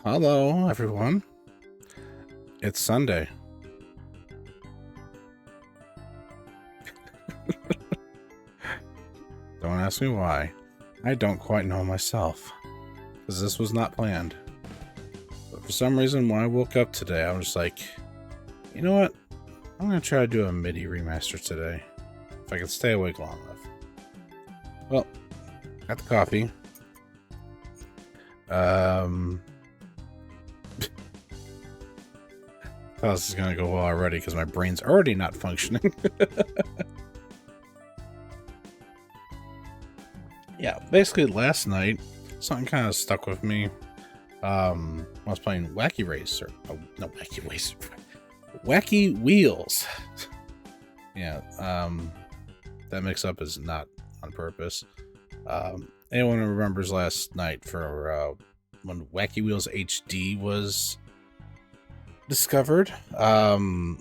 Hello, everyone. It's Sunday. Don't ask me why. I don't quite know myself, because this was not planned. But for some reason, when I woke up today, I was like, you know what? I'm going to try to do a MIDI remaster today, if I can stay awake long enough. Well, got the coffee. Thought this is going to go well already because my brain's already not functioning. Yeah, basically last night, something kind of stuck with me. I was playing Wacky Racer. Oh, no, Wacky Racer. Wacky Wheels. Yeah, that mix-up is not on purpose. Anyone who remembers last night for when Wacky Wheels HD was discovered, the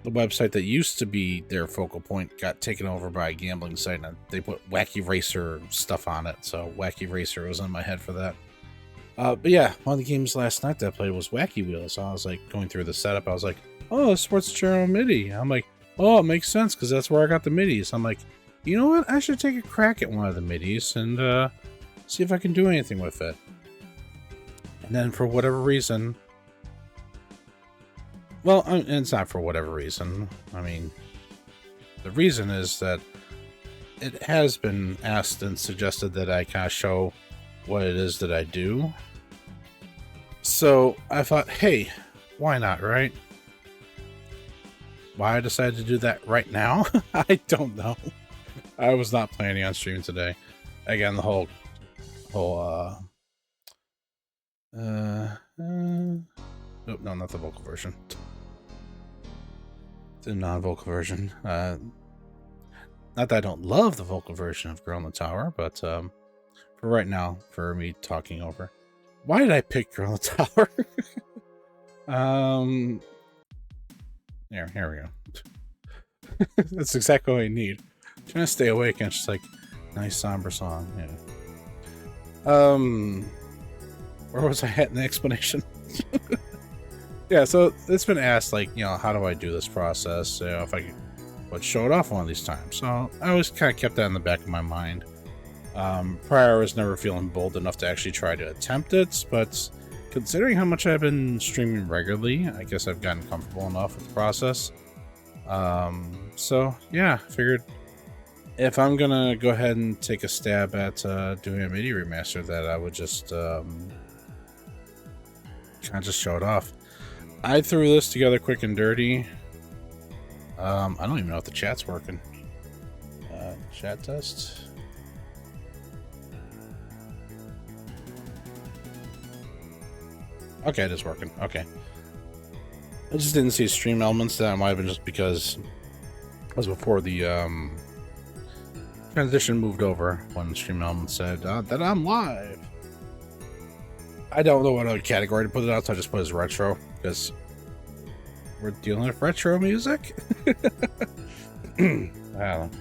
website that used to be their focal point got taken over by a gambling site, and they put Wacky Racer stuff on it, so Wacky Racer was in my head for that. But yeah, one of the games last night that I played was Wacky Wheels, so I was like going through the setup, I was like, oh, this supports General MIDI. I'm like, oh, it makes sense, because that's where I got the MIDIs. I'm like, you know what, I should take a crack at one of the MIDIs, and see if I can do anything with it. And then for whatever reason, well, it's not for whatever reason. I mean, the reason is that it has been asked and suggested that I kind of show what it is that I do. So I thought, hey, why not, right? Why I decided to do that right now? I don't know. I was not planning on streaming today. Again, the whole oh, no, not the vocal version. The non-vocal version. Not that I don't love the vocal version of Girl in the Tower, but for right now, for me talking over. Why did I pick Girl in the Tower? Here we go. That's exactly what I need. I'm trying to stay awake, and it's just like, nice somber song, yeah. Where was I at in the explanation? Yeah, so it's been asked, like, you know, how do I do this process? You know, if I would show it off one of these times. So I always kind of kept that in the back of my mind. Prior, I was never feeling bold enough to actually try to attempt it, but considering how much I've been streaming regularly, I guess I've gotten comfortable enough with the process. So yeah, figured if I'm gonna go ahead and take a stab at doing a MIDI remaster, that I would just kind of just show it off. I threw this together quick and dirty. I don't even know if the chat's working. Chat test. Okay, it is working. Okay. I just didn't see stream elements. That might have been just because it was before the transition moved over when stream elements said that I'm live. I don't know what other category to put it out, so I just put it as retro, because we're dealing with retro music. I don't know.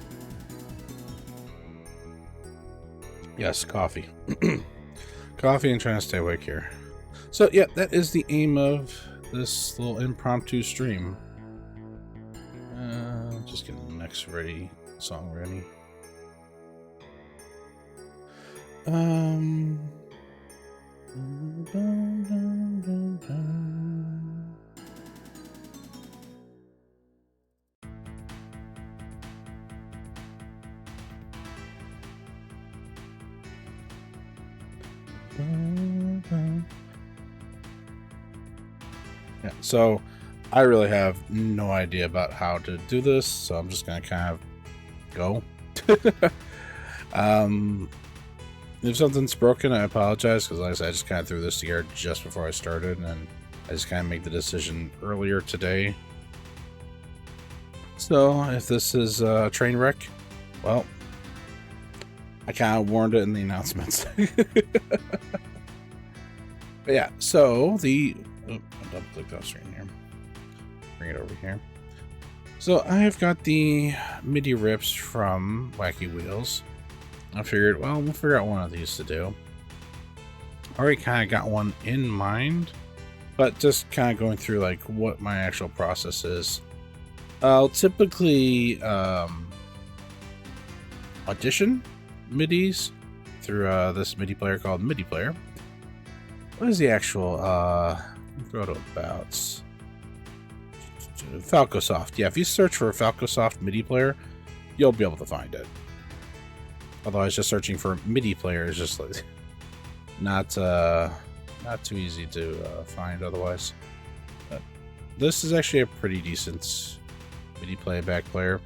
Yes, coffee. Coffee and trying to stay awake here. So yeah, that is the aim of this little impromptu stream. Just getting the next song ready. Yeah, so I really have no idea about how to do this, so I'm just gonna kind of go. If something's broken, I apologize, because like I said, I just kind of threw this together just before I started, and I just kind of made the decision earlier today. So if this is a train wreck, well, I kind of warned it in the announcements. But yeah, so the I'll double click that screen here. Bring it over here. So I've got the MIDI rips from Wacky Wheels. I figured, well, we'll figure out one of these to do. Already kind of got one in mind, but just kind of going through like what my actual process is. I'll typically audition MIDIs through this MIDI player called MIDI Player. What is the actual go to about FalcoSoft? Yeah, if you search for a FalcoSoft MIDI player, you'll be able to find it. Otherwise, just searching for MIDI player is just like not too easy to find otherwise. But this is actually a pretty decent MIDI playback player.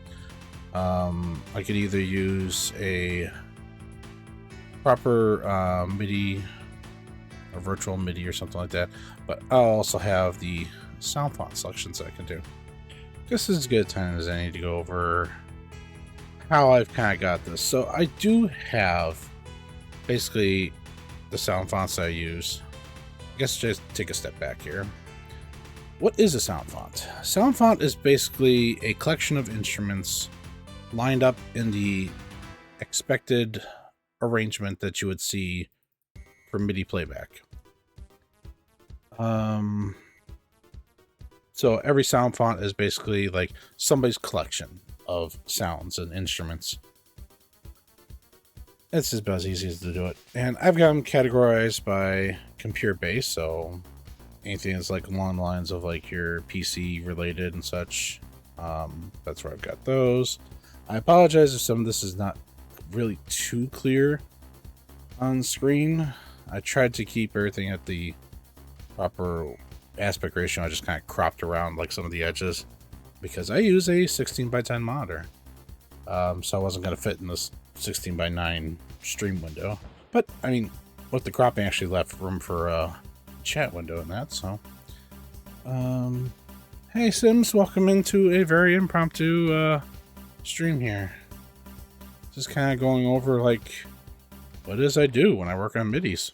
I could either use a proper MIDI or virtual MIDI or something like that, but I'll also have the sound font selections that I can do. This is as good a time as any to go over how I've kind of got this. So I do have basically the sound fonts that I use. I guess just take a step back here. What is a sound font? Sound font is basically a collection of instruments lined up in the expected arrangement that you would see for MIDI playback. So every sound font is basically like somebody's collection of sounds and instruments. It's about as easy as to do it. And I've got them categorized by computer base, so anything that's like along the lines of like your PC related and such. That's where I've got those. I apologize if some of this is not really too clear on screen. I tried to keep everything at the proper aspect ratio. I just kind of cropped around like some of the edges because I use a 16:10 monitor. So I wasn't going to fit in this 16:9 stream window. But, I mean, with the cropping, actually left room for a chat window in that, so. Hey, Sims, welcome into a very impromptu stream here. Just kind of going over, like, what it is I do when I work on MIDIs.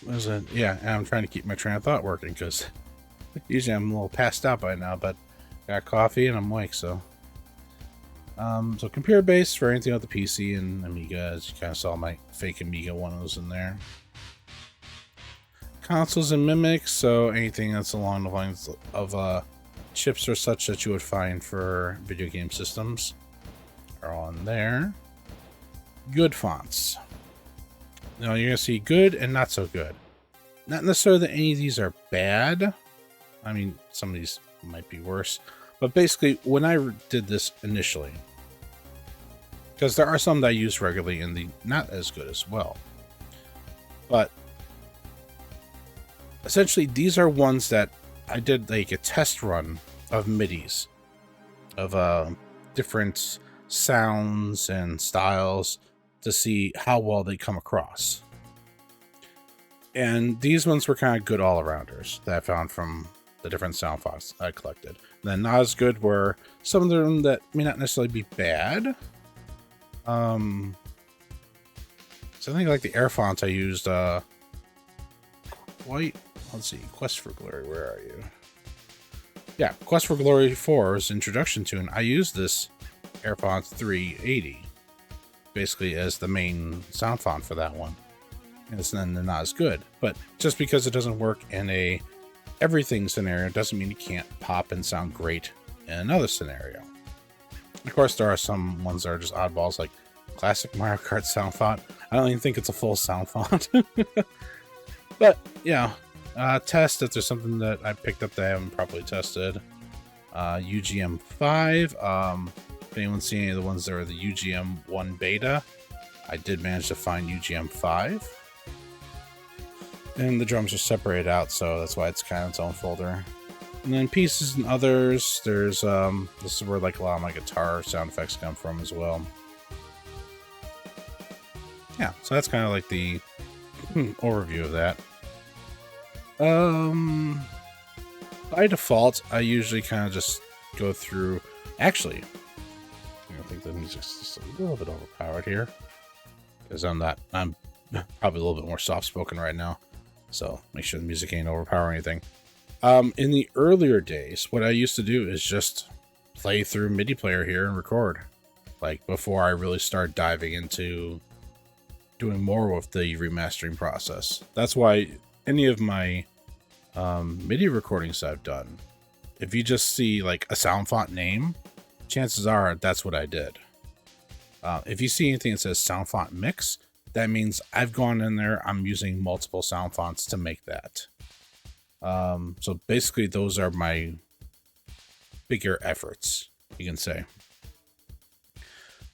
What is it? Yeah, I'm trying to keep my train of thought working because usually I'm a little passed out by now, but got coffee and I'm awake, so. So computer based for anything with the PC and Amiga, as you kind of saw my fake Amiga one was in there. Consoles and mimics, so anything that's along the lines of chips or such that you would find for video game systems are on there. Good fonts. Now you're gonna see good and not so good. Not necessarily that any of these are bad. I mean, some of these might be worse. But basically, when I did this initially, because there are some that I use regularly and the not as good as well. But essentially, these are ones that I did like a test run of MIDIs, of different sounds and styles to see how well they come across. And these ones were kind of good all-arounders that I found from the different sound files I collected. And then not as good were some of them that may not necessarily be bad. So I think like the air fonts I used let's see, Quest for Glory, where are you? Yeah, Quest for Glory 4's introduction tune. I used this Air Font 380 basically as the main sound font for that one. And it's then not as good. But just because it doesn't work in a everything scenario doesn't mean it can't pop and sound great in another scenario. Of course, there are some ones that are just oddballs, like classic Mario Kart sound font. I don't even think it's a full sound font. But, yeah, test if there's something that I picked up that I haven't properly tested. UGM5. If anyone's seen any of the ones that are the UGM1 beta, I did manage to find UGM5. And the drums are separated out, so that's why it's kind of its own folder. And then pieces and others, there's, this is where like a lot of my guitar sound effects come from as well. Yeah, so that's kind of like the overview of that. By default, I usually kind of just go through, actually, I think the music's just a little bit overpowered here. Because I'm probably a little bit more soft-spoken right now. So make sure the music ain't overpowering anything. In the earlier days, what I used to do is just play through MIDI player here and record. like before I really start diving into doing more with the remastering process. That's why any of my MIDI recordings I've done, if you just see like a sound font name, chances are that's what I did. If you see anything that says sound font mix, that means I've gone in there, I'm using multiple sound fonts to make that. So basically those are my bigger efforts, you can say.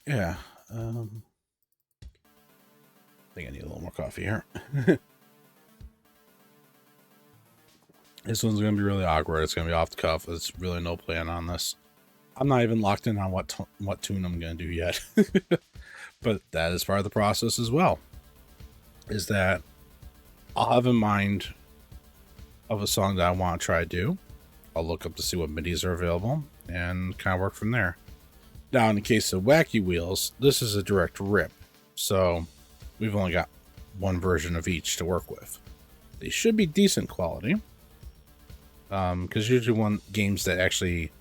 Yeah. I think I need a little more coffee here. This one's going to be really awkward. It's going to be off the cuff. There's really no plan on this. I'm not even locked in on what tune I'm going to do yet. But that is part of the process as well. Is that I'll have in mind of a song that I want to try to do. I'll look up to see what MIDIs are available and kind of work from there. Now, in the case of Wacky Wheels, this is a direct rip. So we've only got one version of each to work with. They should be decent quality. Because usually games that actually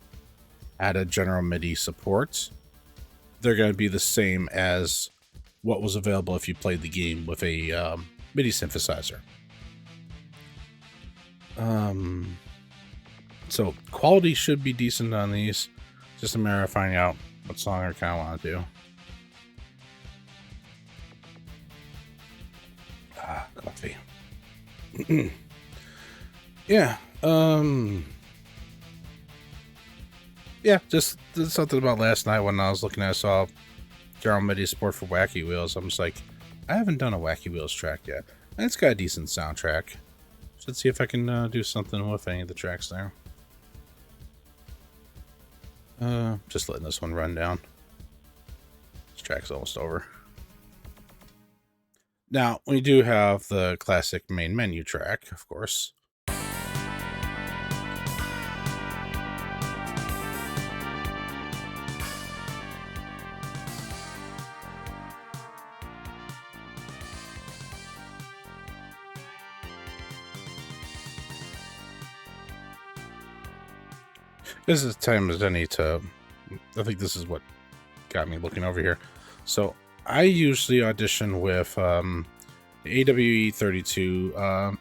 add a general MIDI support, they're going to be the same as what was available if you played the game with a MIDI synthesizer. So quality should be decent on these. Just a matter of finding out what song I kind of want to do. Coffee. Yeah. Yeah, just something about last night when I was looking at, I saw general MIDI support for Wacky Wheels. I'm just like, I haven't done a Wacky Wheels track yet. And it's got a decent soundtrack. Should see if I can do something with any of the tracks there. Just letting this one run down. This track's almost over. Now, we do have the classic main menu track, of course. This is time as any to, I think this is what got me looking over here. So I usually audition with AWE32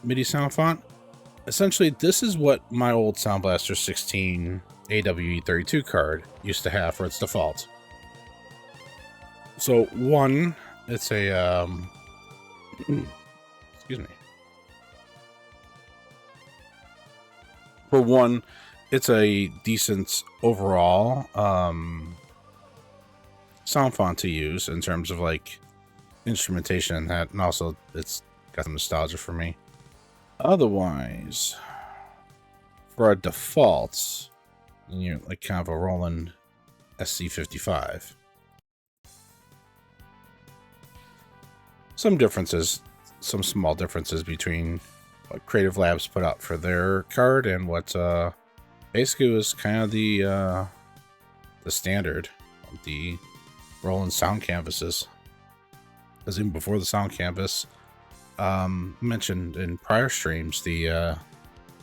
MIDI sound font. Essentially, this is what my old Sound Blaster 16 AWE32 card used to have for its default. So one, it's a excuse me. For one, it's a decent overall sound font to use in terms of like instrumentation and that, and also it's got some nostalgia for me. Otherwise, for a default, you know, like kind of a Roland SC55. Some differences, some small differences between what Creative Labs put out for their card and what basically was kind of the standard of the Roland sound canvases. Because even before the sound canvas, mentioned in prior streams the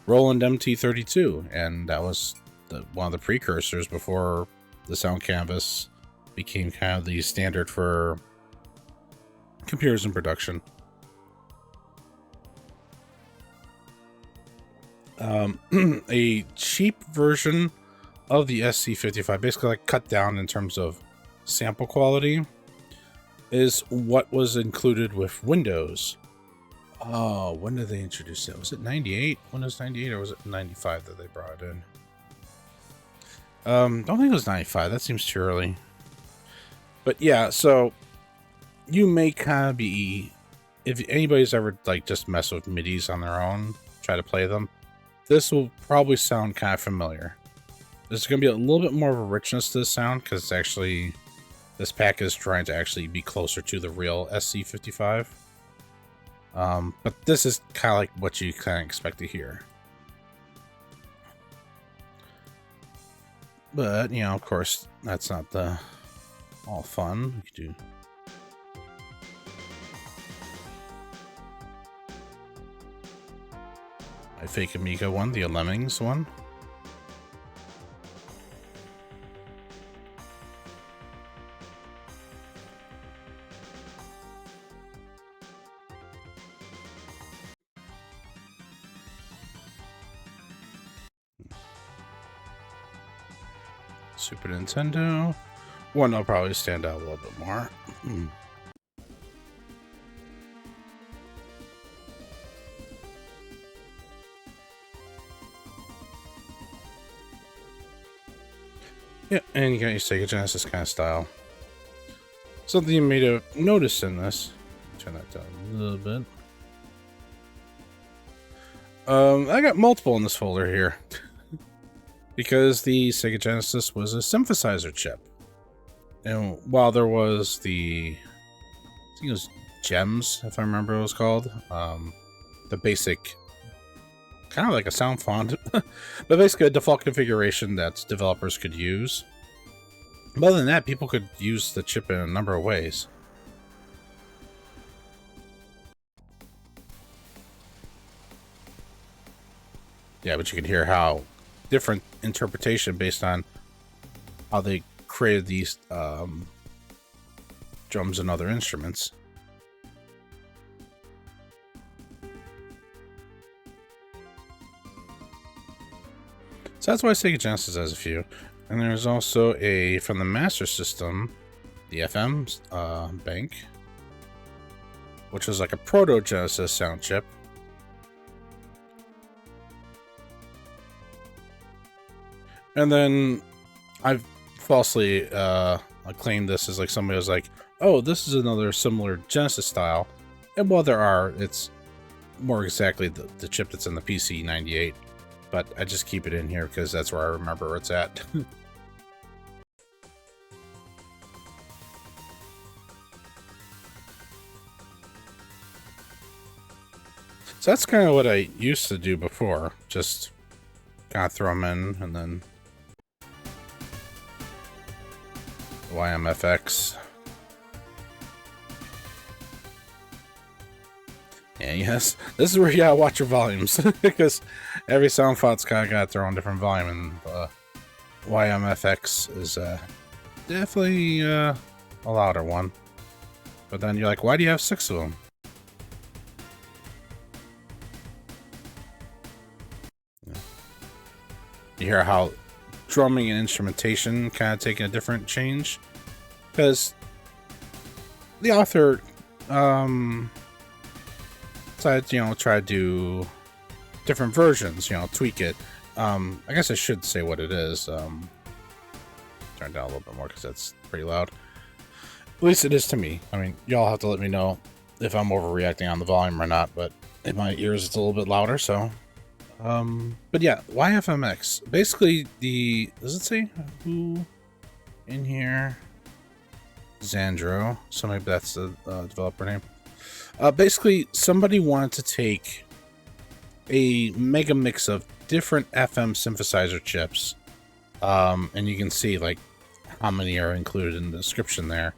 Roland MT32, and that was one of the precursors before the sound canvas became kind of the standard for computers in production. A cheap version of the SC55, basically like cut down in terms of sample quality, is what was included with Windows. Oh, when did they introduce it? Was it 98? Windows 98, or was it 95 that they brought it in? Don't think it was 95. That seems too early. But yeah, so you may kind of be, if anybody's ever like just mess with MIDIs on their own, try to play them, this will probably sound kind of familiar. There's going to be a little bit more of a richness to the sound because it's actually, this pack is trying to actually be closer to the real SC55. But this is kind of like what you kind of expect to hear. But, you know, of course, that's not the all fun. We could do my Fake Amiga one, the Lemmings one. Super Nintendo. One will probably stand out a little bit more. Yeah, and you got your Sega Genesis kind of style. Something you may have noticed in this. Turn that down a little bit. I got multiple in this folder here. Because the Sega Genesis was a synthesizer chip. And while there was the... I think it was Gems, if I remember what it was called. The basic... kind of like a sound font. But basically a default configuration that developers could use. But other than that, people could use the chip in a number of ways. Yeah, but you can hear how different interpretation based on how they created these drums and other instruments. So that's why Sega Genesis has a few. And there's also a, from the Master System, the FM bank, which is like a proto-Genesis sound chip. And then I've falsely claimed this as like somebody was like, oh, this is another similar Genesis style. And while there are, it's more exactly the chip that's in the PC98. But I just keep it in here because that's where I remember where it's at. So that's kind of what I used to do before. Just kind of throw them in and then YMFX. Yeah, yes. This is where you gotta watch your volumes. Because every sound font's kind of got their own different volume. And YMFX is definitely a louder one. But then you're like, why do you have 6 of them? You hear how drumming and instrumentation kind of taking a different change, because the author decided, try to do different versions, tweak it. I guess I should say what it is. Turn it down a little bit more because that's pretty loud. At least it is to me. I mean, y'all have to let me know if I'm overreacting on the volume or not, but in my ears it's a little bit louder, so... but yeah, YFMX. Basically, does it say who in here? Xandro. So maybe that's the developer name. Basically, somebody wanted to take a mega mix of different FM synthesizer chips. And you can see, like, how many are included in the description there.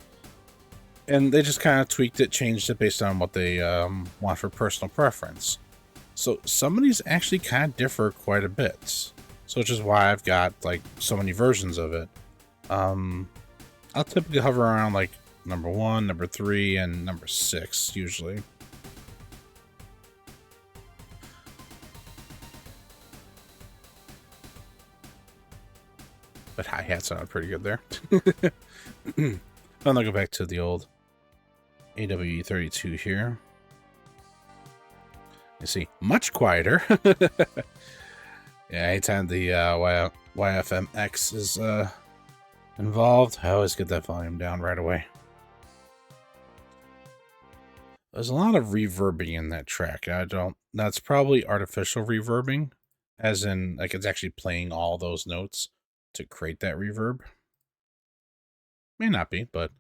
And they just kind of tweaked it, changed it based on what they want for personal preference. So some of these actually kind of differ quite a bit. So which is why I've got like so many versions of it. I'll typically hover around like number 1, number 3, and number 6 usually. But hi-hat sounded pretty good there. Then I'll go back to the old AWE32 here. You see, much quieter. Yeah, anytime the YFMX is involved, I always get that volume down right away. There's a lot of reverbing in that track. That's probably artificial reverbing, as in, like, it's actually playing all those notes to create that reverb. May not be, but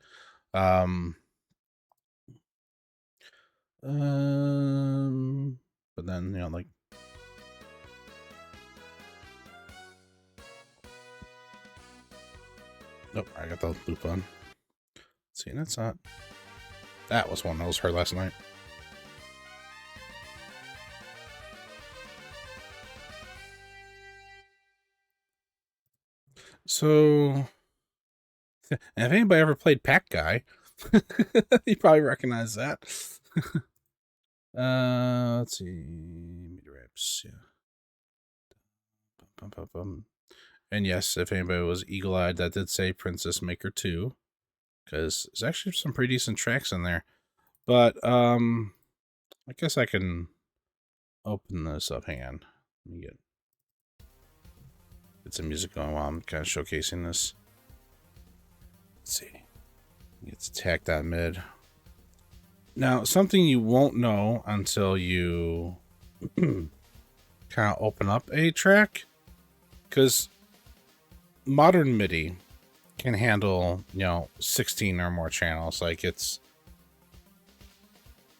but then, like, nope, I got the loop on. See, that's not, that was one that was heard last night. So, if anybody ever played Pack Guy, you probably recognize that. Let's see, MIDI raps, yeah. And yes, if anybody was eagle-eyed, that did say Princess Maker 2, because there's actually some pretty decent tracks in there. But I guess I can open this up. Hang on. Let me get some music going while I'm kind of showcasing this. Let's see. It's attack.mid. Now, something you won't know until you kind of open up a track, because modern MIDI can handle, 16 or more channels. Like, it's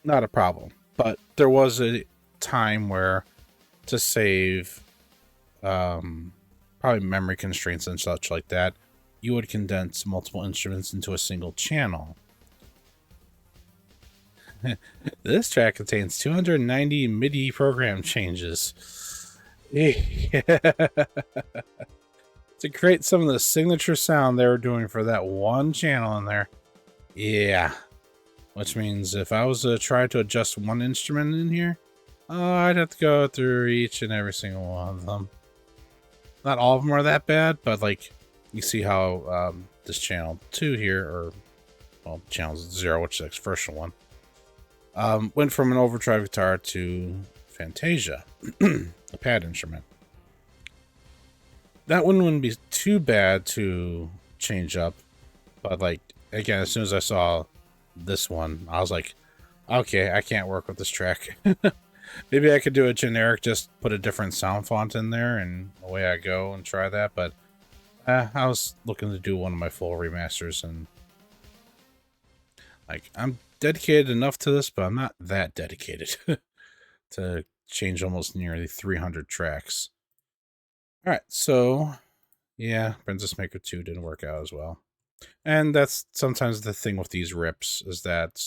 not a problem. But there was a time where, to save probably memory constraints and such like that, you would condense multiple instruments into a single channel. This track contains 290 MIDI program changes. To create some of the signature sound they were doing for that one channel in there. Yeah. Which means if I was to try to adjust one instrument in here, I'd have to go through each and every single one of them. Not all of them are that bad, but like, you see how this channel 2 here, or, well, channel 0, which is the first one, went from an overdrive guitar to Fantasia, a pad instrument. That one wouldn't be too bad to change up, but like, again, as soon as I saw this one, I was like, okay, I can't work with this track. Maybe I could do a generic, just put a different sound font in there, and away I go and try that, but I was looking to do one of my full remasters, and like, I'm dedicated enough to this, but I'm not that dedicated to change almost nearly 300 tracks. All right, so yeah, Princess Maker 2 didn't work out as well. And that's sometimes the thing with these rips, is that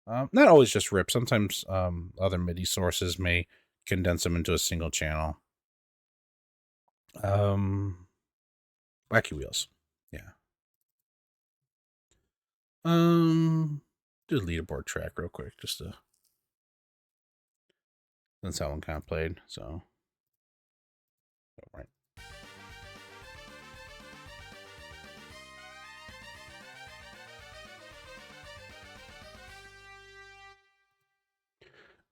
not always just rips. Sometimes other MIDI sources may condense them into a single channel. Wacky Wheels. Yeah. Do a leaderboard track real quick, just to, since that one kind of played, so. All right.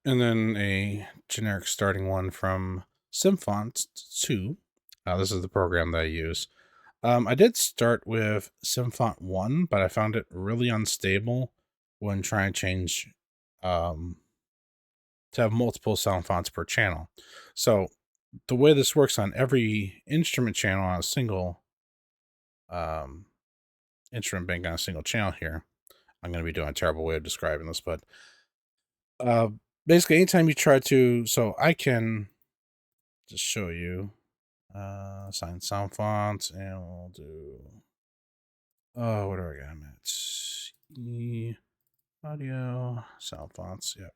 And then a generic starting one from Symfont 2. This is the program that I use. I did start with Symfont 1, but I found it really unstable when trying to change to have multiple sound fonts per channel. So the way this works on every instrument channel on a single instrument bank on a single channel here, I'm going to be doing a terrible way of describing this, but basically anytime you try to, so I can just show you assign sound fonts, and we'll do, what do I got? E audio sound fonts. Yep.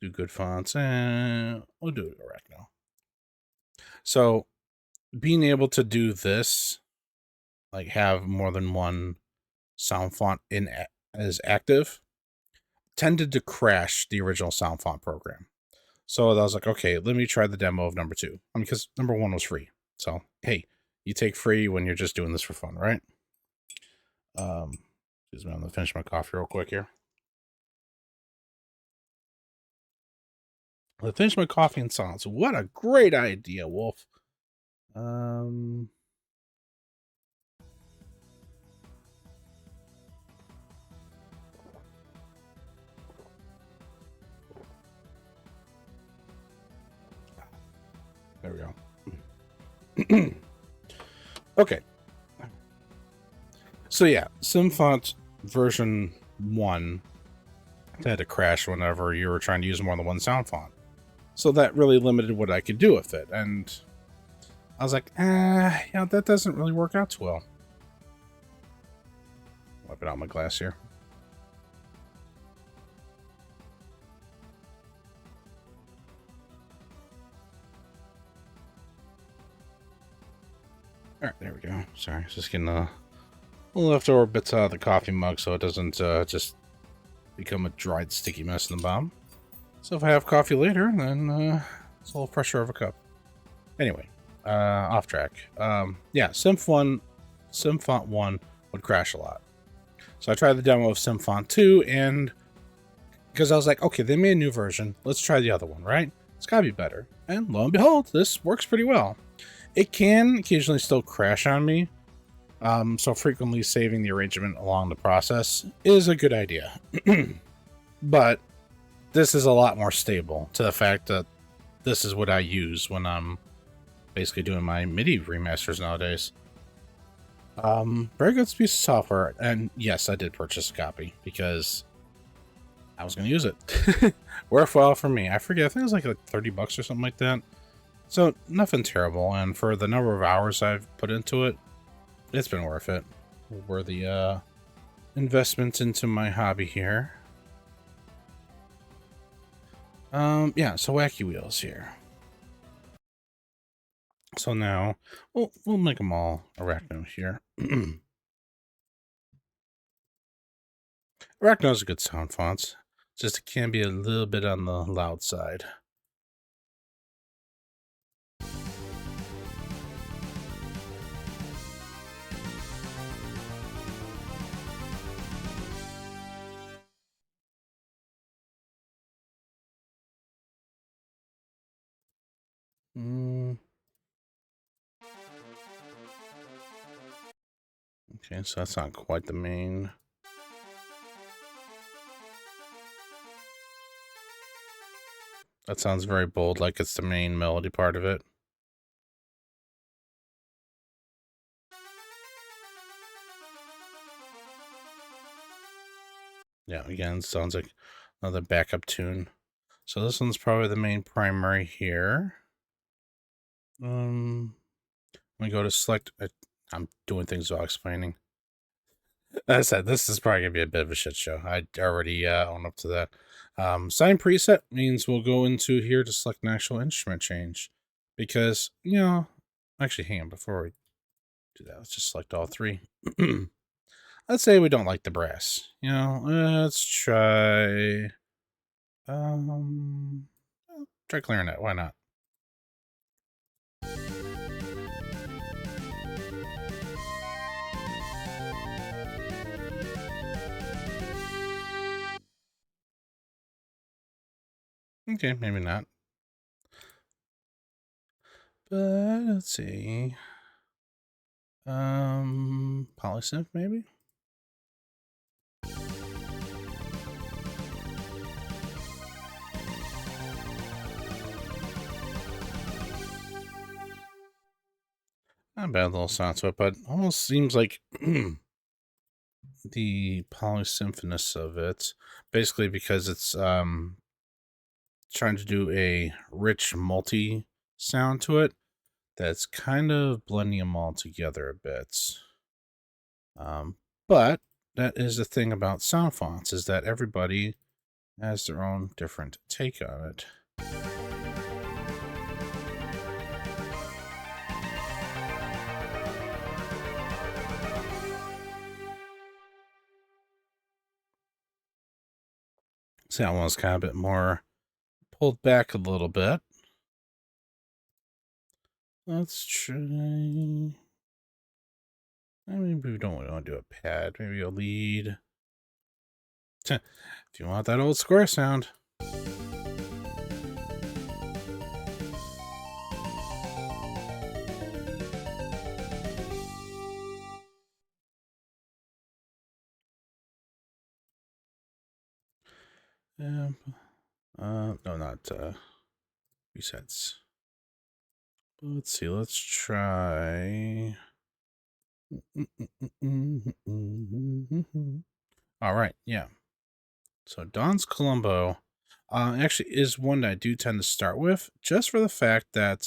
Do good fonts, and we'll do it direct now. So being able to do this, like have more than one sound font in as active, tended to crash the original sound font program. So I was like, okay, let me try the demo of number 2. I mean, because number 1 was free. So hey, you take free when you're just doing this for fun, right? Excuse me, I'm gonna finish my coffee real quick here. I'll finish my coffee in silence. What a great idea, Wolf. There we go. Okay. So yeah, Symfont version 1 had to crash whenever you were trying to use more than one sound font. So that really limited what I could do with it. And I was like, that doesn't really work out too well. Wipe it out my glass here. All right, there we go. Sorry, just getting the leftover bits out of the coffee mug so it doesn't just become a dried, sticky mess in the bottom. So if I have coffee later, then it's a little pressure of a cup. Anyway, off track. Yeah, Symfont 1 would crash a lot. So I tried the demo of Symfont 2, and because I was like, okay, they made a new version. Let's try the other one, right? It's gotta be better. And lo and behold, this works pretty well. It can occasionally still crash on me, so frequently saving the arrangement along the process is a good idea. But this is a lot more stable to the fact that this is what I use when I'm basically doing my MIDI remasters nowadays. Very good piece of software, and yes, I did purchase a copy because I was going to use it. Worthwhile for me. I forget, I think it was like 30 bucks or something like that. So nothing terrible, and for the number of hours I've put into it, it's been worth it. Worthy investment into my hobby here. Yeah, so Wacky Wheels here. So now we'll make them all Arachno here. Arachno is a good sound font. Just it can be a little bit on the loud side. Okay, so that's not quite the main. That sounds very bold, like it's the main melody part of it. Yeah, again, sounds like another backup tune. So this one's probably the main primary here. When we go to select, I'm doing things while explaining. As I said, this is probably gonna be a bit of a shit show. I already own up to that. Sign preset means we'll go into here to select an actual instrument change. Because, you know, actually, hang on, before we do that, let's just select all three. Let's say we don't like the brass. You know, let's try try clarinet, why not? Okay, maybe not. But let's see. Polysynth maybe? Not a bad little sound to it, but almost seems like the polysymphonous of it, basically because it's trying to do a rich multi sound to it, that's kind of blending them all together a bit. But that is the thing about sound fonts, is that everybody has their own different take on it. So that one's kind of a bit more pulled back a little bit. Let's try. Maybe we don't want to do a pad. Maybe a lead. If you want that old square sound. No, not resets. Let's see. Let's try. All right. Yeah. So Don's Colombo actually is one that I do tend to start with, just for the fact that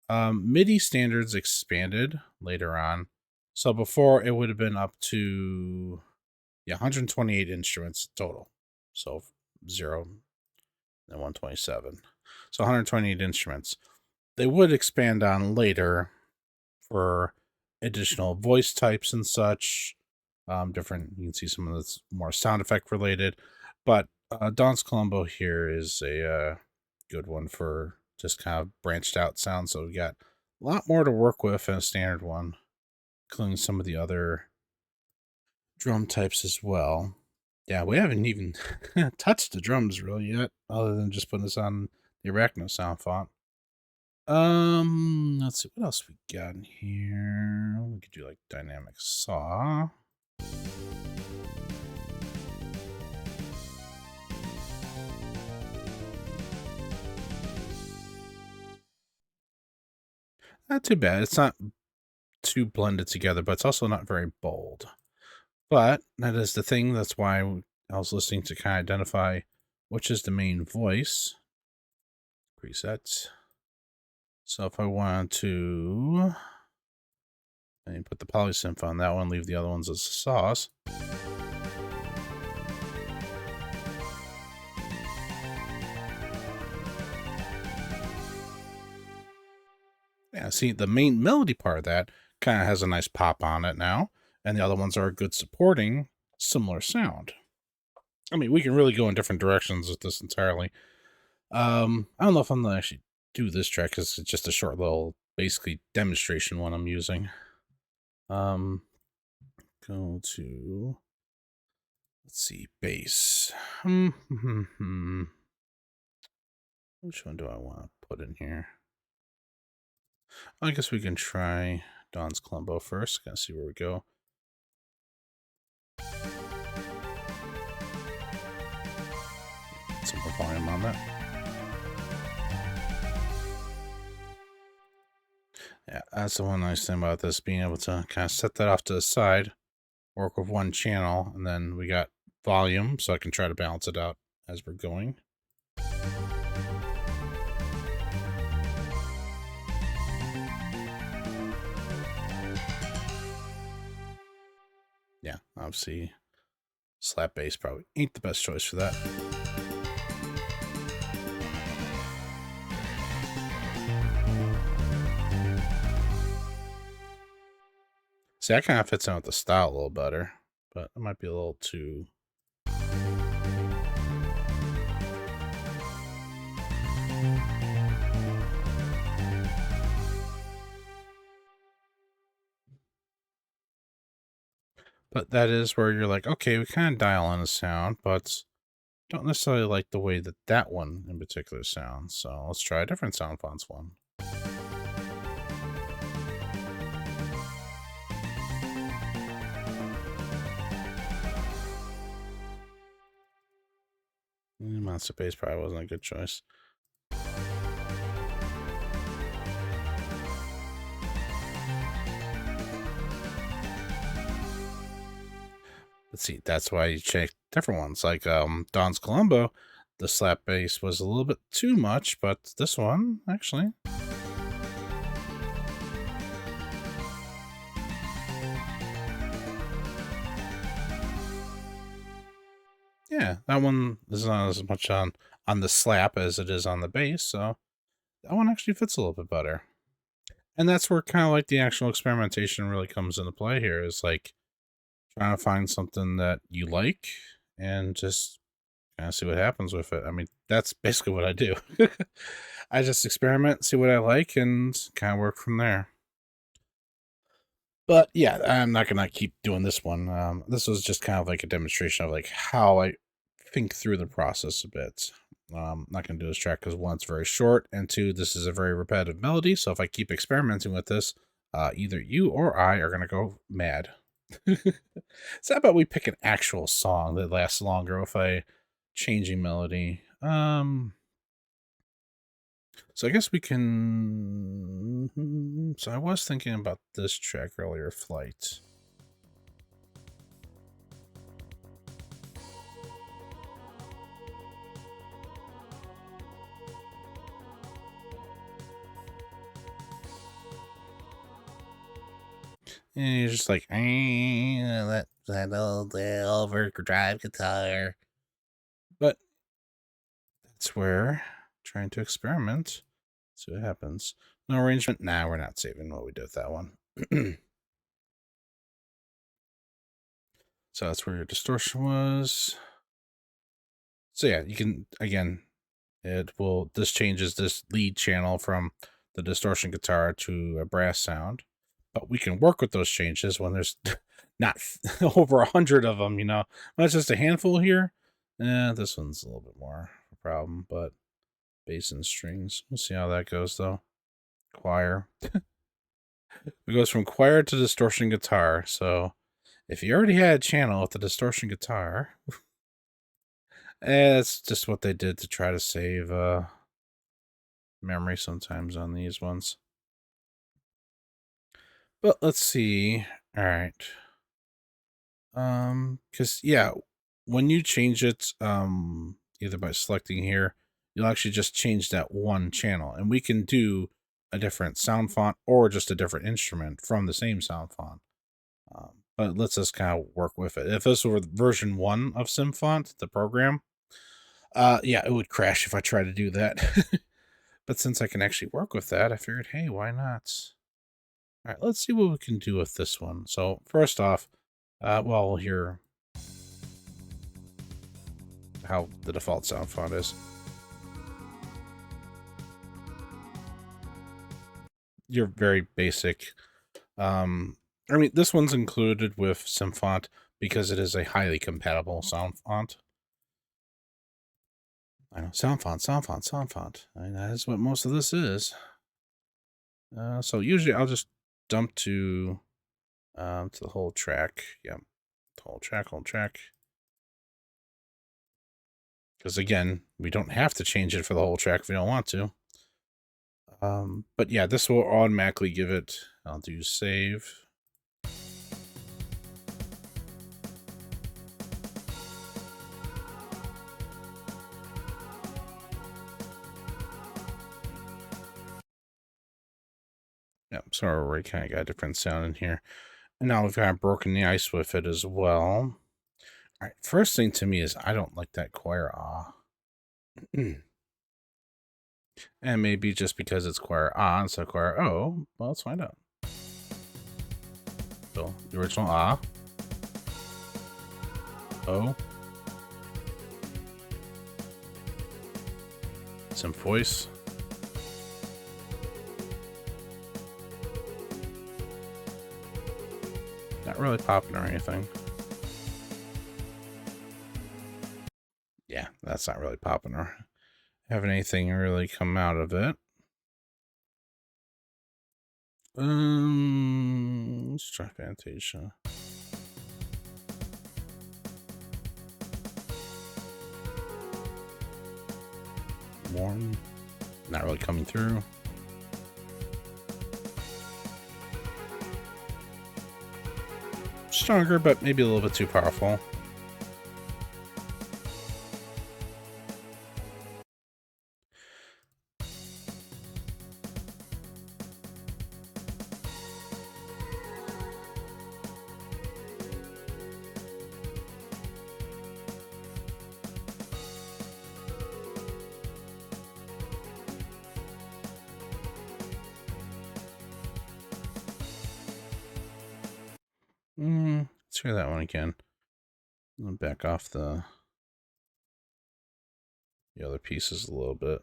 MIDI standards expanded later on. So before it would have been up to 128 instruments total. So 0 and 127. So 128 instruments. They would expand on later for additional voice types and such. Different, you can see some of that's more sound effect related. But Don's Colombo here is a good one for just kind of branched out sound. So we got a lot more to work with than a standard one, including some of the other drum types as well. Yeah, we haven't even touched the drums really yet, other than just putting this on the Arachno sound font. Let's see what else we got in here. We could do like dynamic saw. Not too bad. It's not too blended together, but it's also not very bold. But that is the thing. That's why I was listening to kind of identify which is the main voice. Presets. So if I wanted to put the polysynth on that one, leave the other ones as saws. Yeah, see, the main melody part of that kind of has a nice pop on it now, and the other ones are good supporting similar sound. I mean, we can really go in different directions with this entirely. I don't know if I'm gonna actually do this track because it's just a short little, basically demonstration one I'm using. Go to, let's see, bass. Which one do I want to put in here? I guess we can try Don's Colombo first. Gotta see where we go. Some more volume on that. Yeah, that's the one nice thing about this, being able to kind of set that off to the side, work with one channel, and then we got volume, so I can try to balance it out as we're going. Yeah, obviously, slap bass probably ain't the best choice for that. See, that kind of fits in with the style a little better, but it might be a little too... But that is where you're like, okay, we kind of dial in the sound, but don't necessarily like the way that that one in particular sounds. So let's try a different sound fonts one. Monster Bass probably wasn't a good choice. Let's see, that's why you check different ones. Like Don's Colombo, the slap bass was a little bit too much, but this one, actually... Yeah, that one is not as much on the slap as it is on the bass, so that one actually fits a little bit better. And that's where kind of like the actual experimentation really comes into play here, is like trying to find something that you like and just kind of see what happens with it. I mean, that's basically what I do. I just experiment, see what I like, and kind of work from there. But yeah, I'm not gonna keep doing this one. This was just kind of like a demonstration of like how I think through the process a bit. I'm not gonna do this track because one, it's very short, and two, this is a very repetitive melody. So if I keep experimenting with this, either you or I are gonna go mad. So how about we pick an actual song that lasts longer with a changing melody? So I guess we can... So I was thinking about this track earlier, Flight. And you're just like, that old overdrive guitar. But that's where trying to experiment. See what happens. No arrangement. Nah, we're not saving what we did with that one. So that's where your distortion was. So yeah, you can, again, this changes this lead channel from the distortion guitar to a brass sound, but we can work with those changes when there's not over 100 of them, When it's just a handful here, this one's a little bit more of a problem, but bass and strings, we'll see how that goes though. Choir. It goes from choir to distortion guitar, so if you already had a channel with the distortion guitar, it's just what they did to try to save memory sometimes on these ones. But let's see. All right. Because yeah, when you change it, either by selecting here, you'll actually just change that one channel, and we can do a different sound font or just a different instrument from the same sound font. But let's just kind of work with it. If this were version 1 of SimFont, the program, yeah, it would crash if I tried to do that. But since I can actually work with that, I figured, hey, why not? All right, let's see what we can do with this one. So first off, well, we'll hear how the default sound font is. You're very basic. I mean, this one's included with SimFont because it is a highly compatible sound font. I know, sound font. I mean, that is what most of this is. So usually I'll just dump to the whole track. Yeah, whole track. Because again, we don't have to change it for the whole track if we don't want to. But yeah, this will automatically give it. I'll do save. Yeah, so we already kind of got a different sound in here. And now we've kind of broken the ice with it as well. All right, first thing to me is I don't like that choir ah. And maybe just because it's choir ah instead of choir oh. Well, let's find out. So the original ah. Oh. Some voice. Not really popping or anything. Yeah, that's not really popping or having anything really come out of it. Let's try Fantasia. Warm. Not really coming through. Stronger, but maybe a little bit too powerful. Let's hear that one again. I'm gonna back off the other pieces a little bit.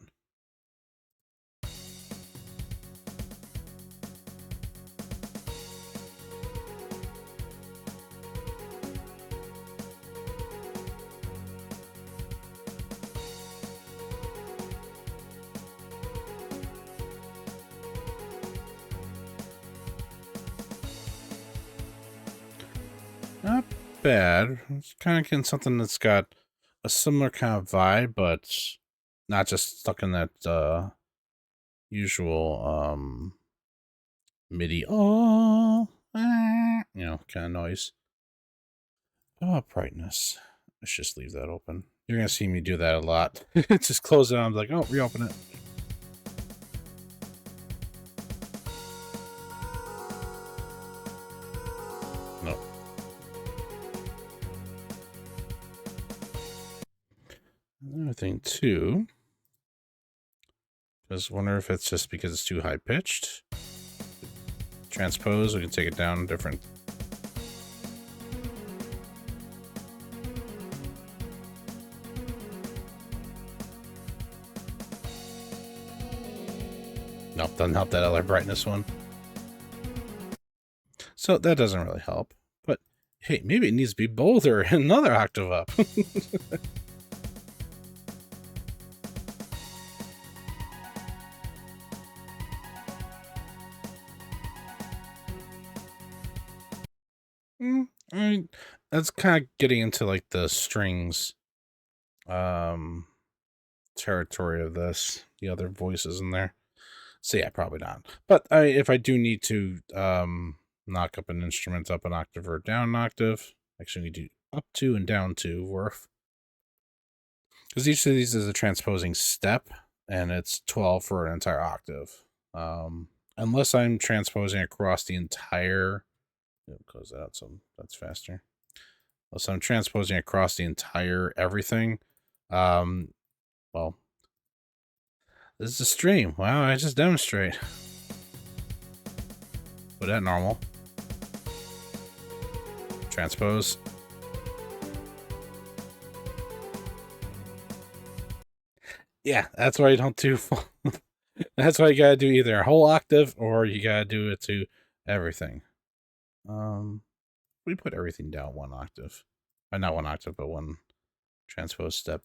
Not bad. It's kind of getting something that's got a similar kind of vibe, but not just stuck in that usual MIDI kind of noise. Oh, brightness. Let's just leave that open. You're gonna see me do that a lot. Just close it. I'm like, oh, reopen it. No. Another thing too. Just wonder if it's just because it's too high pitched. Transpose, we can take it down different. doesn't help that other brightness one. So that doesn't really help. But hey, maybe it needs to be bolder and another octave up. I mean, that's kind of getting into like the strings territory of this. The other voices in there. So yeah, probably not. But if I do need to knock up an instrument up an octave or down an octave, actually need to do up 2 and down 2 worth. Because each of these is a transposing step, and it's 12 for an entire octave. Unless I'm transposing across the entire... Close that out so that's faster. Unless I'm transposing across the entire everything. Well, this is a stream. Wow, I just demonstrate. Put that normal. Transpose. Yeah, that's why you don't do... That's why you gotta do either a whole octave or you gotta do it to everything. We put everything down 1 octave. Not 1 octave, but 1 transpose step.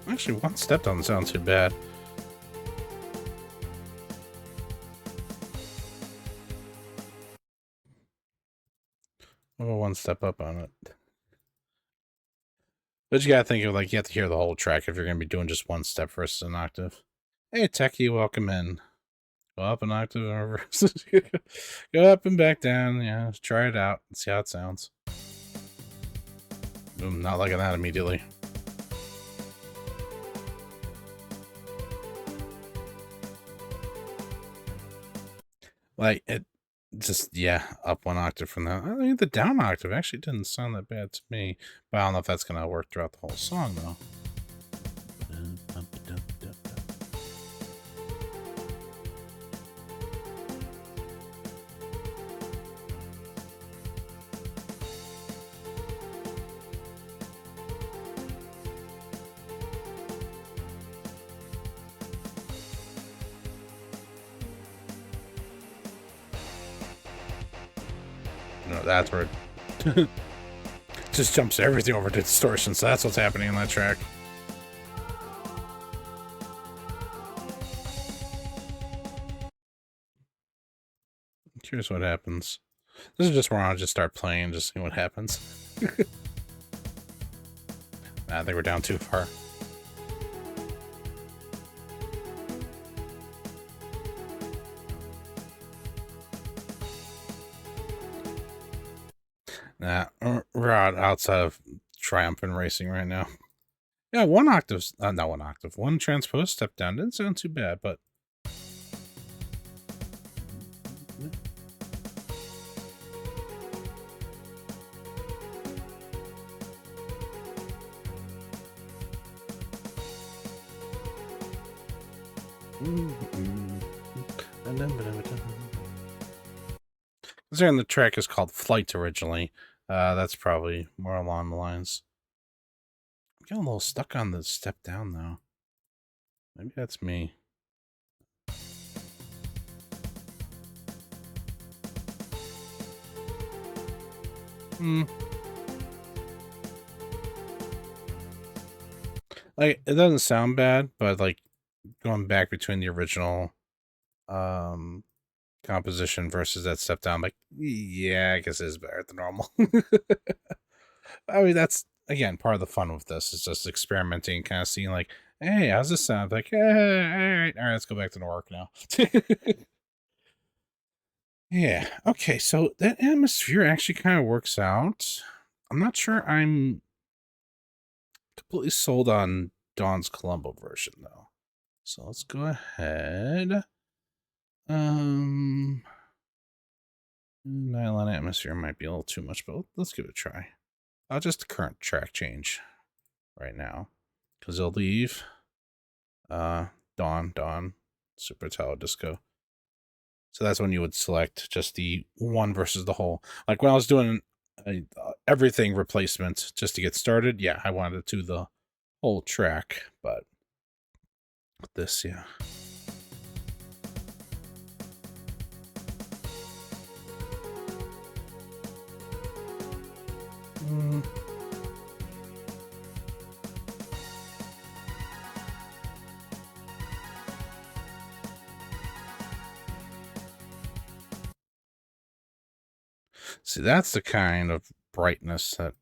Actually, 1 step doesn't sound too bad. Oh, 1 step up on it. But you gotta think of, like, you have to hear the whole track if you're gonna be doing just 1 step versus an octave. Hey, Techie, welcome in. Go up an octave over. Go up and back down. Yeah, try it out and see how it sounds. Boom, not liking that immediately. Like, it just, yeah, up 1 octave from that. I think the down octave actually didn't sound that bad to me. But I don't know if that's going to work throughout the whole song, though. No, that's where it just jumps everything over to distortion, so that's what's happening in that track. I'm curious what happens. This is just where I'll just start playing, just see what happens. I think we're down too far. Nah, we're outside of triumphant racing right now. Yeah, 1 octave, not 1 octave, 1 transpose step down didn't sound too bad, but... Considering the track is called Flight originally, that's probably more along the lines. I'm getting a little stuck on the step down, though. Maybe that's me. Like, it doesn't sound bad, but, like, going back between the original composition versus that step down, like, yeah, I guess it is better than normal. I mean, that's, again, part of the fun with this is just experimenting, kind of seeing, like, hey, how's this sound? Like, all right, let's go back to work now. Yeah, okay, so that atmosphere actually kind of works out. I'm not sure I'm completely sold on Dawn's Columbo version, though. So let's go ahead. Nylon atmosphere might be a little too much, but let's give it a try. I'll just the current track change right now, because they'll leave. Dawn, Super Italo Disco. So that's when you would select just the one versus the whole. Like when I was doing everything replacement just to get started, yeah, I wanted to do the whole track, but with this, yeah. See, that's the kind of brightness that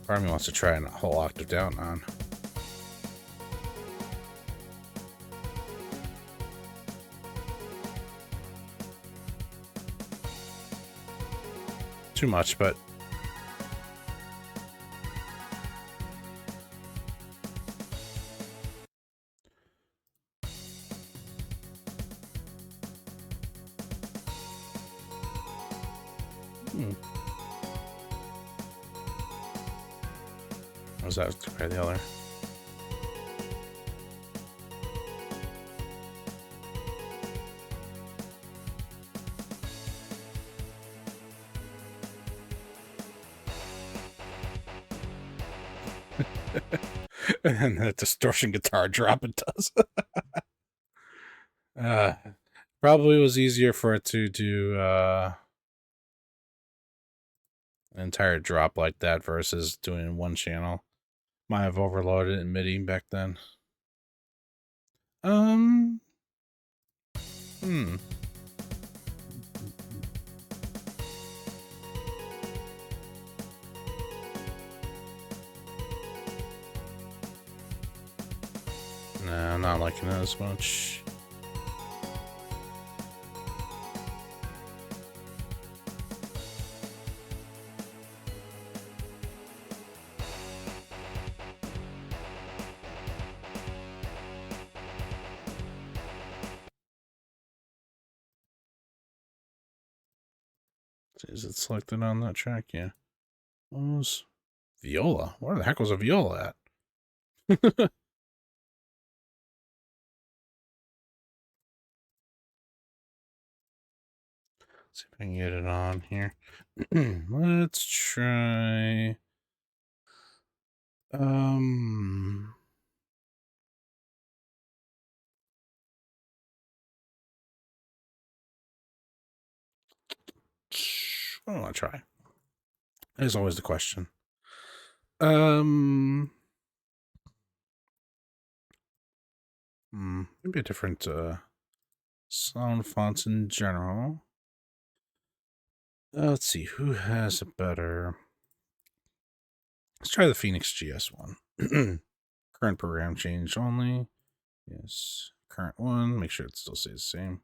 part of me wants to try a whole octave down on. Too much, but was that compare the other? And that distortion guitar drop it does. Probably was easier for it to do an entire drop like that versus doing in one channel. Might have overloaded it in MIDI back then. No, I'm not liking it as much. Is it selected on that track? Yeah. What was viola? Where the heck was a viola at? See if I can get it on here. Let's try. What do I want to try? There's always the question. Maybe a different sound fonts in general. Let's see who has a better. Let's try the Phoenix GS one. Current program change only. Yes, current one. Make sure it still stays the same.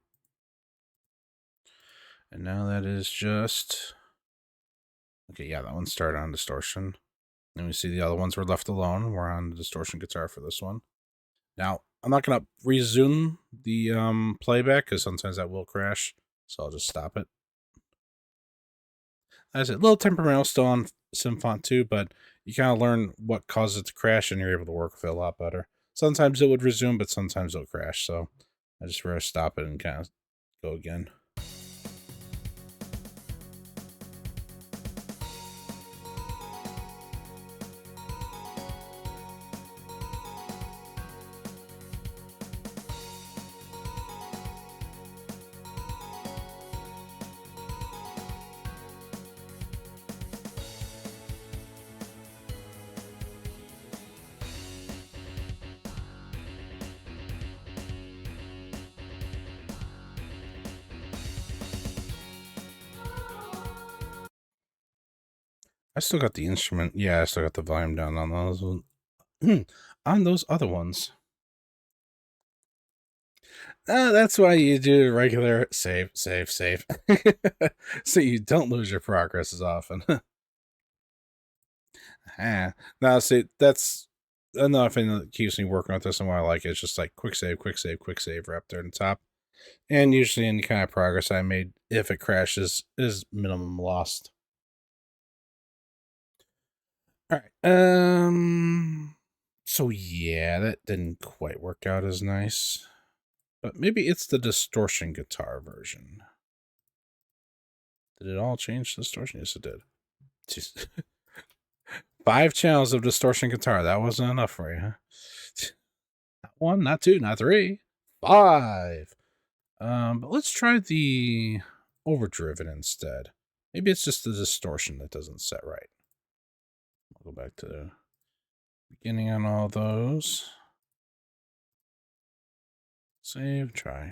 And now that is just okay. Yeah, that one started on distortion. And we see the other ones were left alone. We're on the distortion guitar for this one. Now, I'm not going to resume the playback because sometimes that will crash. So I'll just stop it. As a little temperamental still on Symfont 2, but you kind of learn what causes it to crash and you're able to work with it a lot better. Sometimes it would resume, but sometimes it'll crash. So I just rather stop it and kind of go again. I still got the instrument. Yeah, I still got the volume down on those on those other ones. That's why you do regular save. So you don't lose your progress as often. Now, see, that's another thing that keeps me working with this and why I like it. It's just like quick save right there on the top. And usually any kind of progress I made, if it crashes, is minimum lost. All right. So yeah, that didn't quite work out as nice. But maybe it's the distortion guitar version. Did it all change distortion? Yes, it did. Jeez. 5 channels of distortion guitar. That wasn't enough for you, huh? Not 1, not 2, not 3. 5. But let's try the overdriven instead. Maybe it's just the distortion that doesn't set right. I'll go back to the beginning on all those. Save, try.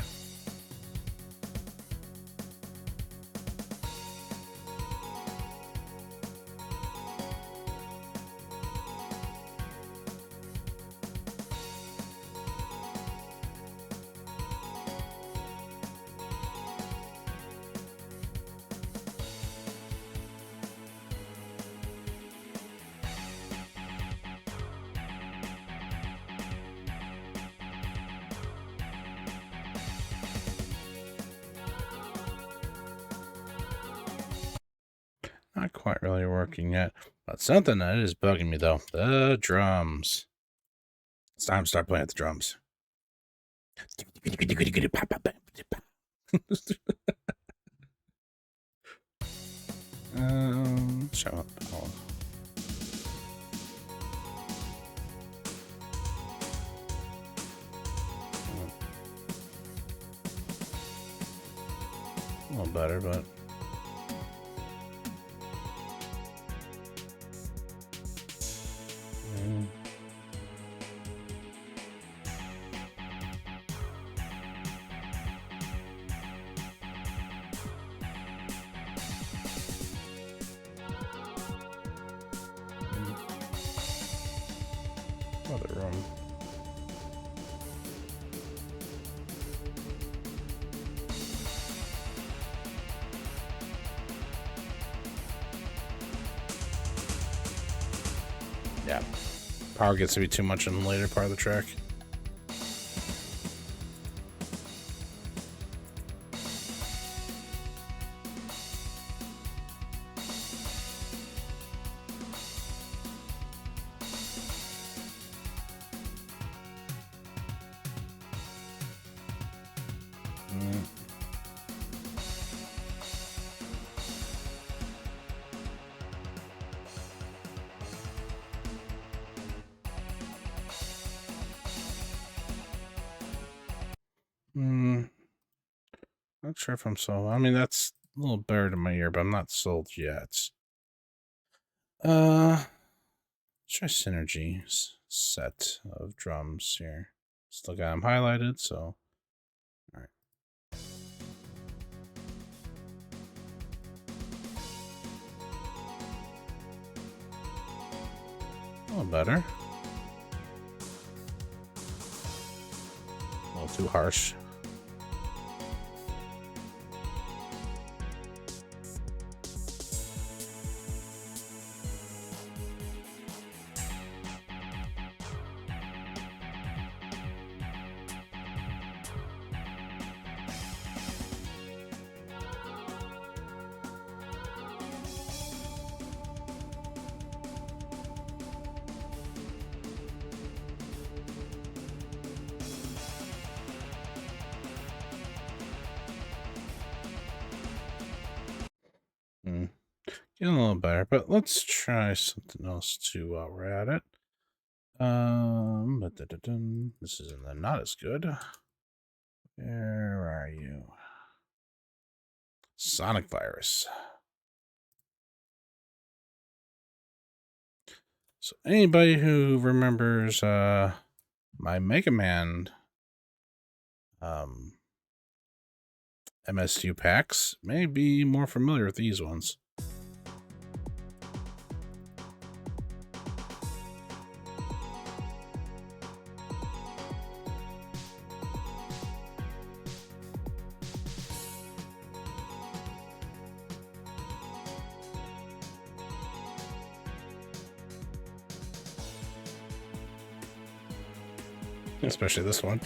Not quite really working yet, but something that is bugging me though. The drums. It's time to start playing the drums. Shut up. Oh. A little better, but other room. Yeah, power gets to be too much in the later part of the track. Not sure if I'm sold. I mean, that's a little better to my ear, but I'm not sold yet. Let's try Synergy set of drums here. Still got them highlighted, so all right. A little better. A little too harsh. Getting a little better, but let's try something else too while we're at it. This is not as good. Where are you? Sonic Virus. So anybody who remembers my Mega Man MSU packs may be more familiar with these ones. Especially this one.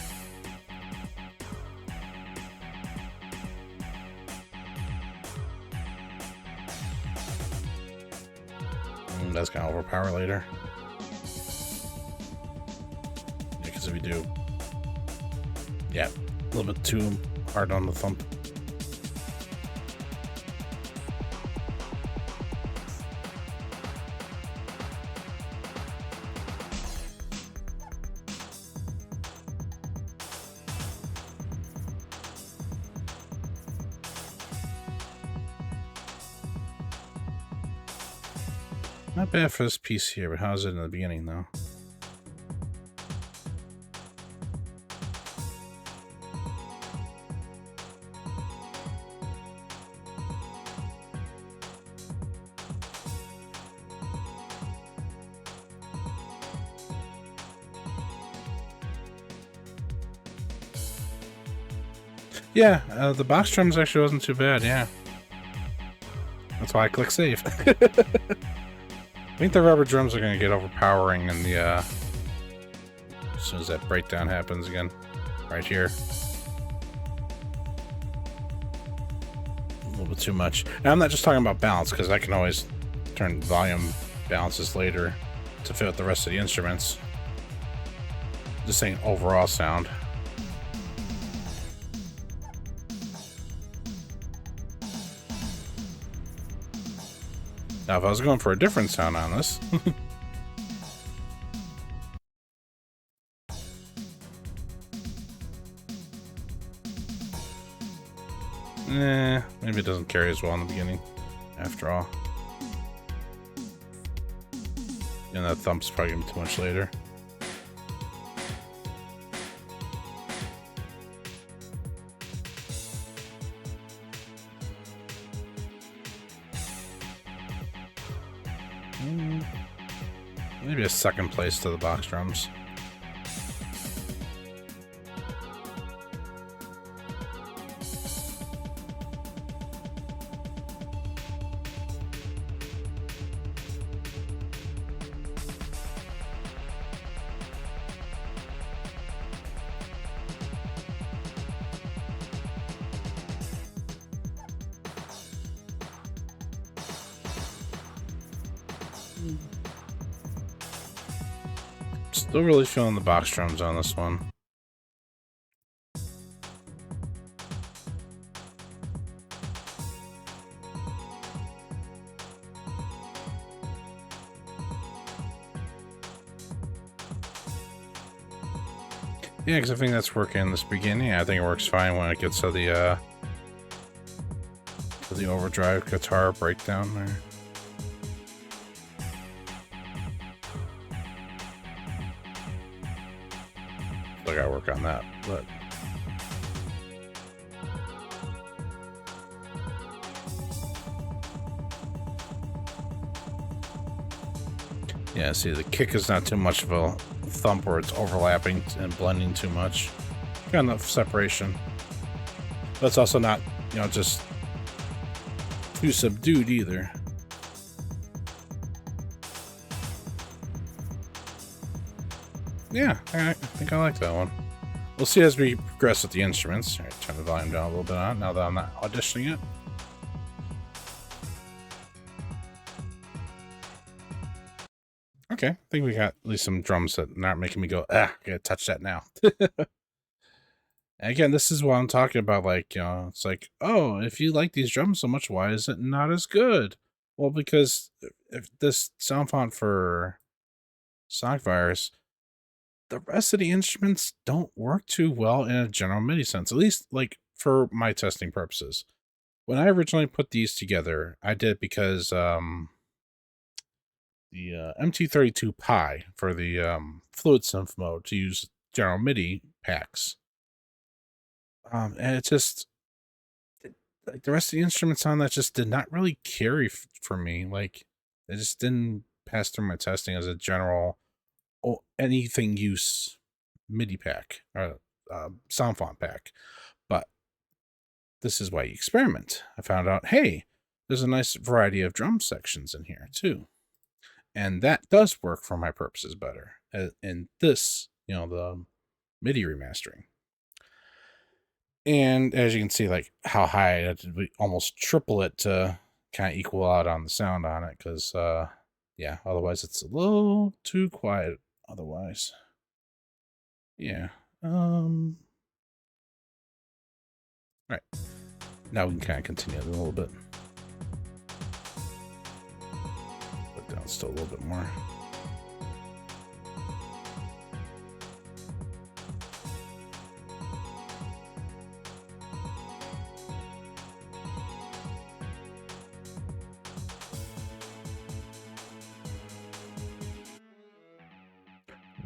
That's gonna overpower later. Yeah, because if we do, yeah, A little bit too hard on the thump. Not bad for this piece here, but how's it in the beginning, though? Yeah, the box drums actually wasn't too bad, yeah. That's why I click save. I think the rubber drums are going to get overpowering in the, as soon as that breakdown happens again. Right here. A little bit too much. And I'm not just talking about balance, because I can always turn volume balances later to fit with the rest of the instruments. Just saying overall sound. Now, if I was going for a different sound on this... maybe it doesn't carry as well in the beginning, after all. And that thump's probably going to be too much later. Maybe a second place to the box drums. Still really feeling the box drums on this one. Yeah, because I think that's working in this beginning. I think it works fine when it gets to the overdrive guitar breakdown there. I gotta work on that, but yeah, see, the kick is not too much of a thump where it's overlapping and blending too much. Got enough separation, but it's also not, you know, just too subdued either. Yeah, I think I like that one. We'll see as we progress with the instruments. All right, turn the volume down a little bit on now that I'm not auditioning it. Okay, I think we got at least some drums that aren't making me go, I gotta touch that now. Again, this is what I'm talking about. Like, you know, it's like, oh, if you like these drums so much, why is it not as good? Well, because if this sound font for Sonic Virus, the rest of the instruments don't work too well in a general MIDI sense, at least like for my testing purposes. When I originally put these together, I did because the MT32 Pi for the fluid synth mode to use general MIDI packs. And it just, like, the rest of the instruments on that just did not really carry for me. Like, they just didn't pass through my testing as a general anything use MIDI pack or sound font pack. But this is why you experiment. I found out, hey, there's a nice variety of drum sections in here too, and that does work for my purposes better. In this, you know, the MIDI remastering. And as you can see, like how high I had to almost triple it to kind of equal out on the sound on it, because yeah, otherwise it's a little too quiet otherwise. Yeah. All right. Now we can kind of continue it a little bit. Put down still a little bit more.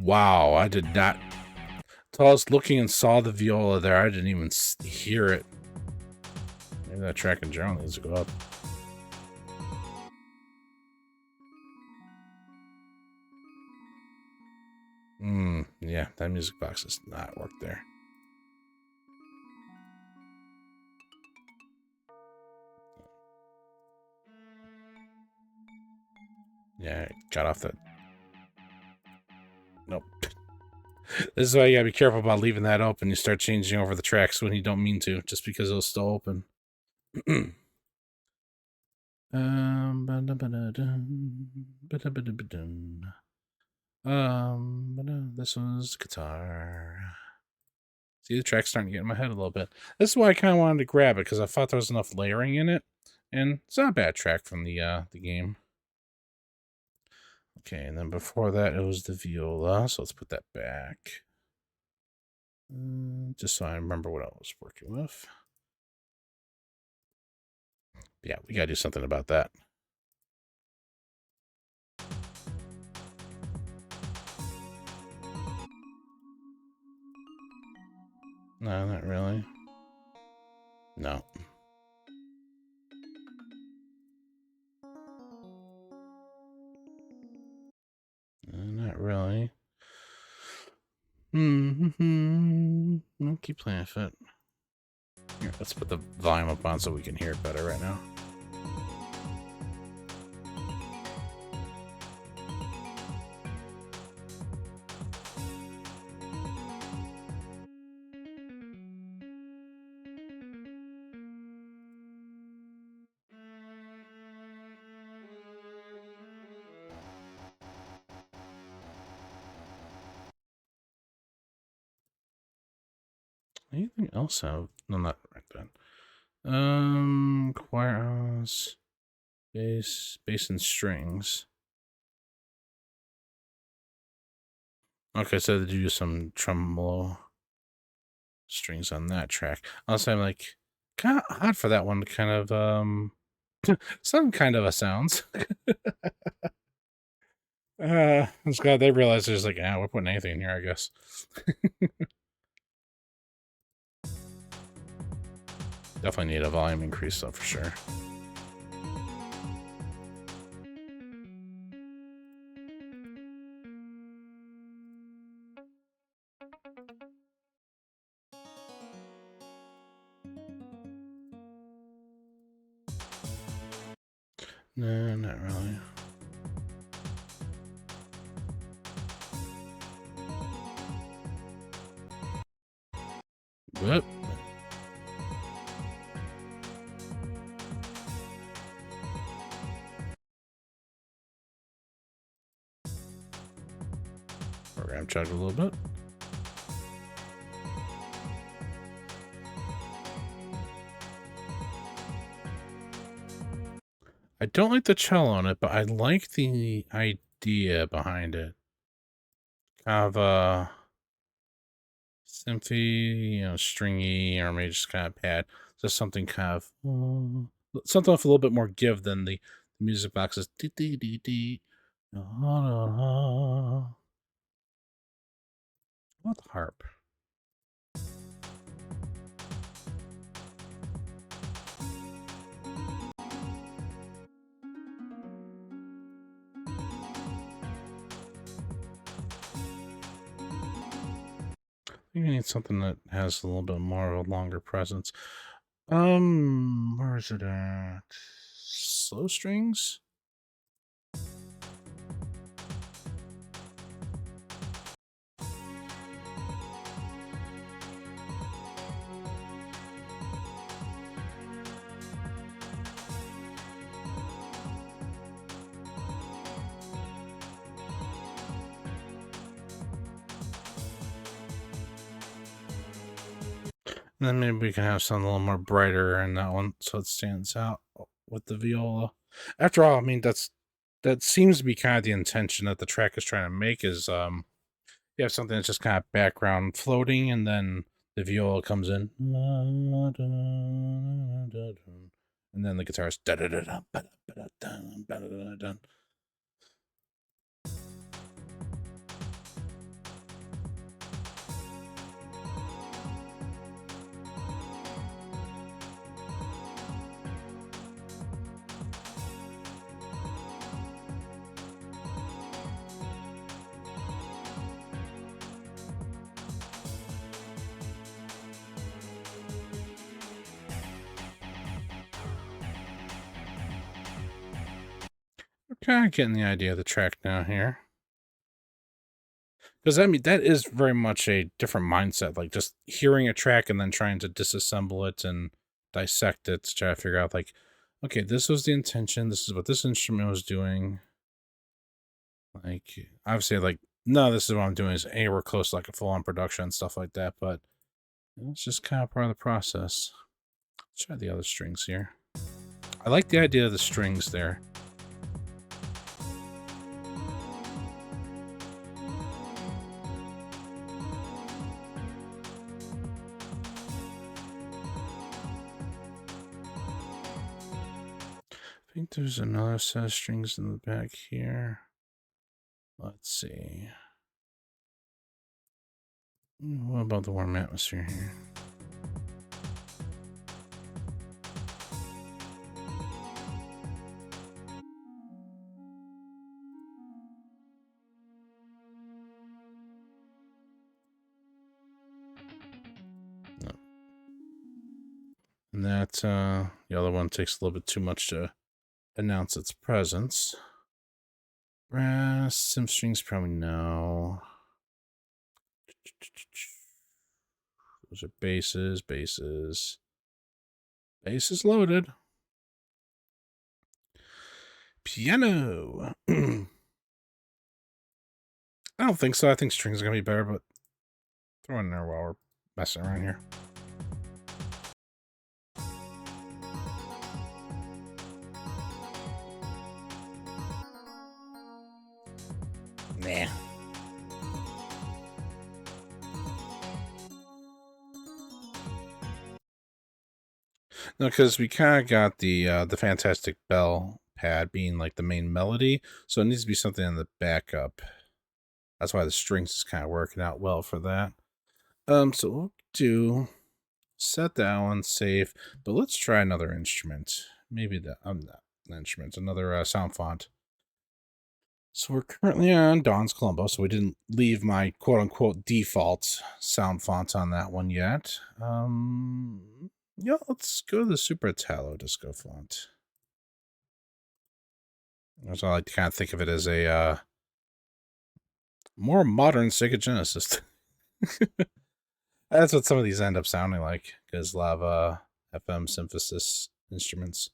Wow, I did not. Until I was looking and saw the viola there, I didn't even hear it. Maybe that track in general needs to go up. Yeah, that music box does not work there. Yeah, I got off that. Nope. This is why you gotta be careful about leaving that open. You start changing over the tracks when you don't mean to, just because it was still open. This was guitar. See, the track's starting to get in my head a little bit. This is why I kind of wanted to grab it, because I thought there was enough layering in it, and it's not a bad track from the game. Okay, and then before that, it was the viola, so let's put that back. Just so I remember what I was working with. Yeah, we gotta do something about that. No, not really. No. Not really. I'll keep playing with it. Here, let's put the volume up on so we can hear it better right now. Anything else out? No, not right then. Choirs, bass and strings. Okay, so they do some tremolo strings on that track. Also, I'm like, kind of odd for that one to kind of, some kind of a sounds. I'm just glad they realized there's like, we're putting anything in here, I guess. Definitely need a volume increase though, for sure. No, not really. Whoop. Program chug a little bit. I don't like the cello on it, but I like the idea behind it. Kind of synthy, stringy, or maybe just kind of pad. Just something kind of something with a little bit more give than the music boxes. What the harp? I think I need something that has a little bit more of a longer presence. Where is it at? Slow strings? And then maybe we can have something a little more brighter in that one so it stands out with the viola. After all, I mean, that seems to be kind of the intention that the track is trying to make is you have something that's just kind of background floating and then the viola comes in. And then the guitarist. We're kind of getting the idea of the track now here. Because I mean, that is very much a different mindset. Like just hearing a track and then trying to disassemble it and dissect it to try to figure out, like, okay, this was the intention. This is what this instrument was doing. Like, obviously, like, no, this is what I'm doing is anywhere close to like a full on production and stuff like that. But it's just kind of part of the process. Let's try the other strings here. I like the idea of the strings there. I think there's another set of strings in the back here. Let's see. What about the warm atmosphere here? No. And that, the other one takes a little bit too much to announce its presence. Brass, some strings, probably no. Those are basses, basses. Bass loaded. Piano. I don't think so. I think strings are going to be better, but throw in there while we're messing around here. Nah. No, because we kind of got the Fantastic Bell pad being like the main melody, so it needs to be something in the backup. That's why the strings is kind of working out well for that. So we'll do set that one safe, but let's try another instrument. Maybe not an instrument, another sound font. So we're currently on Dawn's Colombo, so we didn't leave my quote-unquote default sound font on that one yet. Yeah, let's go to the Super Italo Disco font. So I like to kind of think of it as a more modern Sega Genesis. That's what some of these end up sounding like, because Lava FM synthesis instruments.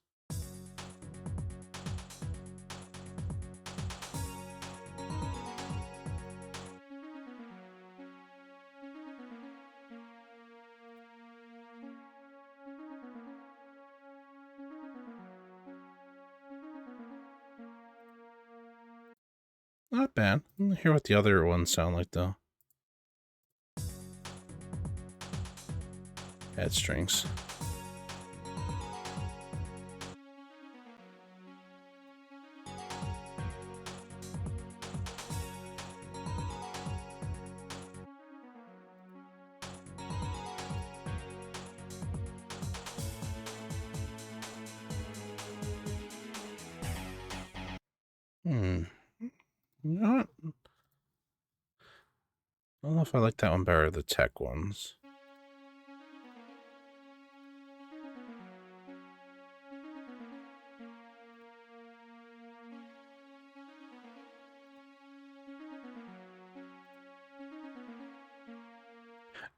Not bad. Let me hear what the other ones sound like, though. Add strings. You know what? I don't know if I like that one better, the tech ones.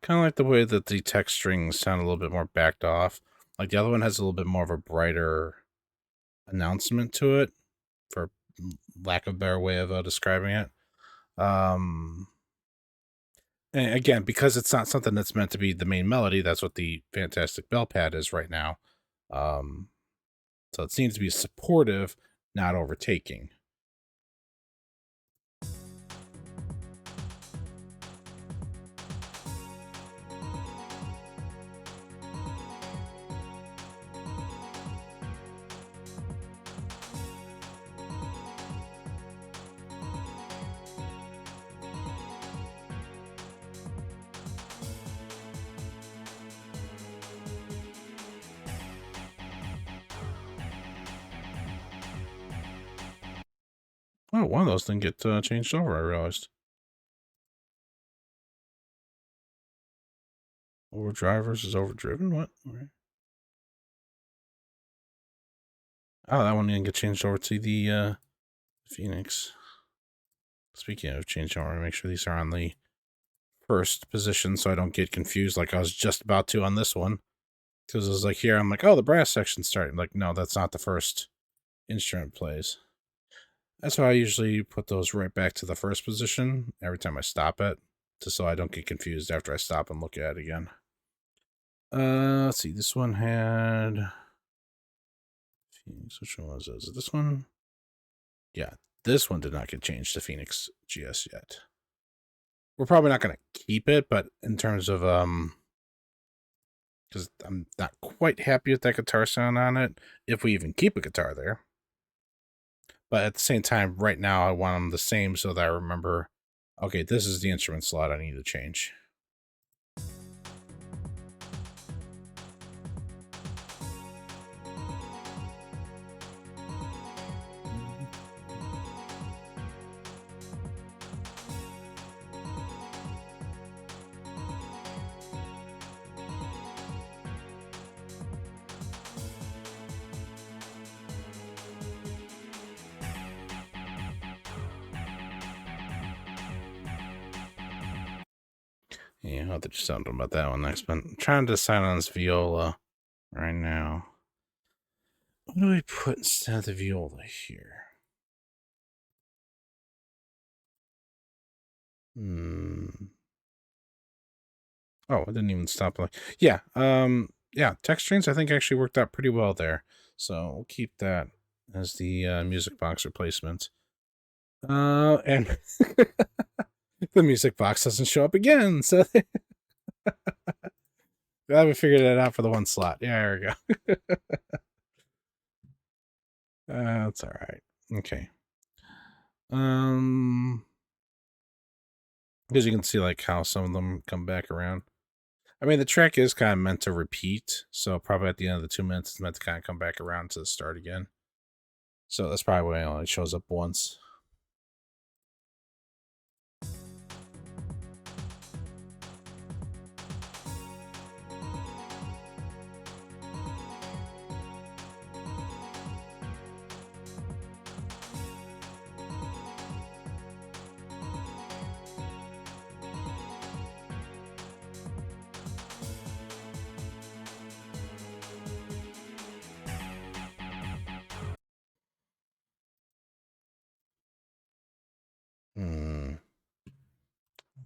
Kind of like the way that the tech strings sound a little bit more backed off. Like the other one has a little bit more of a brighter announcement to it, for lack of a better way of describing it. And And again, because it's not something that's meant to be the main melody, that's what the Fantastic Bell Pad is right now. Um, so it seems to be supportive, not overtaking. Oh, one of those didn't get changed over, I realized. Overdrive versus overdriven? What? Okay. Oh, that one didn't get changed over to the Phoenix. Speaking of changing over, make sure these are on the first position so I don't get confused like I was just about to on this one. Because it was like here, I'm like, oh, the brass section's starting. Like, no, that's not the first instrument plays. That's why I usually put those right back to the first position every time I stop it, just so I don't get confused after I stop and look at it again. Let's see. This one had Phoenix. Which one was it? Is it this one? Yeah, this one did not get changed to Phoenix GS yet. We're probably not going to keep it, but in terms of because I'm not quite happy with that guitar sound on it, if we even keep a guitar there. But at the same time, right now, I want them the same so that I remember, okay, this is the instrument slot I need to change. Yeah, I'll have to do something about that one next. But I'm trying to decide on this viola right now. What do we put instead of the viola here? Oh, it didn't even stop. Like, yeah, yeah, text strings I think actually worked out pretty well there. So we'll keep that as the music box replacement. And the music box doesn't show up again, so I haven't figured it out for the one slot. Yeah, there we go. That's all right. Okay. Because you can see like how some of them come back around. I mean, the track is kind of meant to repeat, so probably at the end of the 2 minutes, it's meant to kind of come back around to the start again. So that's probably why it only shows up once.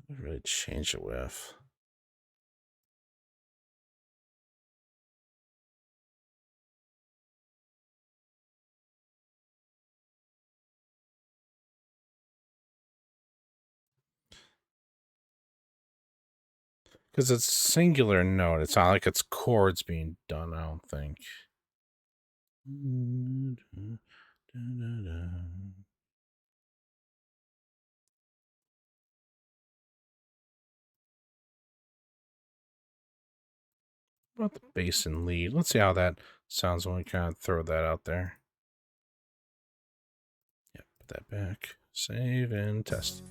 What really change it with? Because it's singular note. It's not like it's chords being done, I don't think. What about the bass and lead? Let's see how that sounds when we kind of throw that out there. Yep, put that back. Save and test.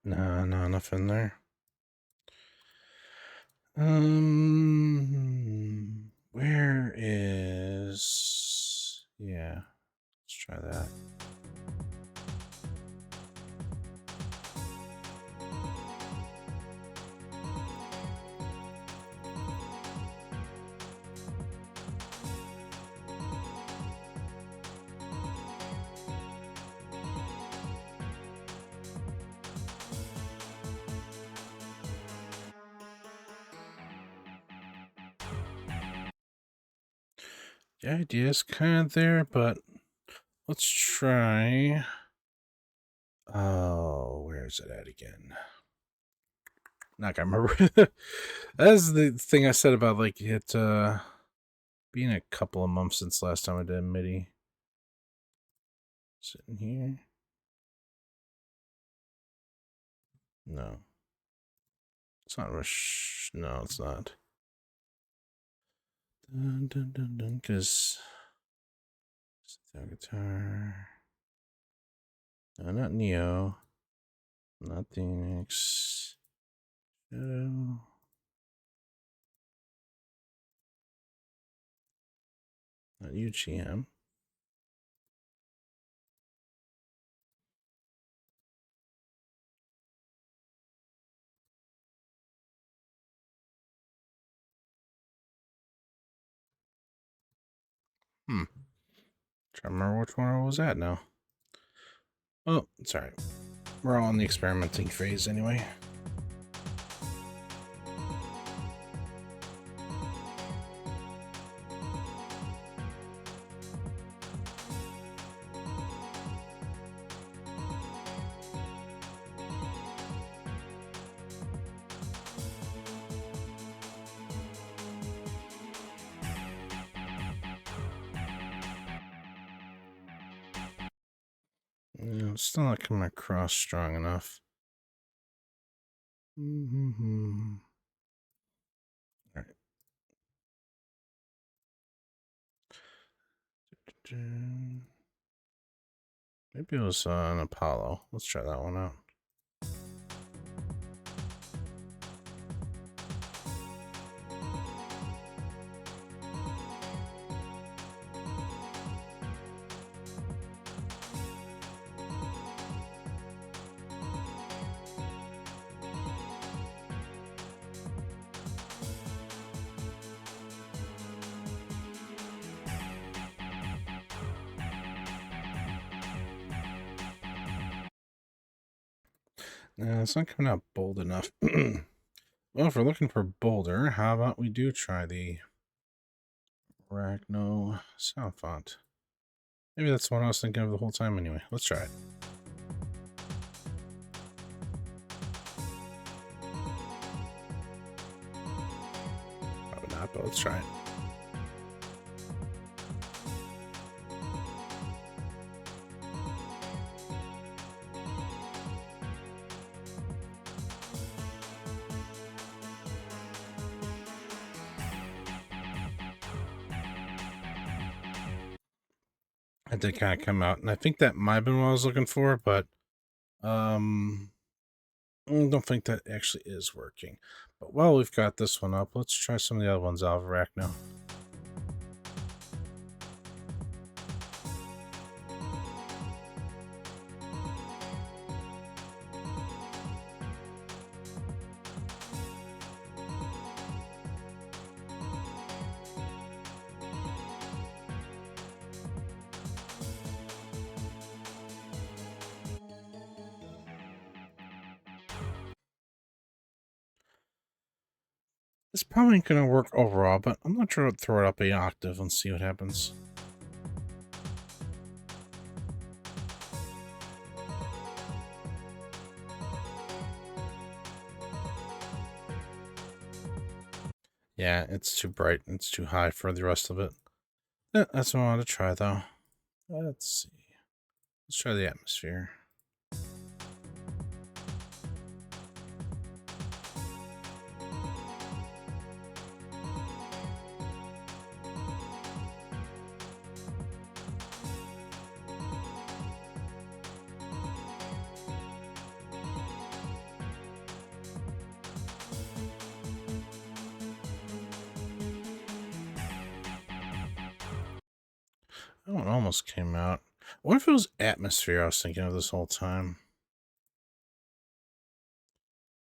No, nothing there. What Where is... Yeah, let's try that. The idea is kind of there, but let's try... Oh, where is it at again? Not gonna remember. That's the thing I said about like it being a couple of months since last time I did MIDI. Sitting here. No. It's not rush. No, it's not. Dun dun dun dun, because guitar. No, not Neo. Not Phoenix. Shadow. Not UGM. Trying to remember which one I was at now. Oh, it's alright. We're all in the experimenting phase anyway. Still not coming across strong enough. All right. Maybe it was an Apollo. Let's try that one out. No, it's not coming out bold enough. Well, if we're looking for bolder, how about we do try the Arachno sound font? Maybe that's the one I was thinking of the whole time anyway. Let's try it. Probably not, but let's try it. It did kind of come out, and I think that might have been what I was looking for, but I don't think that actually is working. But while we've got this one up, let's try some of the other ones out of Arachno. It's probably going to work overall, but I'm not sure to throw it up an octave and see what happens. Yeah, it's too bright. It's too high for the rest of it. Yeah, that's what I wanted to try, though. Let's see. Let's try the atmosphere. That one almost came out. What if it was atmosphere I was thinking of this whole time?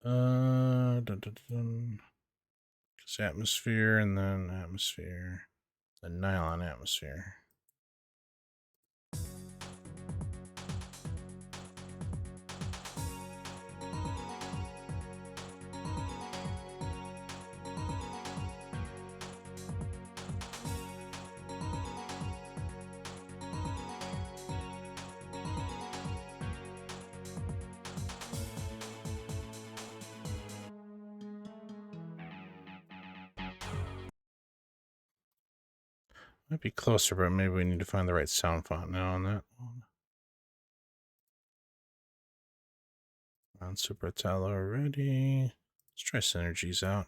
Dun, dun, dun. It's atmosphere and then atmosphere. The nylon atmosphere. Might be closer, but maybe we need to find the right sound font now on that one. On Super Italo already. Let's try Synergies out.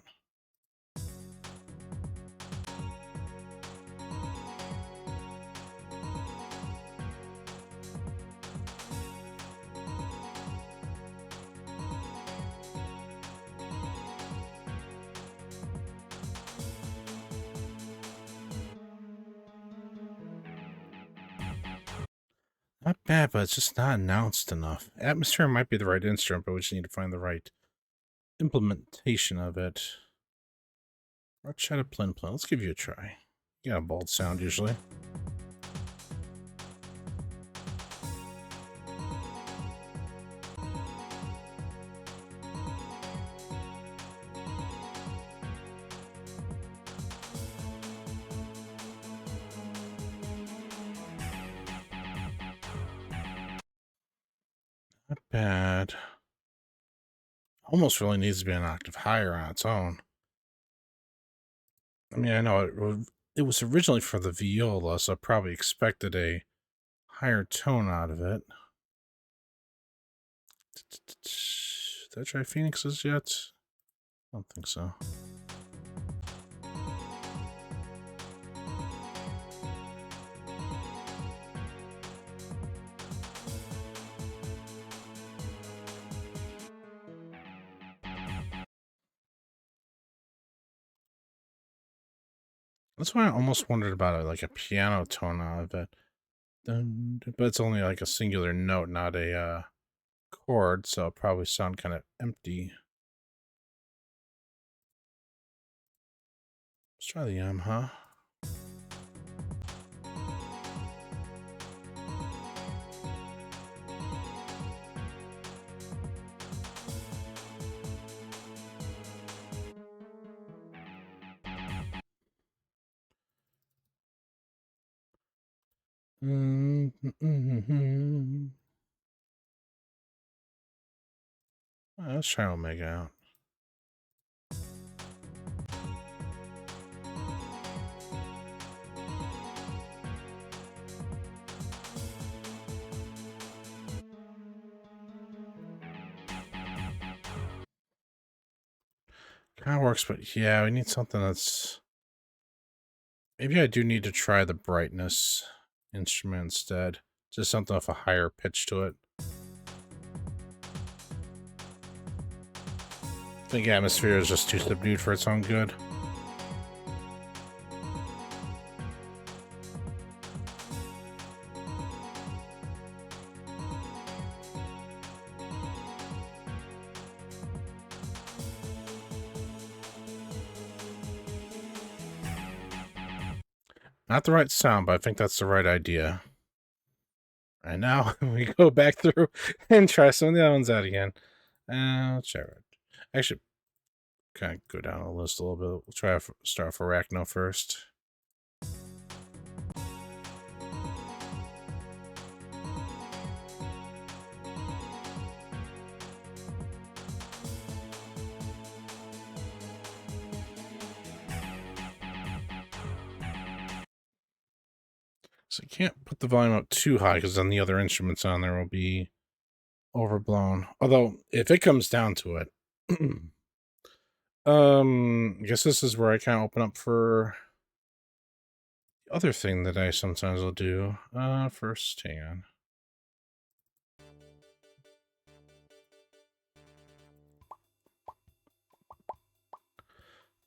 Not bad, but it's just not announced enough. Atmosphere might be the right instrument, but we just need to find the right implementation of it. Let's try to plin. Let's give you a try. You got a bald sound usually. Not bad. Almost really needs to be an octave higher on its own. I mean, I know it was originally for the viola, so I probably expected a higher tone out of it. Did I try Phoenixes yet? I don't think so. That's why I almost wondered about it, like a piano tone out of it. But it's only like a singular note, not a chord, so it'll probably sound kind of empty. Let's try the Yamaha. Let's try Omega out. Kind of works, but yeah, we need something that's... Maybe I do need to try the brightness instrument instead. Just something with a higher pitch to it. I think atmosphere is just too subdued for its own good. Not the right sound, but I think that's the right idea. And now we go back through and try some of the other ones out again. Let's try it. Actually, kind of go down the list a little bit. We'll try start for Arachno first. So you can't put the volume up too high because then the other instruments on there will be overblown. Although, if it comes down to it, I guess this is where I kind of open up for the other thing that I sometimes will do. First, hang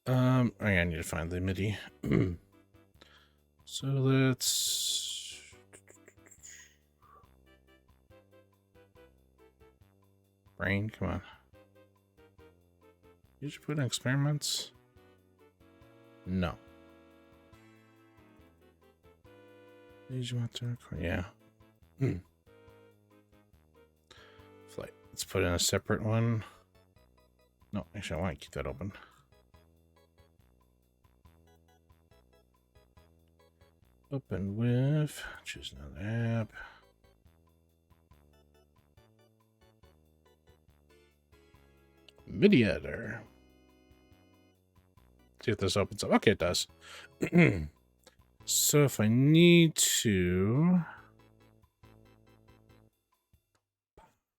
on. I need to find the MIDI. So let's Brain, come on. Did you put in experiments? No. Did you want to record? Yeah. Flight. Let's put in a separate one. No, actually, I want to keep that open. Open with. Choose another app. MIDI editor. See if this opens up. Okay, it does. So if I need to...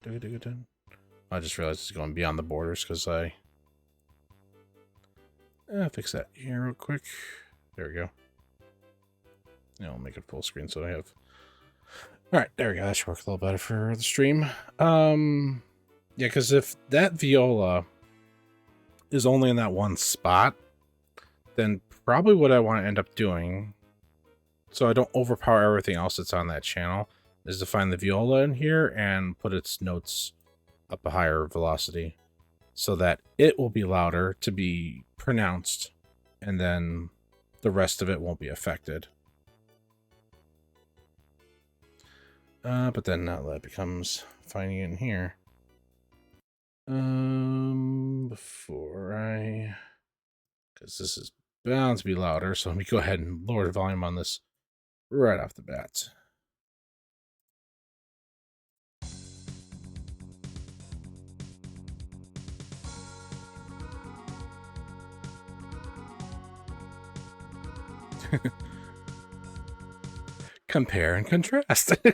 I just realized it's going beyond the borders because I... fix that here real quick. There we go. Yeah, I'll make it full screen so I have... Alright, there we go. That should work a little better for the stream. Yeah, because if that viola is only in that one spot, then probably what I want to end up doing, so I don't overpower everything else that's on that channel, is to find the viola in here and put its notes up a higher velocity so that it will be louder to be pronounced, and then the rest of it won't be affected. But then now that becomes finding it in here. Before I... Because this is bound to be louder, so let me go ahead and lower the volume on this right off the bat. Compare and contrast. Okay.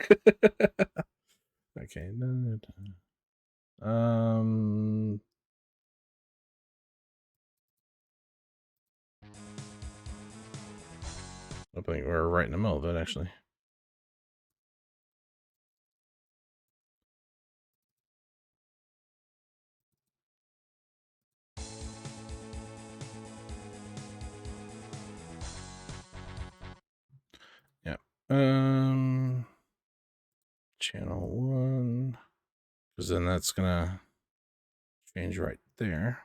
I think we're right in the middle of it, actually. Yeah. Channel 1. Because then that's gonna change right there.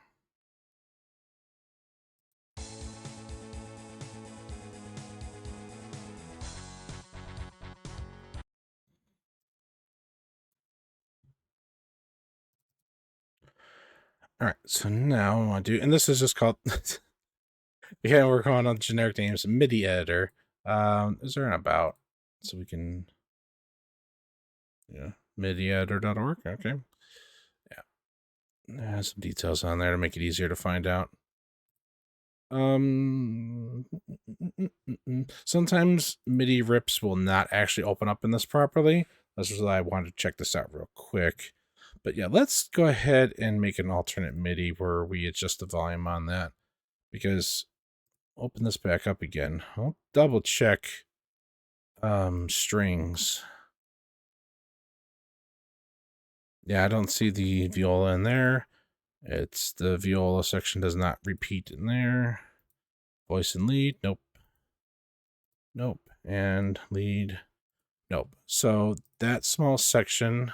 All right, so now I want to do, and this is just called, yeah, we're calling on generic names, MIDI editor. Is there an about? So we can, yeah, midieditor.org. Okay. Yeah. It has some details on there to make it easier to find out. Sometimes MIDI rips will not actually open up in this properly. That's why I wanted to check this out real quick. But yeah, let's go ahead and make an alternate MIDI where we adjust the volume on that. Because open this back up again. I'll double check strings. Yeah, I don't see the viola in there. It's the viola section does not repeat in there. Voice and lead, nope. Nope. And lead, nope. So that small section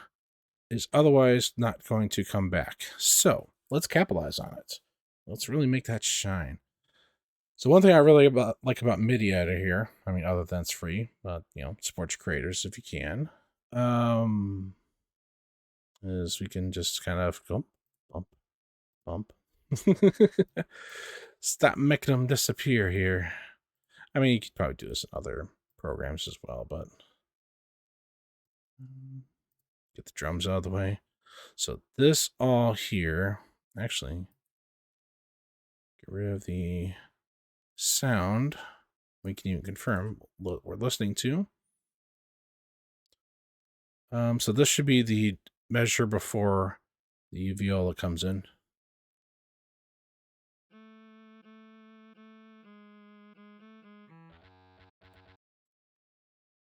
is otherwise not going to come back. So let's capitalize on it. Let's really make that shine. So one thing I really like about MIDI editor here, I mean, other than it's free, but support your creators if you can, is we can just kind of go bump, bump. Stop making them disappear here. I mean, you could probably do this in other programs as well, but get the drums out of the way. So this all here, actually, get rid of the sound. We can even confirm what we're listening to. So this should be the measure before the viola comes in.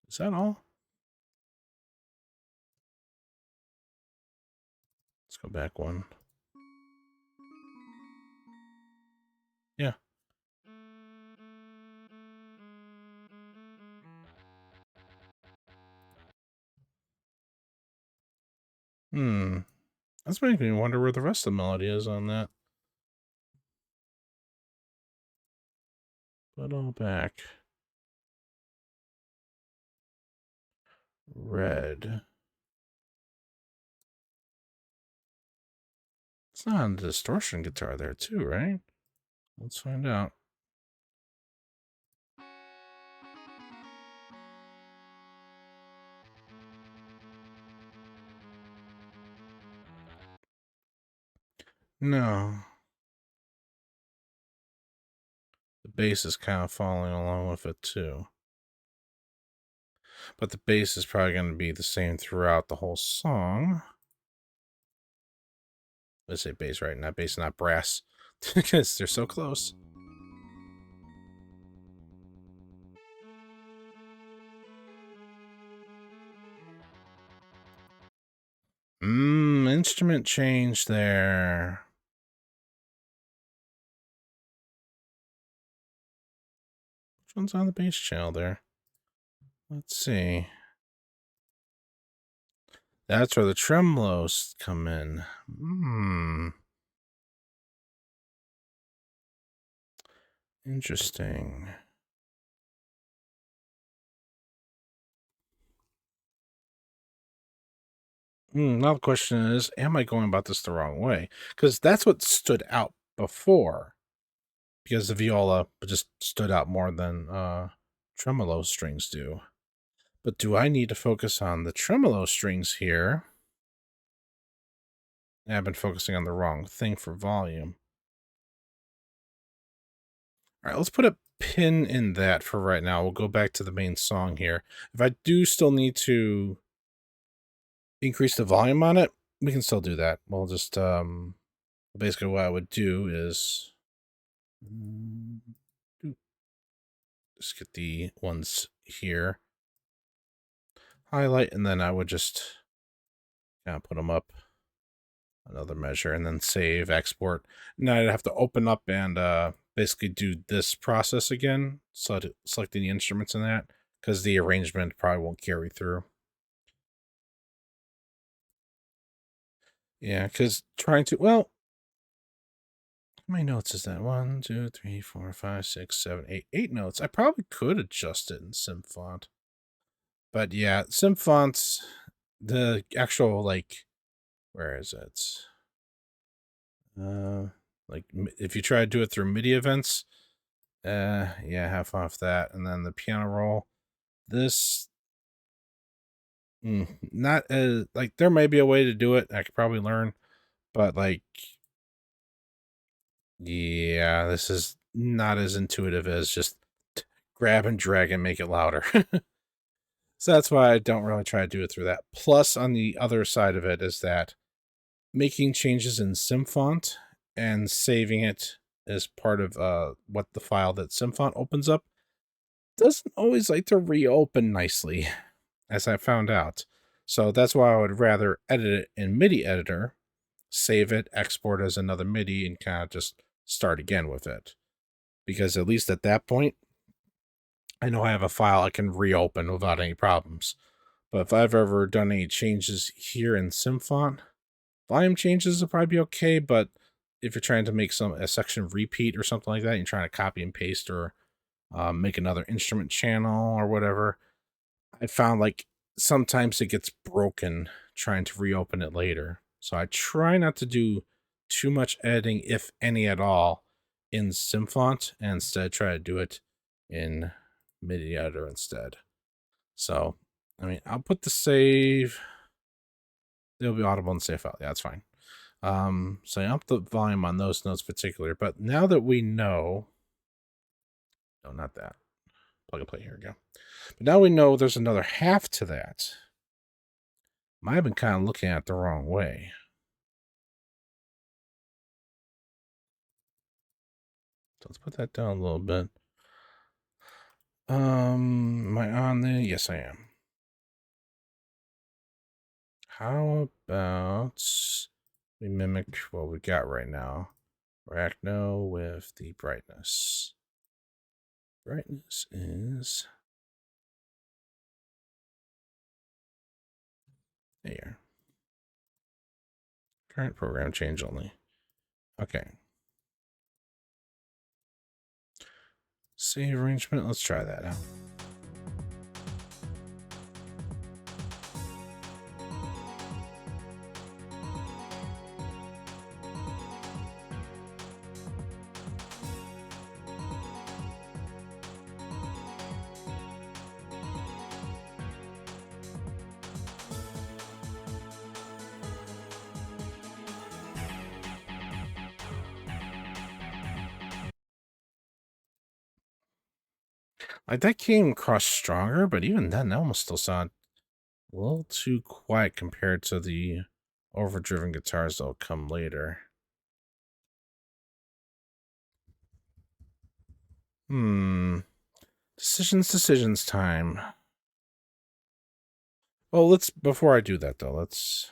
Is that all? Let's go back one. Yeah. That's making me wonder where the rest of the melody is on that. Put all back. Red. It's not on the distortion guitar there too, right? Let's find out. No. The bass is kind of following along with it too. But the bass is probably going to be the same throughout the whole song. Let's say bass, right? Not bass, not brass. Because they're so close. Instrument change there. Which one's on the bass channel there? Let's see. That's where the tremolos come in. Interesting. Now the question is, am I going about this the wrong way? Because that's what stood out before. Because the viola just stood out more than tremolo strings do. But do I need to focus on the tremolo strings here? I've been focusing on the wrong thing for volume. All right, let's put a pin in that for right now. We'll go back to the main song here. If I do still need to increase the volume on it, we can still do that. We'll just, basically what I would do is just get the ones here, highlight, and then I would just kind of put them up another measure and then save, export. Now I'd have to open up and basically do this process again, so selecting the instruments in that, because the arrangement probably won't carry through. Yeah, because trying to, well, how many notes is that? 1, 2, 3, 4, 5, 6, 7, 8. 8 notes. I probably could adjust it in SimFont. But yeah, SimFont, the actual, like, where is it? Like, if you try to do it through MIDI events, yeah, half off that. And then the piano roll. This, not as, like, there may be a way to do it. I could probably learn. But, like, yeah, this is not as intuitive as just grab and drag and make it louder. So that's why I don't really try to do it through that. Plus, on the other side of it is that making changes in SimFont and saving it as part of what the file that SimFont opens up doesn't always like to reopen nicely, as I found out. So that's why I would rather edit it in MIDI editor, save it, export as another MIDI, and kind of just start again with it. Because at least at that point, I know I have a file I can reopen without any problems. But if I've ever done any changes here in SimFont, volume changes will probably be okay, but if you're trying to make a section repeat or something like that, you're trying to copy and paste or make another instrument channel or whatever, I found like sometimes it gets broken trying to reopen it later. So I try not to do too much editing, if any at all, in SimFont, and instead try to do it in MIDI editor instead. So, I mean, I'll put the save. They'll be audible and save file. Yeah, that's fine. So I'll put the volume on those notes particular. But now that we know, no, not that. Plug and play. Here we go. But now we know there's another half to that. Might have been kind of looking at it the wrong way. So let's put that down a little bit. Am I on there? Yes, I am. How about we mimic what we got right now? Arachno with the brightness. Brightness is there. Current program change only. Okay. Save arrangement. Let's try that out. Like, that came across stronger, but even then, that almost still sounded a little too quiet compared to the overdriven guitars that'll come later. Decisions time. Well, before I do that, though, let's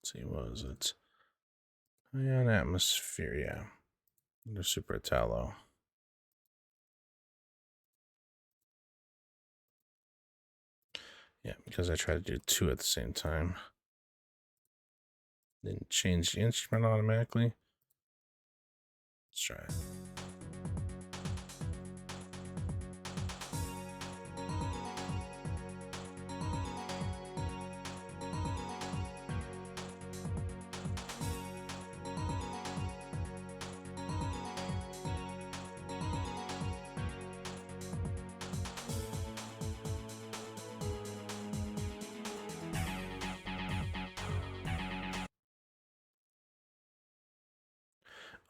see, what was it? Ion atmosphere, yeah. Under Super Italo. Yeah, because I tried to do two at the same time. Didn't change the instrument automatically. Let's try it.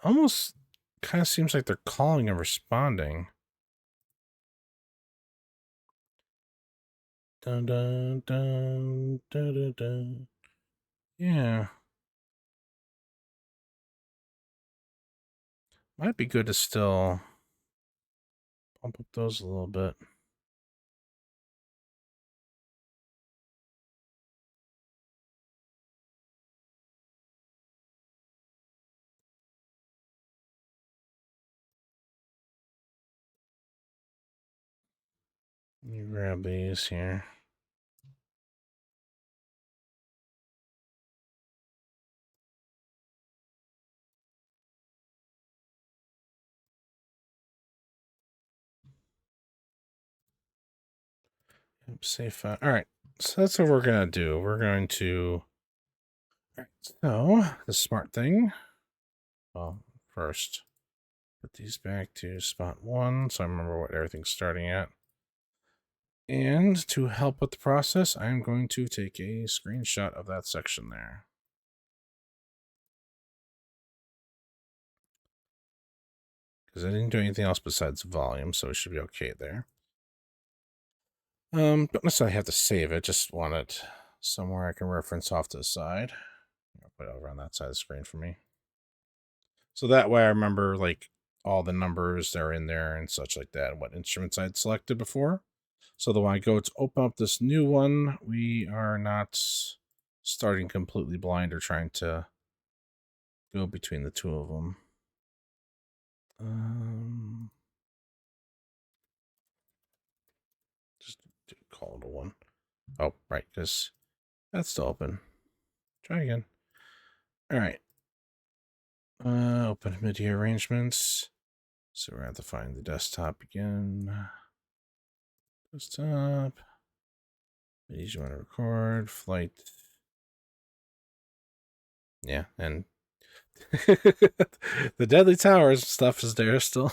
Almost kind of seems like they're calling and responding. Dun dun dun dun dun dun. Yeah. Might be good to still pump up those a little bit. Let me grab these here. Safe. All right. So that's what we're going to do. We're going to. All right. So the smart thing. Well, first, put these back to spot 1 so I remember what everything's starting at. And to help with the process, I'm going to take a screenshot of that section there. Because I didn't do anything else besides volume, so it should be okay there. Don't necessarily have to save it, just want it somewhere I can reference off to the side. I'll put it over on that side of the screen for me. So that way I remember like all the numbers that are in there and such like that, and what instruments I'd selected before. So that when I go to open up this new one, we are not starting completely blind or trying to go between the two of them. Just call it a 1. Oh, right, because that's still open. Try again. All right. Open MIDI arrangements. So we're going to have to find the desktop again. Desktop. MIDIs you want to record. Flight. Yeah, and the Deadly Towers stuff is there still.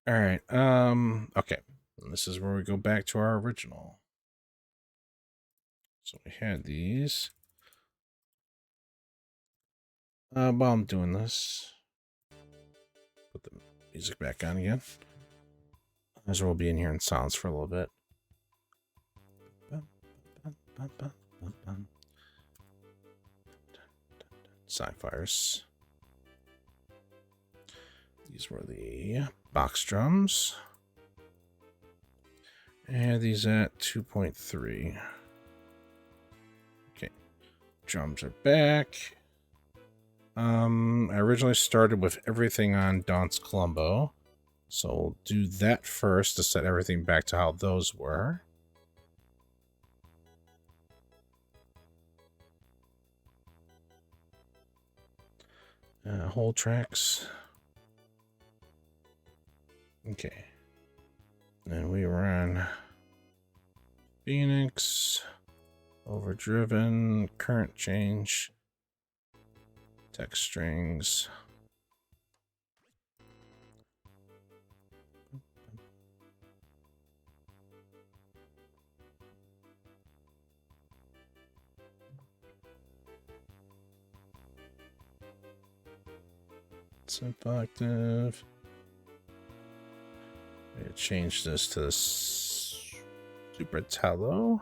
All right. Okay. And this is where we go back to our original. So we had these. While I'm doing this, put the music back on again. As we'll be in here in silence for a little bit. Sci-fires. These were the box drums. And these at 2.3. Okay. Drums are back. I originally started with everything on Dante's Columbo. So we'll do that first to set everything back to how those were. Whole tracks. Okay. Then we run Phoenix, overdriven, current change, text strings. Simple active. Change this to Super Tello.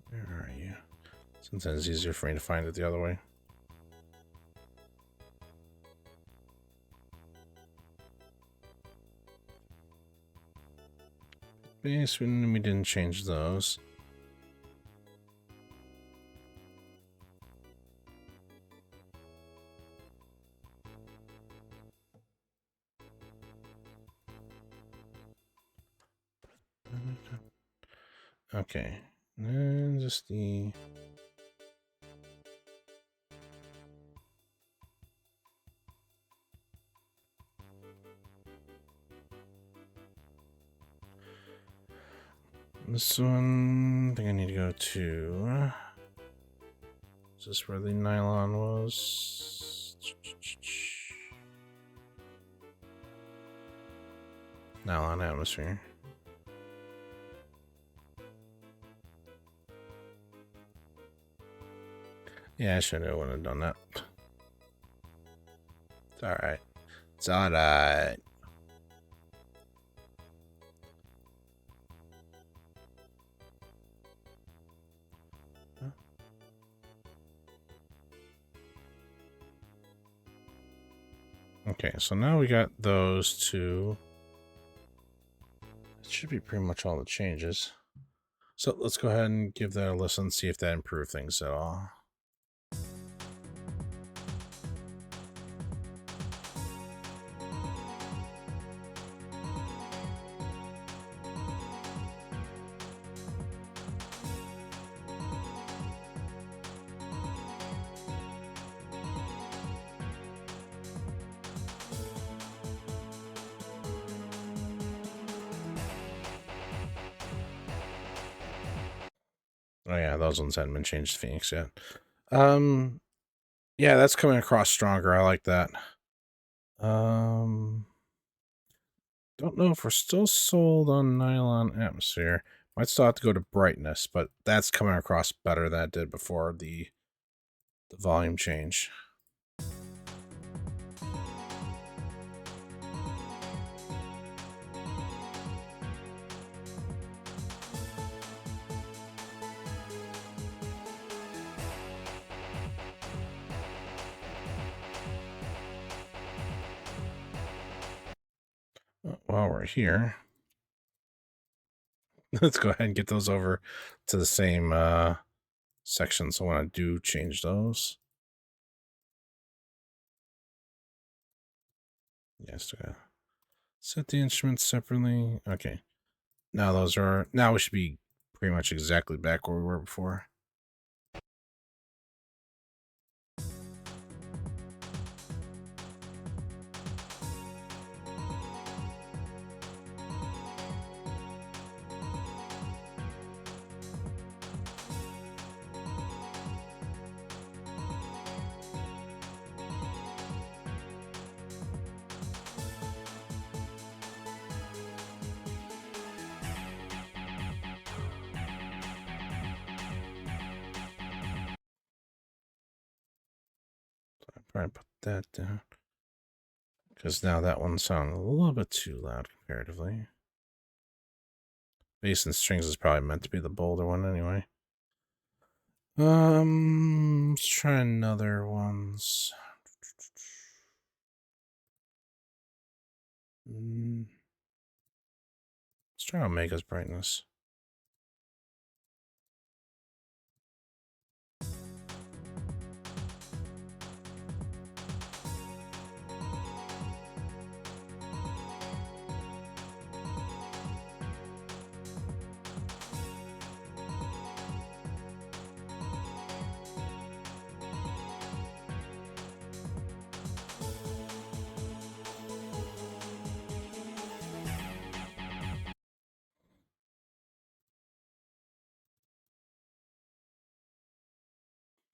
Where are you? Sometimes it's easier for me to find it the other way. Bass, we didn't change those. Okay, and just the this one. I think I need to go to. Is this where the nylon was? Nylon atmosphere. Yeah, I should have would have done that. It's alright. It's alright. Okay, so now we got those two. It should be pretty much all the changes. So let's go ahead and give that a listen, see if that improved things at all. Oh yeah, those ones hadn't been changed to Phoenix yet. Yeah, that's coming across stronger. I like that. Don't know if we're still sold on nylon atmosphere. Might still have to go to brightness, but that's coming across better than it did before the volume change. While we're here, let's go ahead and get those over to the same section. So when I do change those, yes, set the instruments separately. Okay, now we should be pretty much exactly back where we were before. Probably put that down because now that one sounds a little bit too loud comparatively. Bass and strings is probably meant to be the bolder one anyway. Let's try another ones. Let's try Omega's brightness.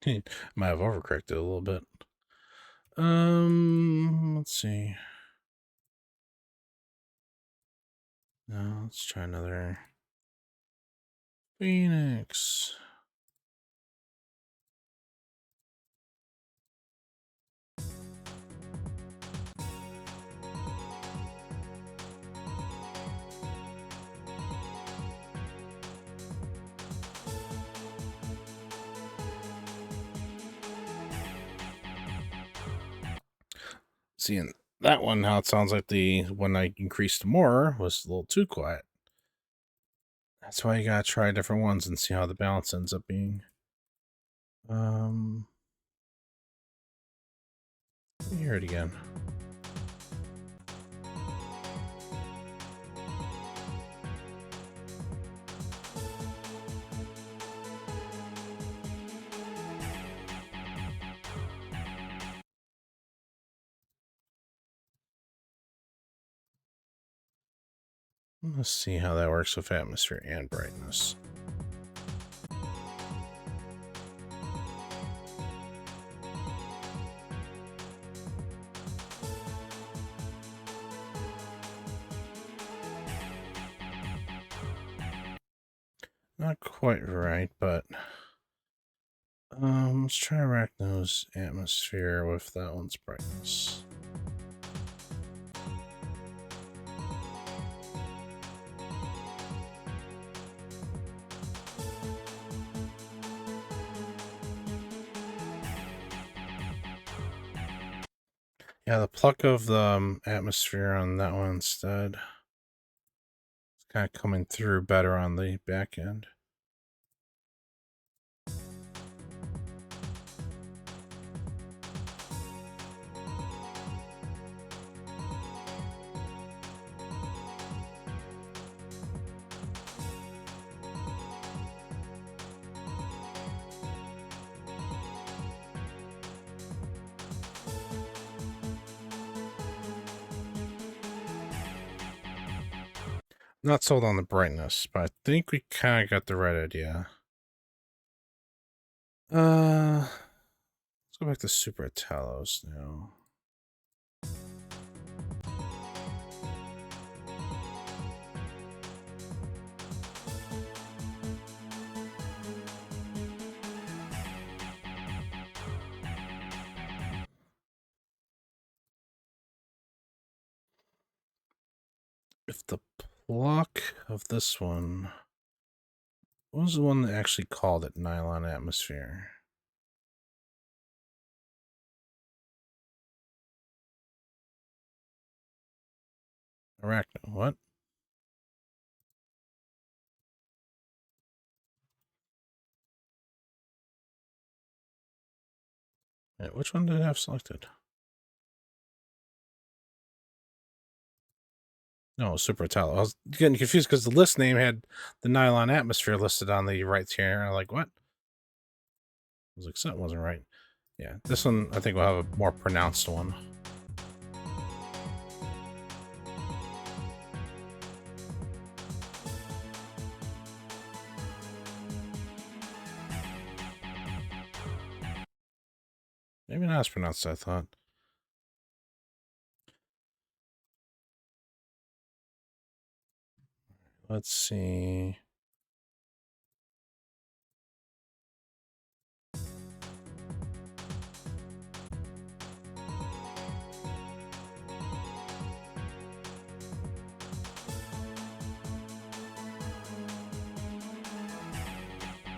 Might have overcorrected a little bit. Let's see. No, let's try another Phoenix. Seeing that one, how it sounds like the when I increased more was a little too quiet. That's why you gotta try different ones and see how the balance ends up being. Let me hear it again. Let's see how that works with atmosphere and brightness. Not quite right, but let's try Arachno's atmosphere with that one's brightness. Yeah, the pluck of the atmosphere on that one instead. It's kind of coming through better on the back end. Not sold on the brightness, but I think we kind of got the right idea. Let's go back to Super Talos now. If the block of this one, what was the one that actually called it Nylon Atmosphere? Arachno, what? Wait, which one did I have selected? No, Super Talos. I was getting confused because the list name had the Nylon Atmosphere listed on the right here. I'm like, what? I was like, something wasn't right. Yeah, this one I think will have a more pronounced one. Maybe not as pronounced as I thought. Let's see.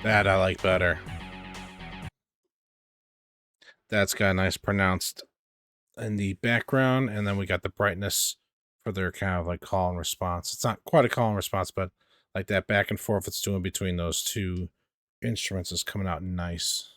That I like better. That's got a nice pronounced in the background, and then we got the brightness for their kind of like call and response. It's not quite a call and response, but like that back and forth it's doing between those two instruments is coming out nice.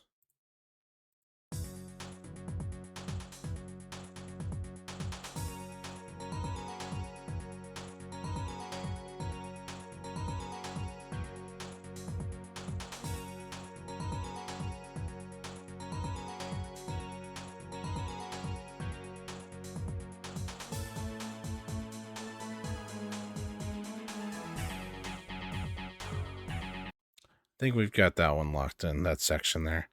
I think we've got that one locked in, that section there.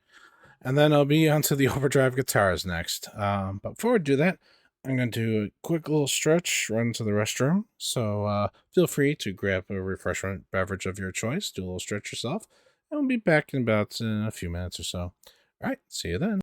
And then I'll be onto the overdrive guitars next. But before I do that, I'm going to do a quick little stretch, run to the restroom. So feel free to grab a refreshment beverage of your choice, do a little stretch yourself, and we'll be back in about a few minutes or so. All right, see you then.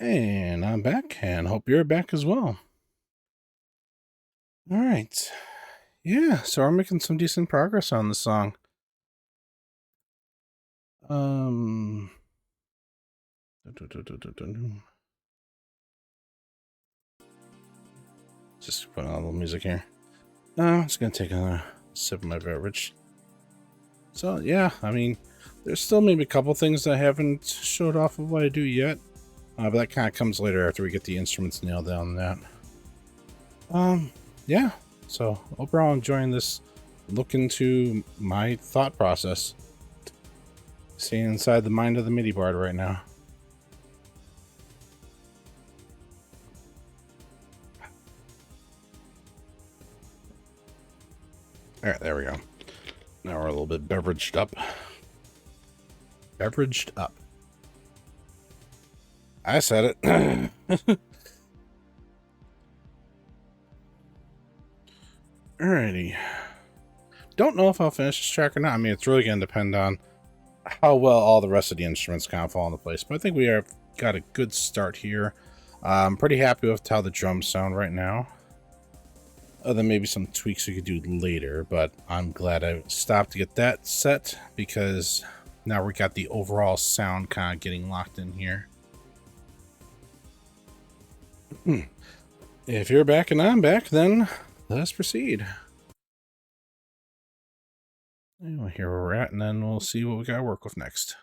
And I'm back, and hope you're back as well. All right. Yeah, so we're making some decent progress on the song. Um. Just put on a little music here. I'm just gonna take a sip of my beverage. So yeah, I mean, there's still maybe a couple things I haven't showed off of what I do yet, but that kind of comes later after we get the instruments nailed down. That. Yeah. So hope you're all enjoying this look into my thought process. Seeing inside the mind of the MIDI board right now. All right, there we go. Now we're a little bit beveraged up. Beveraged up. I said it. Alrighty. Don't know if I'll finish this track or not. I mean, it's really going to depend on how well all the rest of the instruments kind of fall into place. But I think we have got a good start here. I'm pretty happy with how the drums sound right now. Other than maybe some tweaks we could do later, but I'm glad I stopped to get that set because now we got the overall sound kind of getting locked in here. If you're back and I'm back, then let us proceed. Anyway, here we're at, and then we'll see what we got to work with next.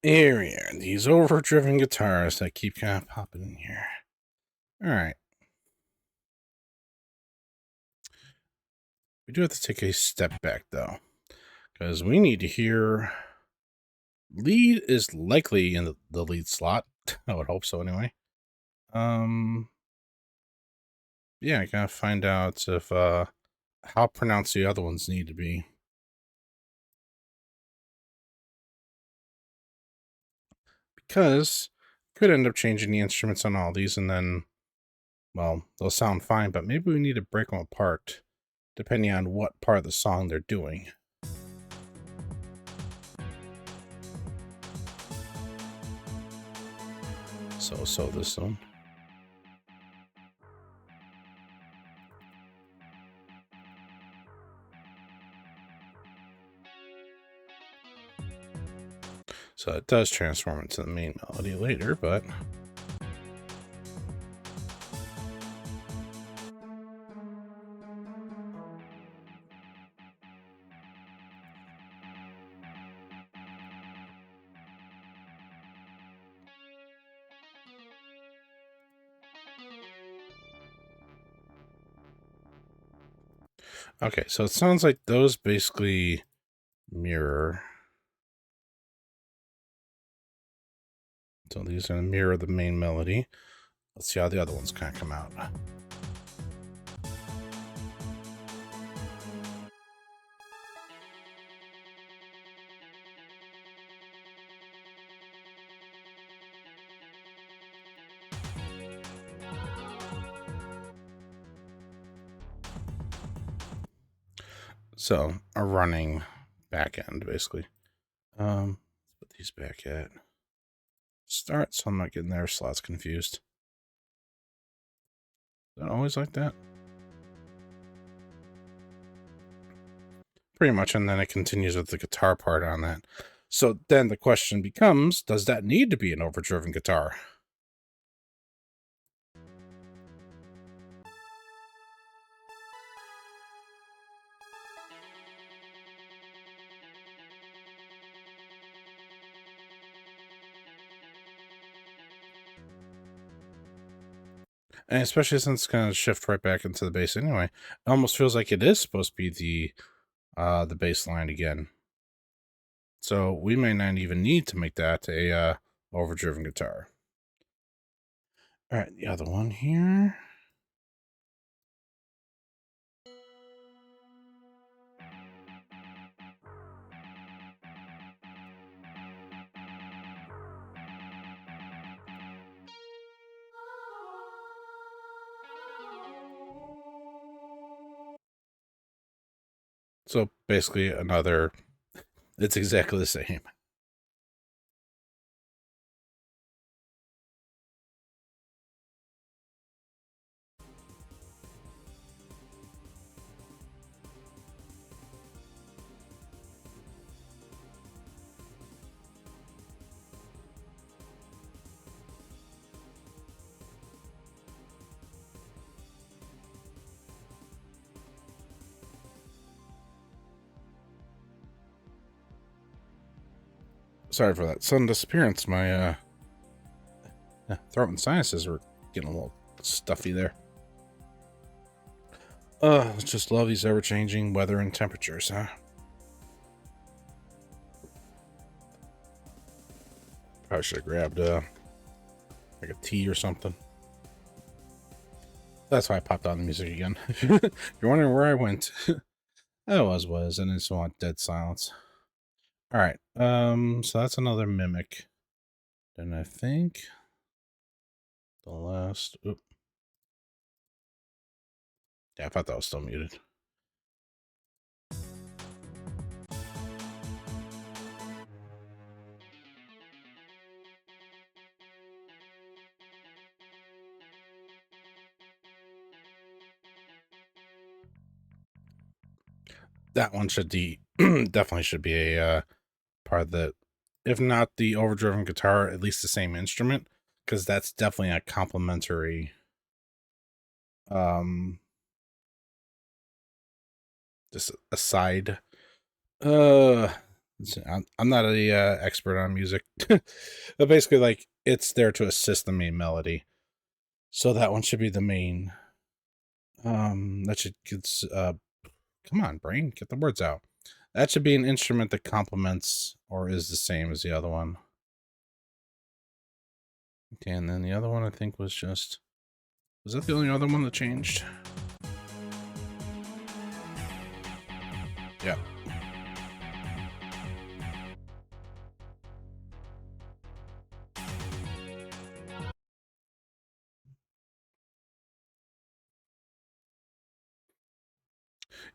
Here we are, these overdriven guitars that keep kind of popping in here. All right. We do have to take a step back, though, because we need to hear... Lead is likely in the lead slot. I would hope so, anyway. Yeah, I gotta find out if, how pronounced the other ones need to be. Because could end up changing the instruments on all these, and then, well, they'll sound fine, but maybe we need to break them apart, depending on what part of the song they're doing. So this one. So it does transform into the main melody later, but... Okay, so it sounds like those basically mirror. So these are going to mirror the main melody. Let's see how the other ones kind of come out. So a running back end, basically. Let's put these back at start, so I'm not getting their slots confused. Is that always like that? Pretty much, and then it continues with the guitar part on that. So then the question becomes, does that need to be an overdriven guitar? And especially since it's going to shift right back into the bass anyway. It almost feels like it is supposed to be the bass line again. So we may not even need to make that a overdriven guitar. All right, the other one here. So basically another, it's exactly the same. Sorry for that sudden disappearance. My throat and sinuses were getting a little stuffy there. Just love these ever-changing weather and temperatures, huh? Probably should have grabbed like a tea or something. That's why I popped on the music again. If you're wondering where I went, I was, and I just want dead silence. All right, so that's another mimic. And I think the last. Oop. Yeah, I thought that was still muted. That one should be definitely should be a part that, if not the overdriven guitar, at least the same instrument, because that's definitely a complementary. Just aside. Uh, I'm not a expert on music, but basically, like, it's there to assist the main melody. So that one should be the main. That should get. Come on, brain, get the words out. That should be an instrument that complements or is the same as the other one. Okay, and then the other one I think was just. Was that the only other one that changed? Yeah.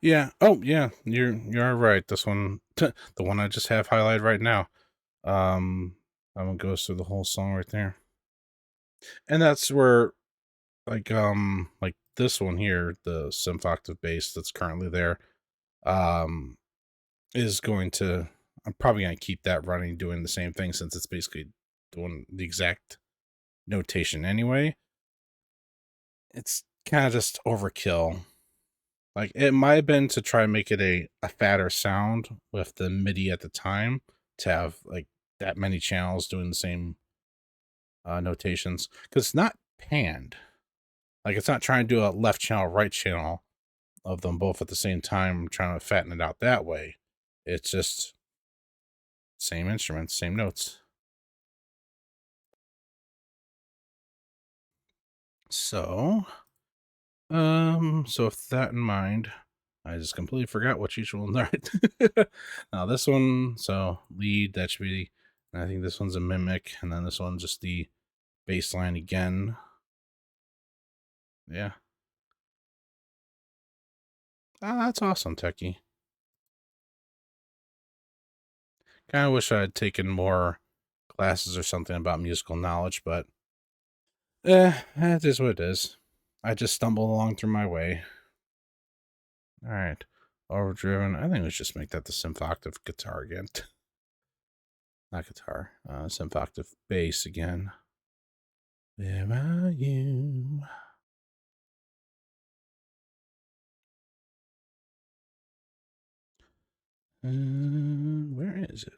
Yeah. Oh, yeah. You're right. This one, the one I just have highlighted right now. That one goes through the whole song right there, and that's where, like this one here, the synth octave bass that's currently there, um, is going to. I'm probably gonna keep that running, doing the same thing since it's basically doing the exact notation anyway. It's kind of just overkill. Like, it might have been to try and make it a fatter sound with the MIDI at the time, to have like that many channels doing the same notations, because it's not panned. Like, it's not trying to do a left channel, right channel of them both at the same time, trying to fatten it out that way. It's just same instruments, same notes. So, so with that in mind, I just completely forgot what each one. Right. Now this one, so lead, that should be. And I think this one's a mimic, and then this one just the bass line again. Yeah. Ah, that's awesome, Techie. Kind of wish I had taken more classes or something about musical knowledge, but it is what it is. I just stumbled along through my way. All right. Overdriven. I think let's just make that the synth octave guitar again. Not guitar. Synth octave bass again. Where are you? Where is it?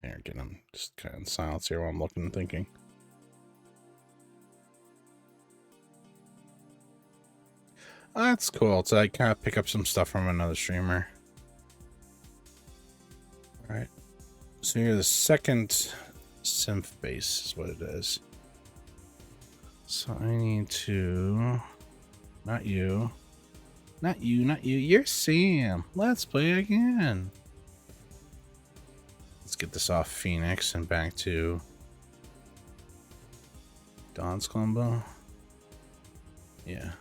There, again, I'm just kind of in silence here while I'm looking and thinking. That's cool. So I kind of pick up some stuff from another streamer. All right. So here, the second synth bass is what it is. So I need to. Not you. Not you, not you. You're Sam. Let's play again. Let's get this off Phoenix and back to Don's combo. Yeah.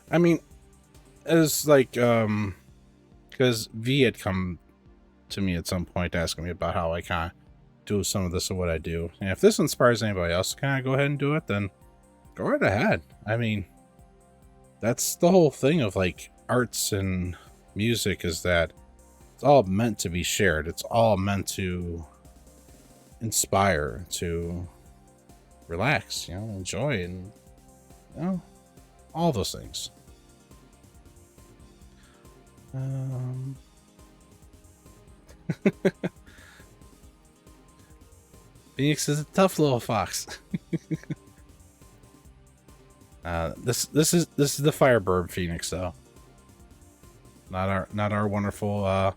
I mean, as like, because V had come to me at some point asking me about how I kind of do some of this or what I do. And if this inspires anybody else to kind of go ahead and do it, then go right ahead. I mean, that's the whole thing of like arts and music, is that it's all meant to be shared. It's all meant to inspire, to relax, you know, enjoy, and you know, all those things. Phoenix is a tough little fox. This is the Firebird Phoenix though, not our wonderful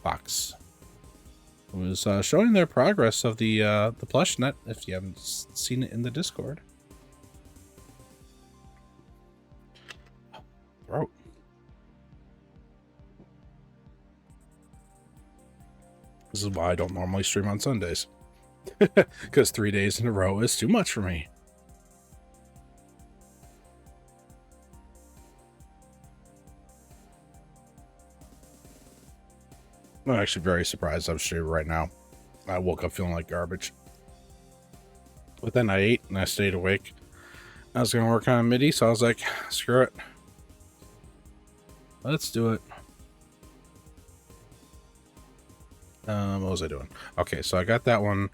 fox. Who is showing their progress of the plush net if you haven't seen it in the Discord. Throat. This is why I don't normally stream on Sundays. Because 3 days in a row is too much for me. I'm actually very surprised I'm streaming right now. I woke up feeling like garbage. But then I ate and I stayed awake. I was going to work on MIDI, so I was like, screw it. Let's do it. What was I doing? Okay, so I got that one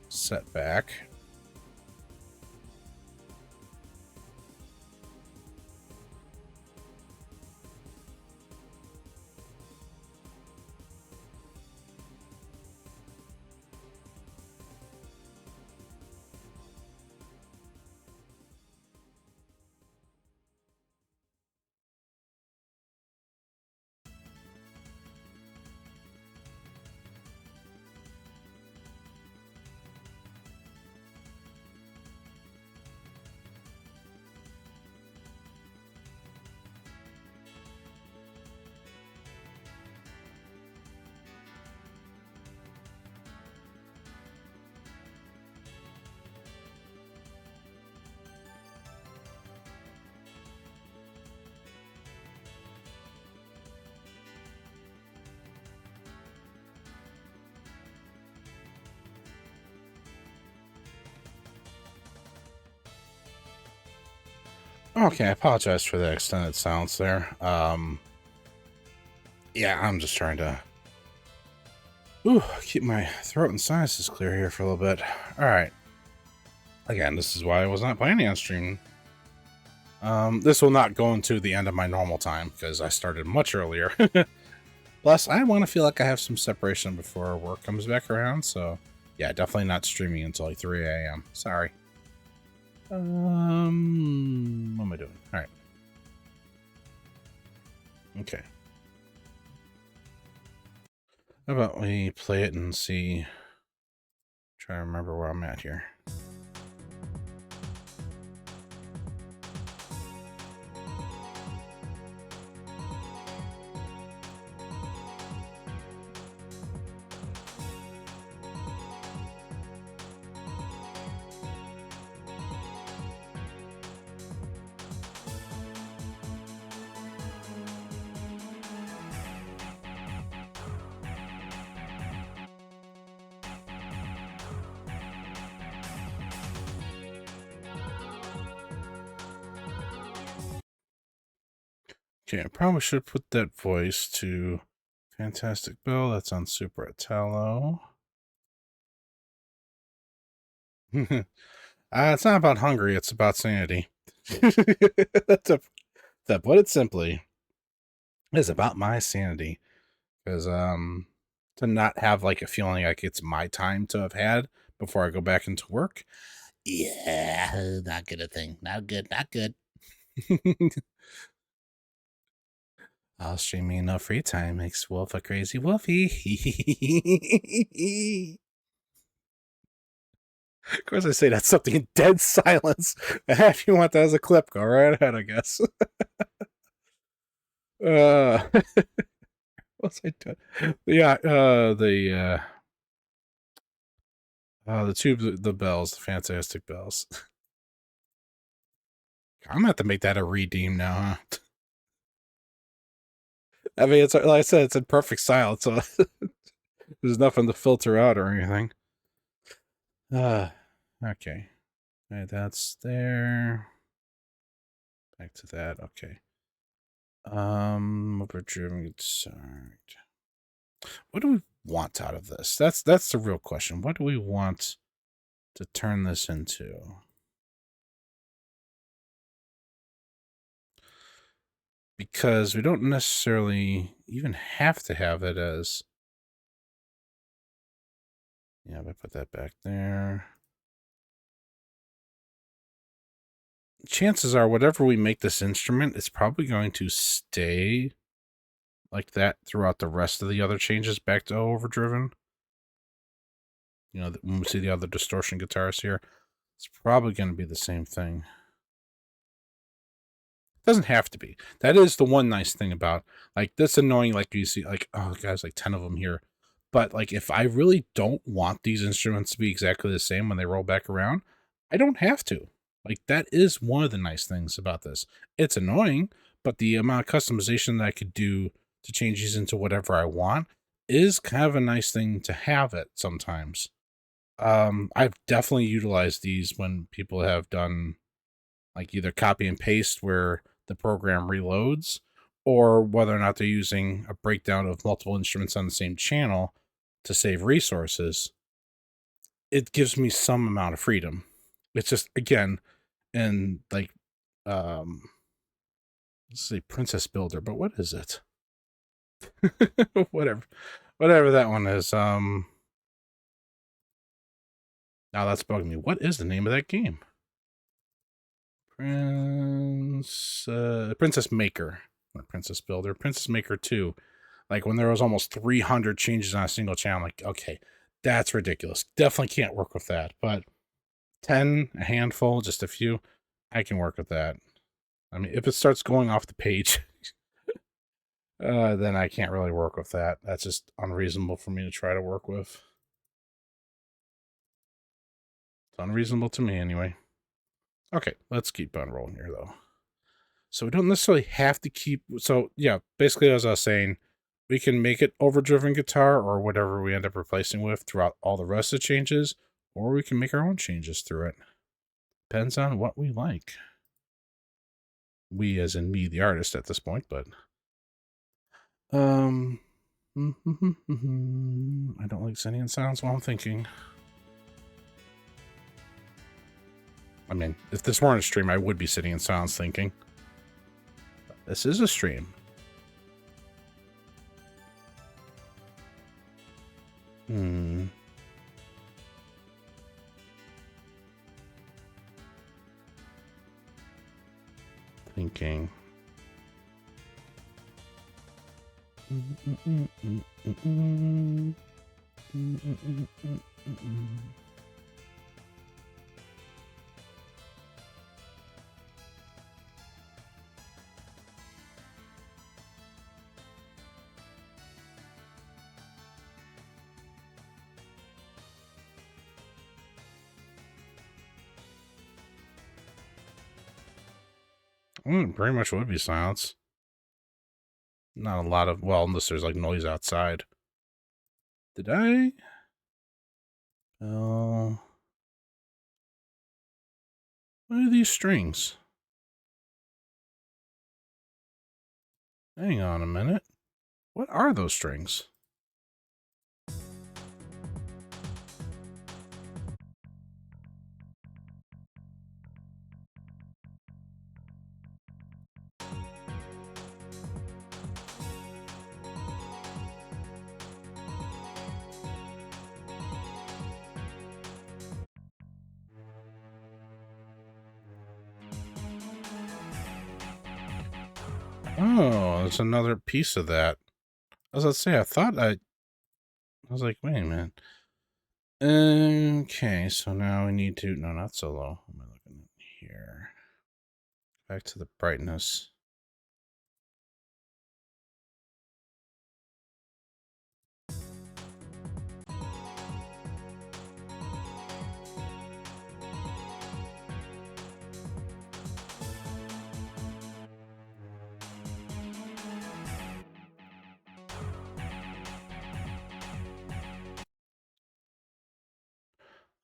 set back. Okay, I apologize for the extended silence there. Yeah, I'm just trying to keep my throat and sinuses clear here for a little bit. Alright. Again, this is why I was not planning on streaming. This will not go into the end of my normal time, because I started much earlier. Plus, I want to feel like I have some separation before work comes back around, so yeah, definitely not streaming until like 3 a.m. Sorry. What am I doing? Alright. Okay. How about we play it and see... Try to remember where I'm at here. Okay, I probably should put that voice to Fantastic Bill. That's on Super Italo. It's not about hungry, it's about sanity. To put it simply, it's about my sanity. Because to not have like a feeling like it's my time to have had before I go back into work. Yeah, not good a thing. Not good, not good. All streaming no free time makes Wolf a crazy wolfie. Of course I say that's something in dead silence. If you want that as a clip, go right ahead, I guess. What's I doing? Yeah, The bells, the fantastic bells. I'm gonna have to make that a redeem now, huh? I mean, it's like I said, it's in perfect silence, so there's nothing to filter out or anything. Okay. Okay, that's there. Back to that. Okay. Overdriven. Sorry. What do we want out of this? That's the real question. What do we want to turn this into? Because we don't necessarily even have to have it as... Yeah, if I put that back there. Chances are, whatever we make this instrument, it's probably going to stay like that throughout the rest of the other changes back to overdriven. You know, when we see the other distortion guitars here, it's probably going to be the same thing. Doesn't have to be. That is the one nice thing about, like, this annoying, like, you see, like, oh, guys, like 10 of them here. But, like, if I really don't want these instruments to be exactly the same when they roll back around, I don't have to. Like, that is one of the nice things about this. It's annoying, but the amount of customization that I could do to change these into whatever I want is kind of a nice thing to have it sometimes. I've definitely utilized these when people have done, like, either copy and paste where the program reloads, or whether or not they're using a breakdown of multiple instruments on the same channel to save resources. It gives me some amount of freedom. It's just, again, and like, um, let's say Princess Builder, but what is it? whatever that one is. Now that's bugging me. What is the name of that game? Princess Maker, not Princess Builder, Princess Maker 2. Like, when there was almost 300 changes on a single channel, like, okay, that's ridiculous. Definitely can't work with that. But 10, a handful, just a few, I can work with that. I mean, if it starts going off the page, then I can't really work with that. That's just unreasonable for me to try to work with. It's unreasonable to me anyway. Okay, let's keep on rolling here, though. So we don't necessarily have to keep... So, yeah, basically, as I was saying, we can make it overdriven guitar or whatever we end up replacing with throughout all the rest of the changes, or we can make our own changes through it. Depends on what we like. We, as in me, the artist, at this point, but... I don't like sending in sounds while I'm thinking. I mean, if this weren't a stream, I would be sitting in silence thinking. But this is a stream. Thinking. Pretty much would be silence. Not a lot of, well, unless there's like noise outside. Did I? Oh. What are these strings? Hang on a minute. What are those strings? Oh, there's another piece of that. As I say, I was like, wait a minute. Okay, so now we need to, no, not so low. What am I looking at here? Back to the brightness.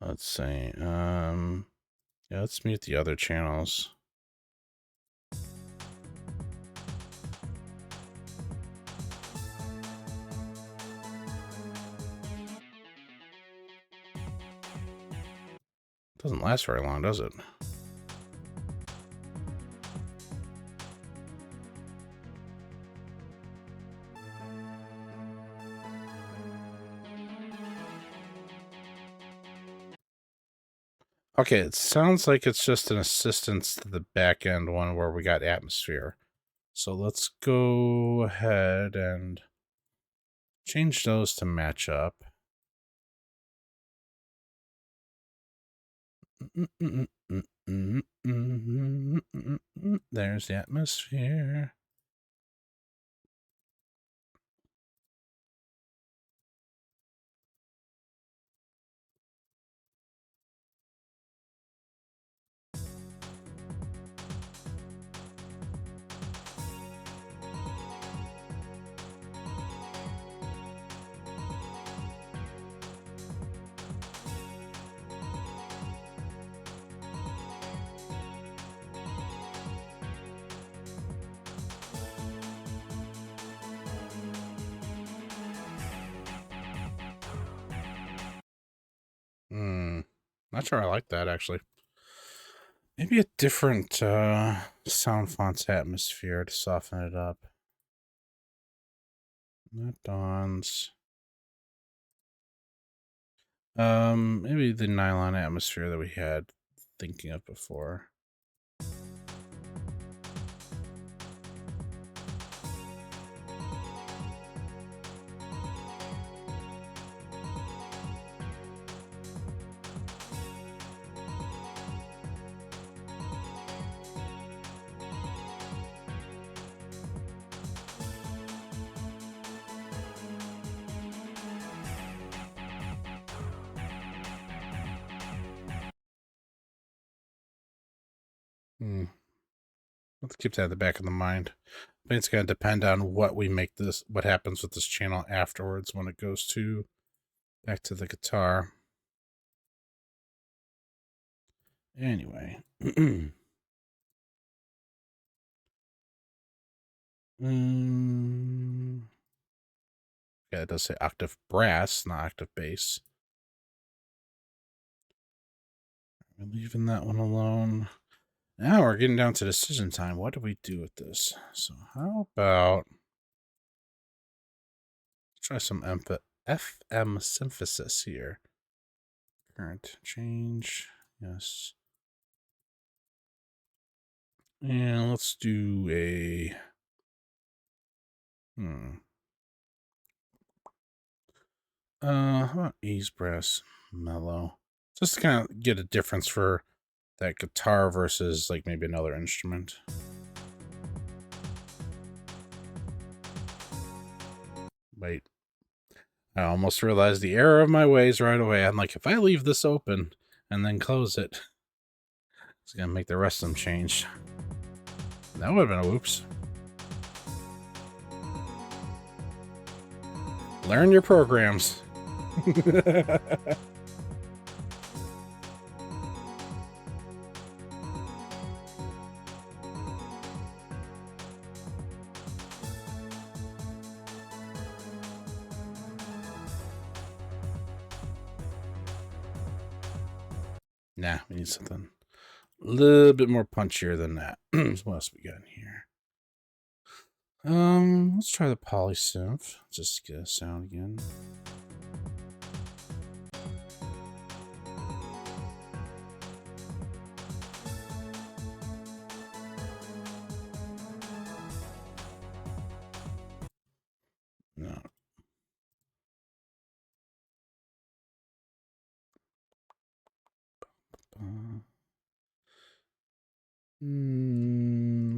Let's see. Yeah, let's mute the other channels. Doesn't last very long, does it? Okay, it sounds like it's just an assistance to the back end one where we got atmosphere. So let's go ahead and change those to match up. There's the atmosphere. Not sure I like that, actually. Maybe a different sound font's atmosphere to soften it up. Not Dawn's. Maybe the nylon atmosphere that we had thinking of before. Let's keep that at the back of the mind. I think it's going to depend on what we make this, what happens with this channel afterwards when it goes to back to the guitar. Anyway. Yeah, it does say octave brass, not octave bass. We're leaving that one alone. Now we're getting down to decision time. What do we do with this? So how about try some FM synthesis here. Current change. Yes. And let's do a how about Ease Brass Mellow? Just to kind of get a difference for that guitar versus like maybe another instrument. Wait. I almost realized the error of my ways right away. I'm like, if I leave this open and then close it, it's gonna make the rest of them change. That would have been a whoops. Learn your programs. Nah, we need something a little bit more punchier than that. What else we got in here? Let's try the polysynth. Just get a sound again. No.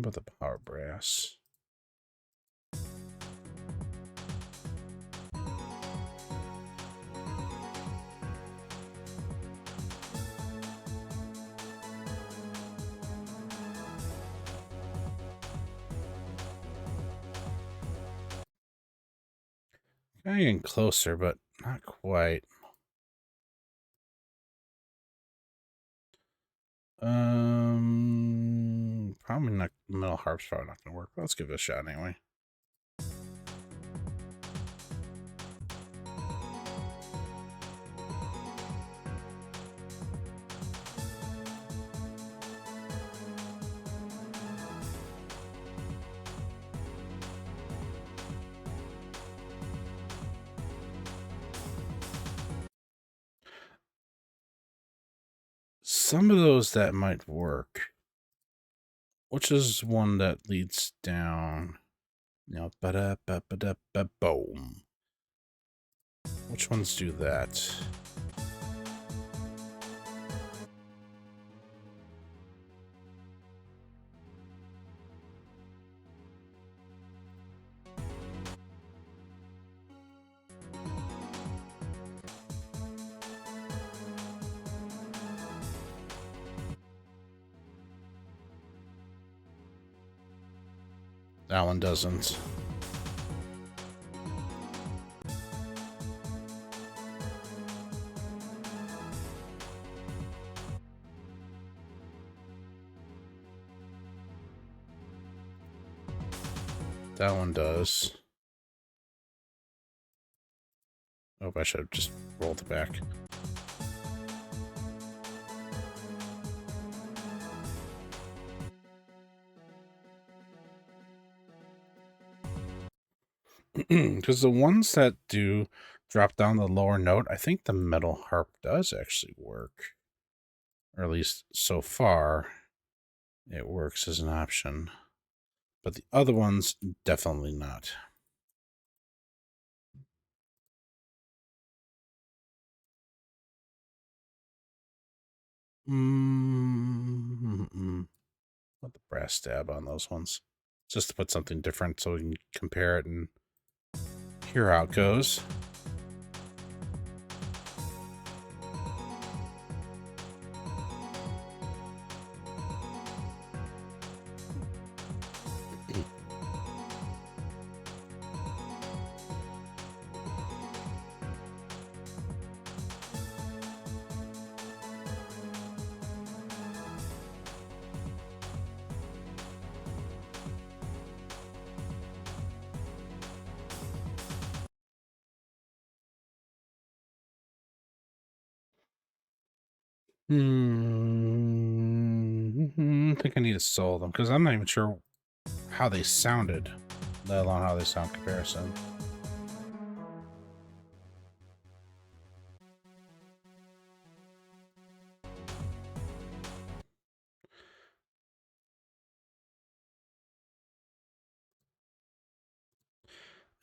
But the power brass. Getting closer, but not quite. Probably not. Metal harp's probably not gonna work. But let's give it a shot anyway. Some of those that might work. Which is one that leads down? You know, boom. Which ones do that? That one doesn't. That one does. Oh, I should have just rolled it back. Because the ones that do drop down the lower note, I think the metal harp does actually work. Or at least so far, it works as an option. But the other ones, definitely not. Put the brass stab on those ones. Just to put something different so we can compare it and hear how it goes. I think I need to solo them because I'm not even sure how they sounded, let alone how they sound comparison.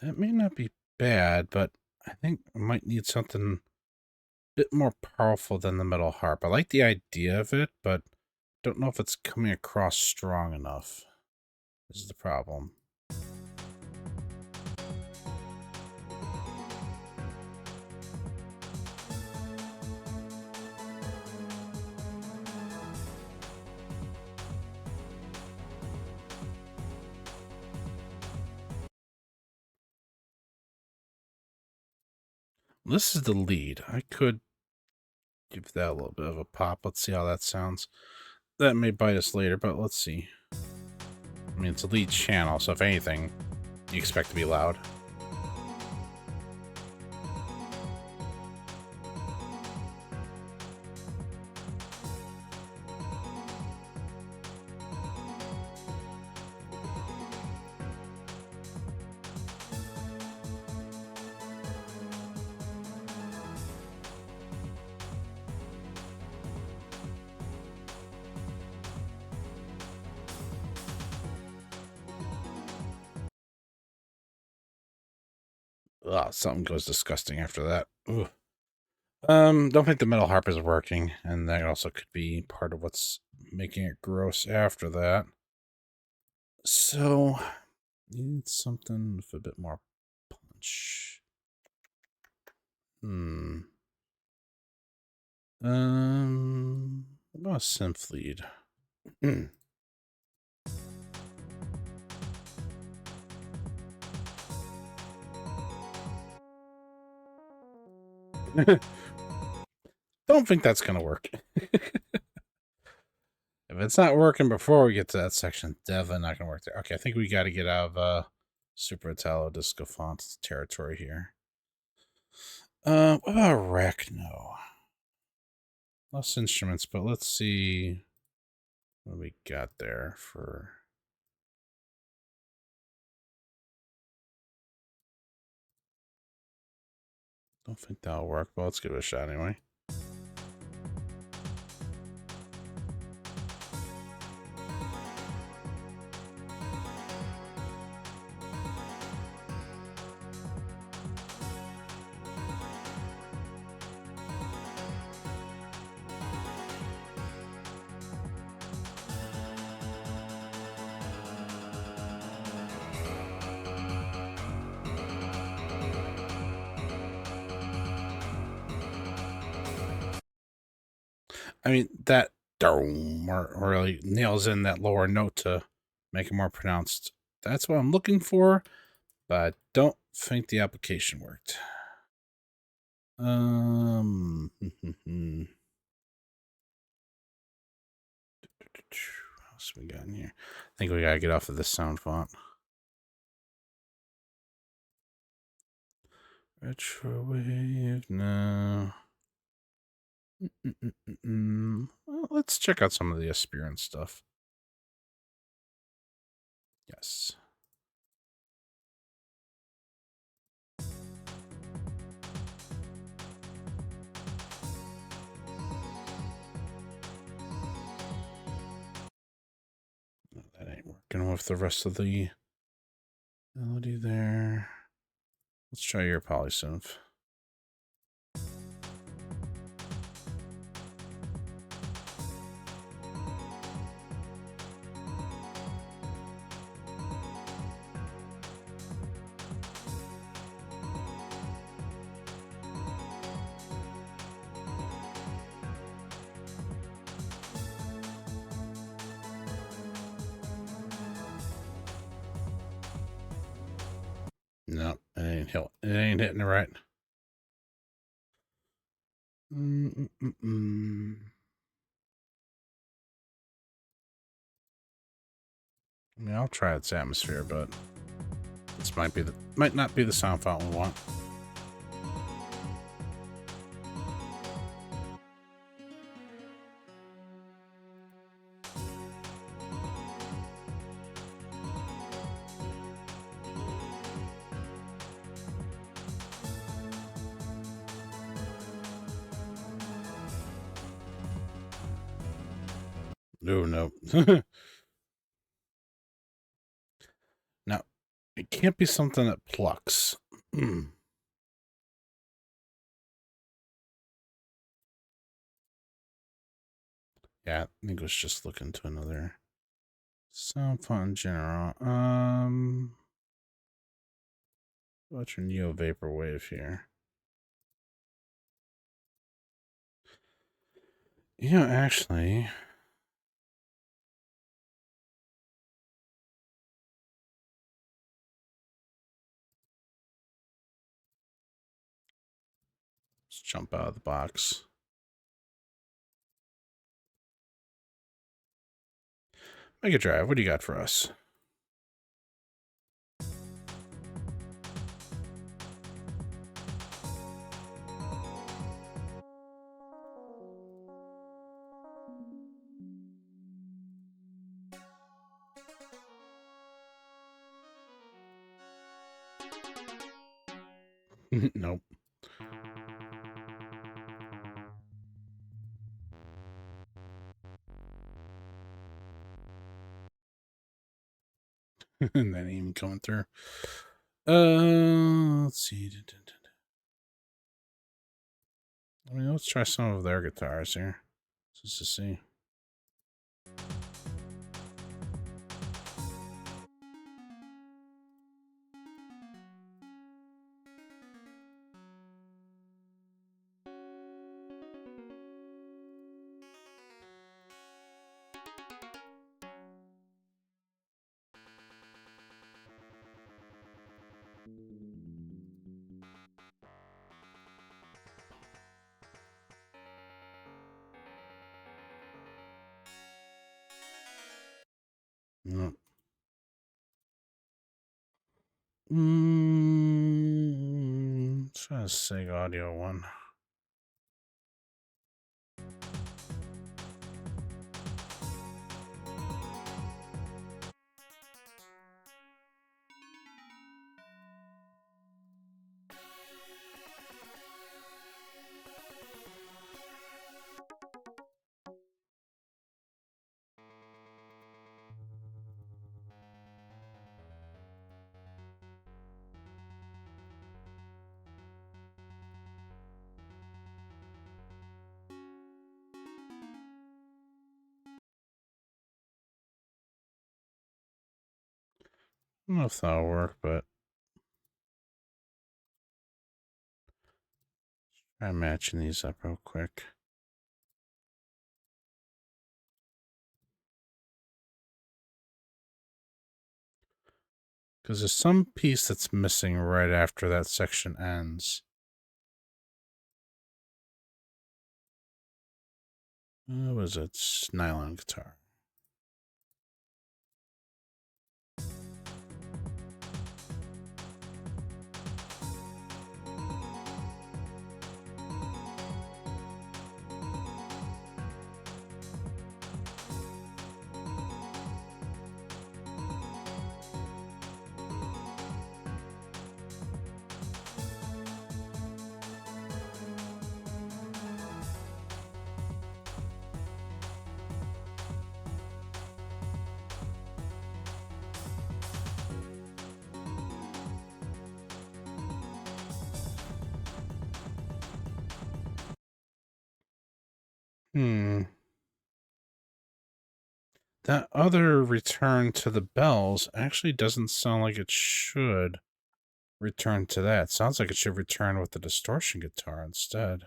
It may not be bad, but I think I might need something a bit more powerful than the metal harp. I like the idea of it, but don't know if it's coming across strong enough. This is the problem. This is the lead. I could give that a little bit of a pop. Let's see how that sounds. That may bite us later, but let's see. I mean, it's a lead channel, so if anything, you expect to be loud. Ugh, something goes disgusting after that. Ugh. Don't think the metal harp is working, and that also could be part of what's making it gross after that. So, need something with a bit more punch. What about a synth lead? Don't think that's gonna work. If it's not working before we get to that section, definitely not going to work there. Okay, I think we got to get out of Super Italo Disco Font territory here. What about Arachno? Less instruments, but let's see what we got there for... Don't think that'll work, but let's give it a shot anyway. I mean, that dome really nails in that lower note to make it more pronounced. That's what I'm looking for, but I don't think the application worked. What else we got in here? I think we gotta get off of this sound font. Retrowave, no. Well, let's check out some of the Aspirant stuff. Yes. That ain't working with the rest of the melody there. Let's try your polysynth. No, it ain't hitting it right. I mean, I'll try its atmosphere, but this might not be the sound font we want. No. Now, it can't be something that plucks. Yeah, I think it was just looking to another sound font in general. What's your Neo Vaporwave here? Yeah, actually... Let's jump out of the box. Mega Drive, what do you got for us? Nope. That ain't even coming through. Let's see. I mean, let's try some of their guitars here, just to see. No. Let's try a SIG audio one. I don't know if that'll work, but try matching these up real quick. Because there's some piece that's missing right after that section ends. What was it? It's nylon guitar. That other return to the bells actually doesn't sound like it should return to that. It sounds like it should return with the distortion guitar instead.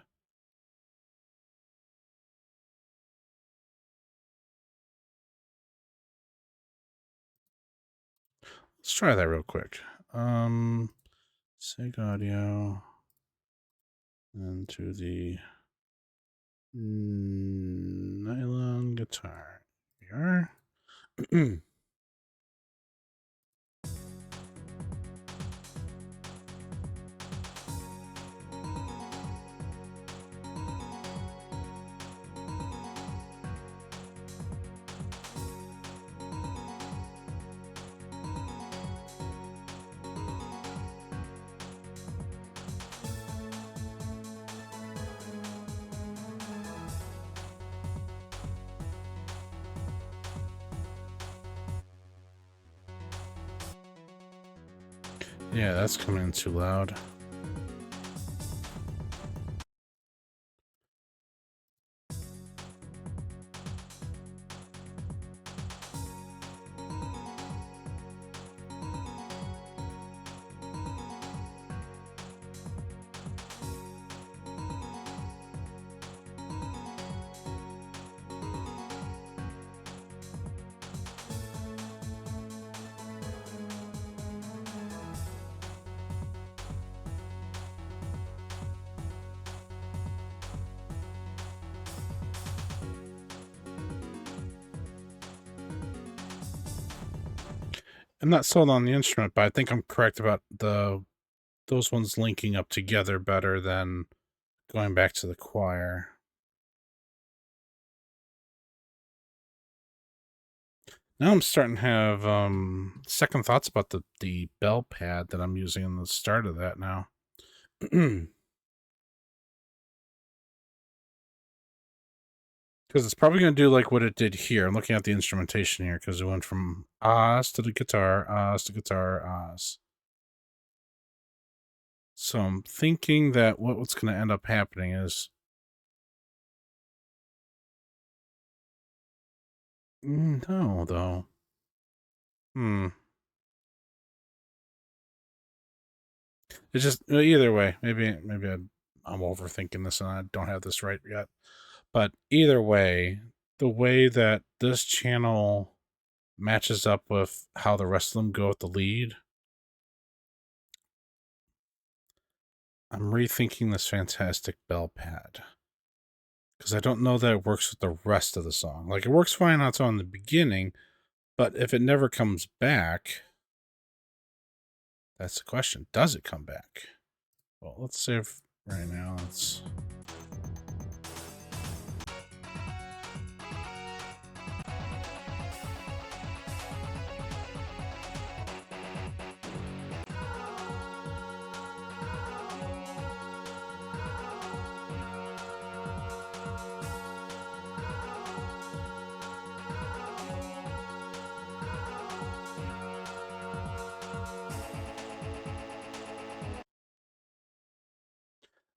Let's try that real quick. SIG audio and to the nylon guitar. Here we are. Yeah, that's coming in too loud. I'm not sold on the instrument, but I think I'm correct about those ones linking up together better than going back to the choir. Now I'm starting to have second thoughts about the bell pad that I'm using in the start of that now. Because it's probably going to do like what it did here. I'm looking at the instrumentation here because it went from ahs to the guitar, ahs to guitar, ahs. So I'm thinking that what's going to end up happening is... No, though. It's just either way. Maybe I'm overthinking this and I don't have this right yet. But either way, the way that this channel matches up with how the rest of them go with the lead, I'm rethinking this fantastic bell pad. Because I don't know that it works with the rest of the song. Like, it works fine on its own in the beginning, But if it never comes back, that's the question. Does it come back? Well, let's save right now. Let's...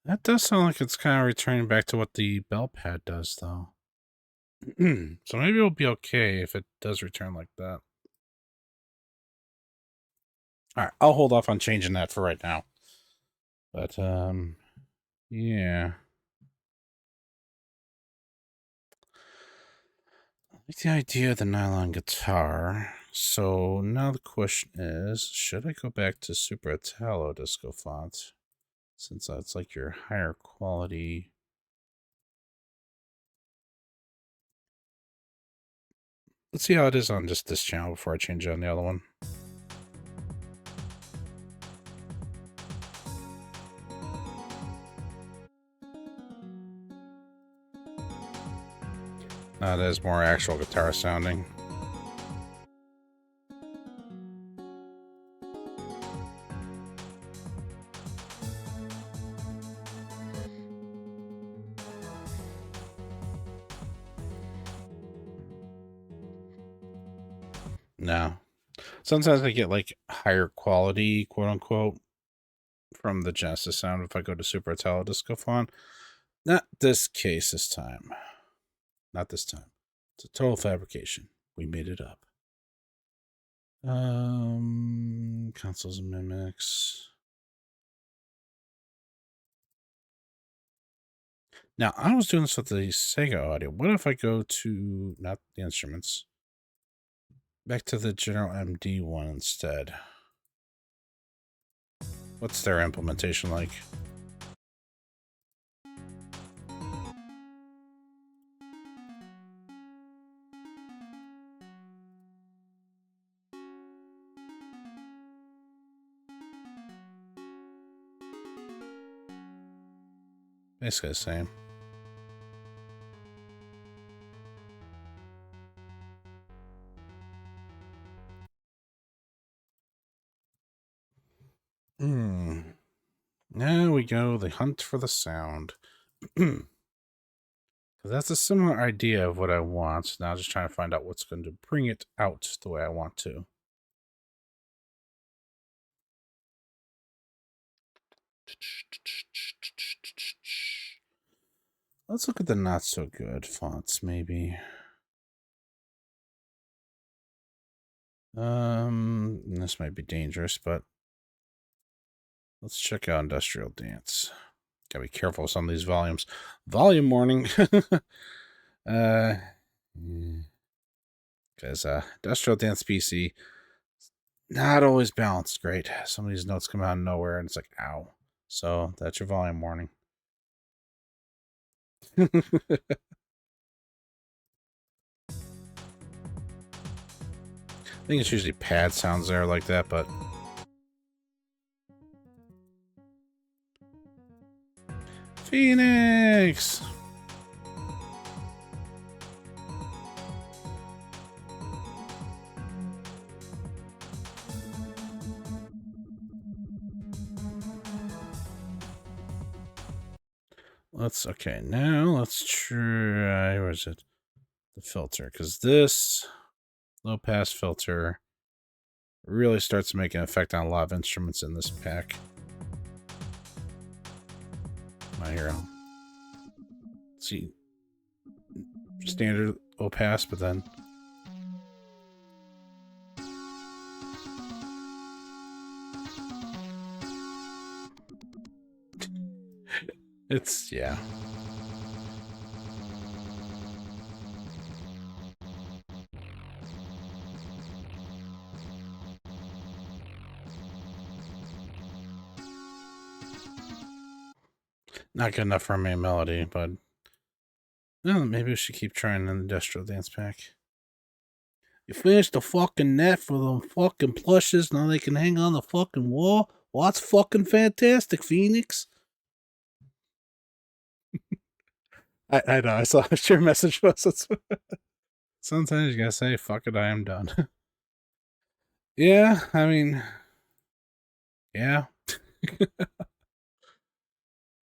That does sound like it's kind of returning back to what the bell pad does, though. So maybe it'll be okay if it does return like that. All right, I'll hold off on changing that for right now. But, yeah. I like the idea of the nylon guitar. So now the question is, should I go back to Super Italo Disco font? Since that's like your higher quality. Let's see how it is on just this channel before I change it on the other one. That is more actual guitar sounding. No. Sometimes I get like higher quality, quote unquote, from the Genesis sound if I go to Super Italo Disco font. Not this case this time. Not this time. It's a total fabrication. We made it up. Consoles and mimics. Now, I was doing this with the Sega audio. What if I go to, not the instruments, back to the General MD one instead? What's their implementation like? Basically the same. Now we go, the hunt for the sound. That's a similar idea of what I want. Now just trying to find out what's going to bring it out the way I want to. Let's look at the not so good fonts, maybe. This might be dangerous, but let's check out Industrial Dance. Gotta be careful with some of these volumes. Volume warning. Because Industrial Dance PC, not always balanced great. Some of these notes come out of nowhere, and it's like, ow. So that's your volume warning. I think it's usually pad sounds there like that, but Phoenix! Okay, now let's try, where is it? The filter, because this low pass filter really starts to make an effect on a lot of instruments in this pack. My hero. See, standard low pass, but then it's, yeah. Not good enough for a main melody, but well, maybe we should keep trying an Industrial Dance pack. You finished the fucking net for them fucking plushes. Now they can hang on the fucking wall. Well, that's fucking fantastic, Phoenix. I know. I saw your message was. Sometimes you gotta say, fuck it, I am done. Yeah, I mean, yeah.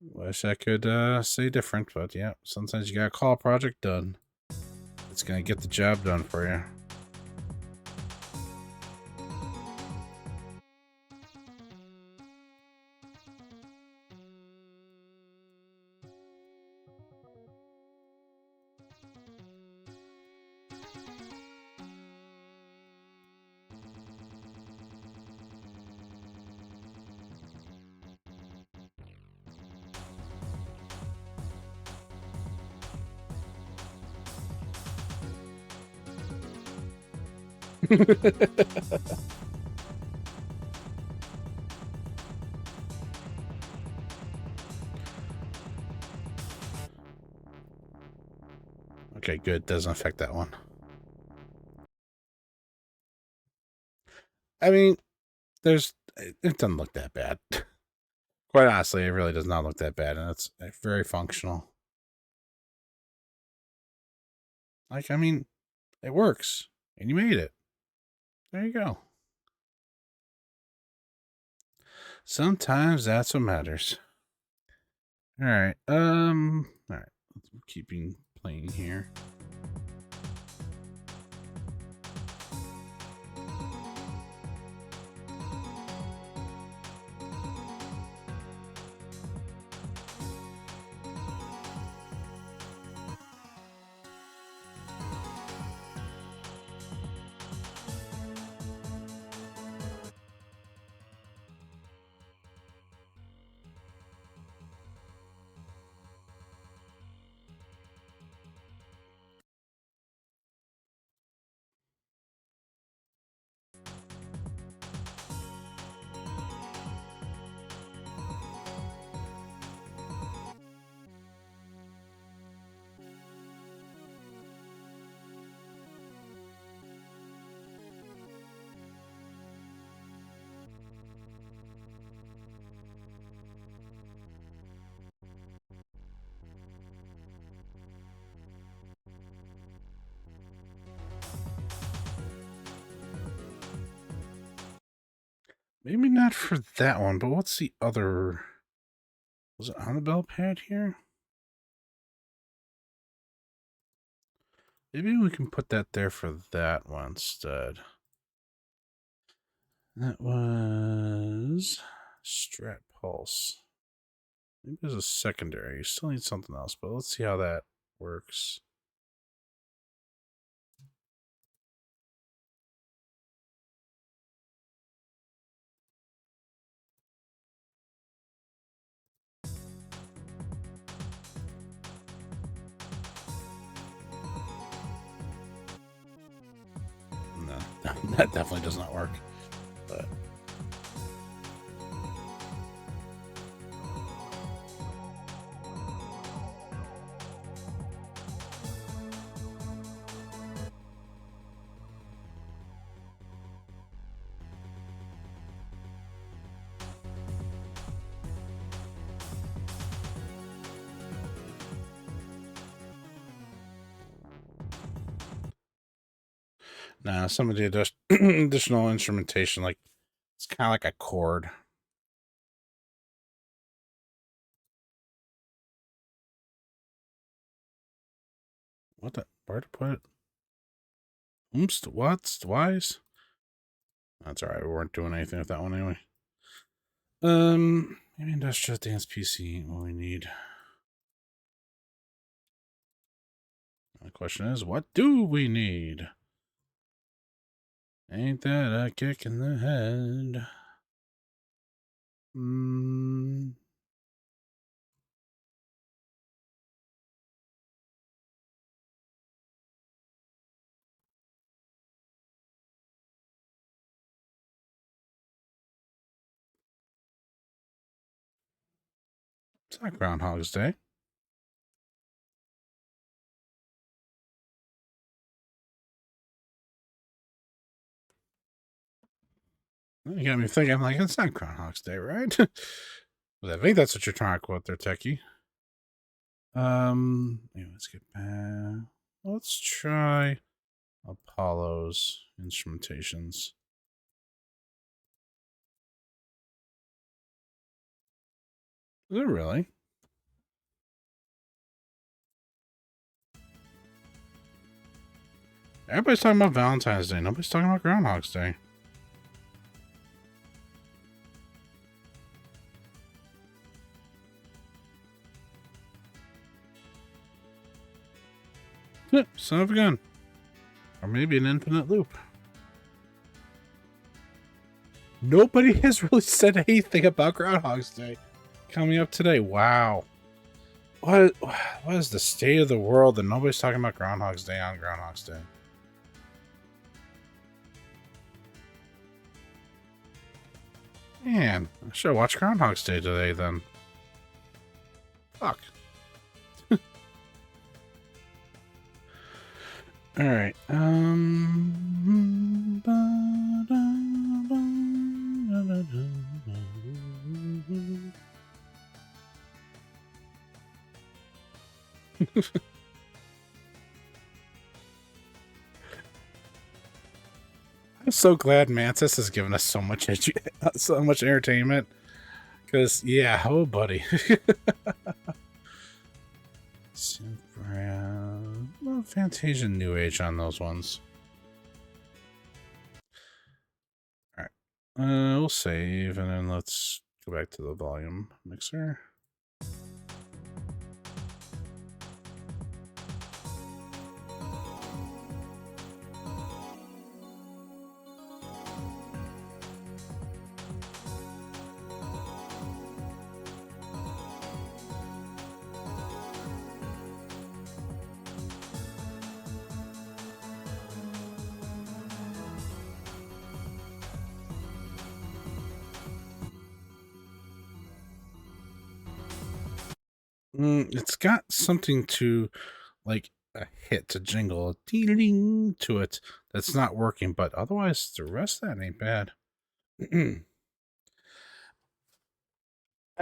Wish I could say different, but yeah, sometimes you gotta call a project done. It's gonna get the job done for you. Okay, good. Doesn't affect that one. I mean, it doesn't look that bad. Quite honestly, it really does not look that bad, and it's very functional. Like, I mean, it works, and you made it. There you go. Sometimes that's what matters. All right. All right. Let's keeping playing here. Maybe not for that one, but what's the other? Was it on the bell pad here? Maybe we can put that there for that one instead. That was Strat Pulse. Maybe there's a secondary. You still need something else, but let's see how that works. No, that definitely does not work. But nah, some of the additional instrumentation, like it's kind of like a chord. What the? Where to put it? Oops, what's twice? That's all right. We weren't doing anything with that one anyway. Maybe industrial dance PC. What we need. The question is, what do we need? Ain't that a kick in the head? It's not Groundhog's Day. You got me thinking. I'm like, it's not Groundhog's Day, right? But I think that's what you're trying to quote there, Techie. Anyway, let's get back. Let's try Apollo's instrumentations. Is it really? Everybody's talking about Valentine's Day. Nobody's talking about Groundhog's Day. Son of a gun. Or maybe an infinite loop. Nobody has really said anything about Groundhog's Day coming up today. Wow. What is the state of the world that nobody's talking about Groundhog's Day on Groundhog's Day? Man, I should watch Groundhog's Day today then. Fuck. Alright, I'm so glad Mantis has given us so much entertainment. Because, yeah, oh, buddy. Well, Fantasia New Age on those ones. Alright. We'll save, and then let's go back to the volume mixer. It's got something to, like, a hit, a jingle, a ding to it that's not working, but otherwise the rest of that ain't bad. I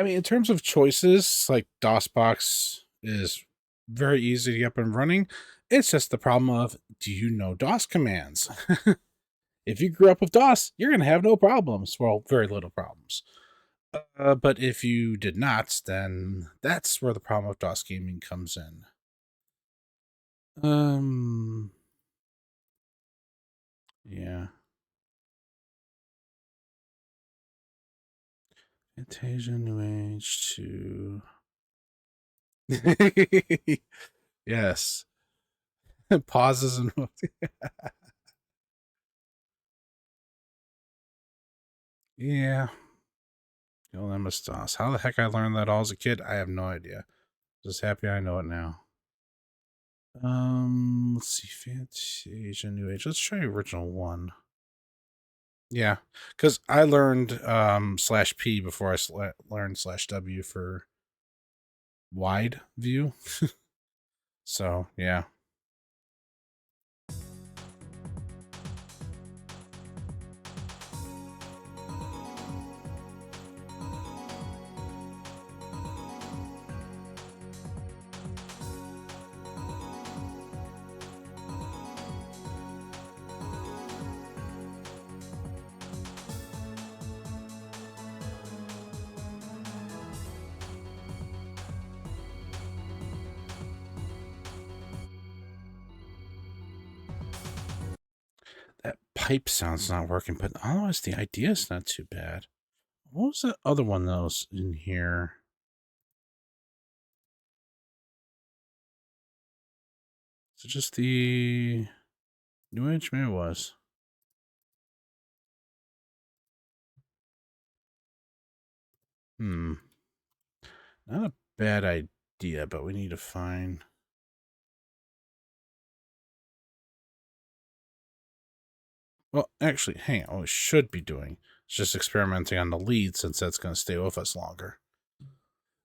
mean, in terms of choices, like DOSBox is very easy to get up and running. It's just the problem of, do you know DOS commands? If you grew up with DOS, you're going to have no problems. Well, very little problems. But if you did not, then that's where the problem of DOS gaming comes in. Yeah. Fantasia New Age 2. Yes. Pauses and yeah. Dilemma DOS. How the heck I learned that all as a kid, I have no idea. Just happy I know it now. Let's see, Fantasia New Age. Let's try original 1. Yeah, because I learned /P before I learned /W for wide view. So, yeah. That pipe sound's not working, but otherwise the idea's not too bad. What was that other one that was in here? Is it just the New Age? Maybe it was. Not a bad idea, but we need to find... Well, actually, hang on. What we should be doing is just experimenting on the lead, since that's going to stay with us longer.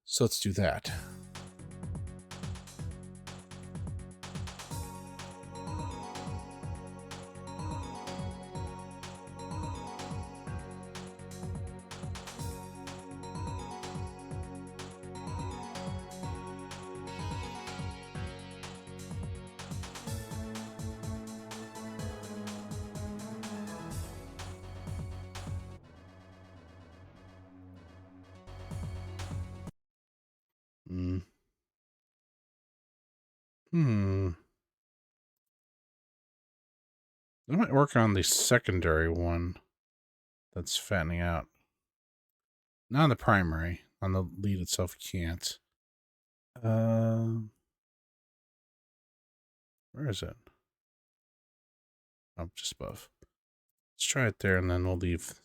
So let's do that. I might work on the secondary one that's fattening out. Not on the primary. On the lead itself, can't. Where is it? Oh, just above. Let's try it there, and then we'll leave.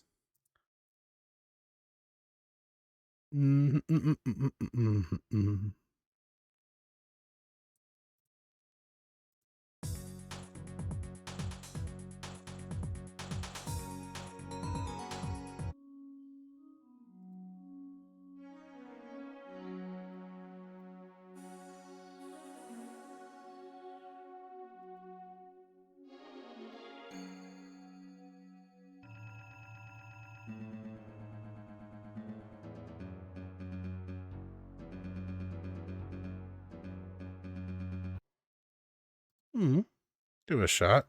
Give it a shot.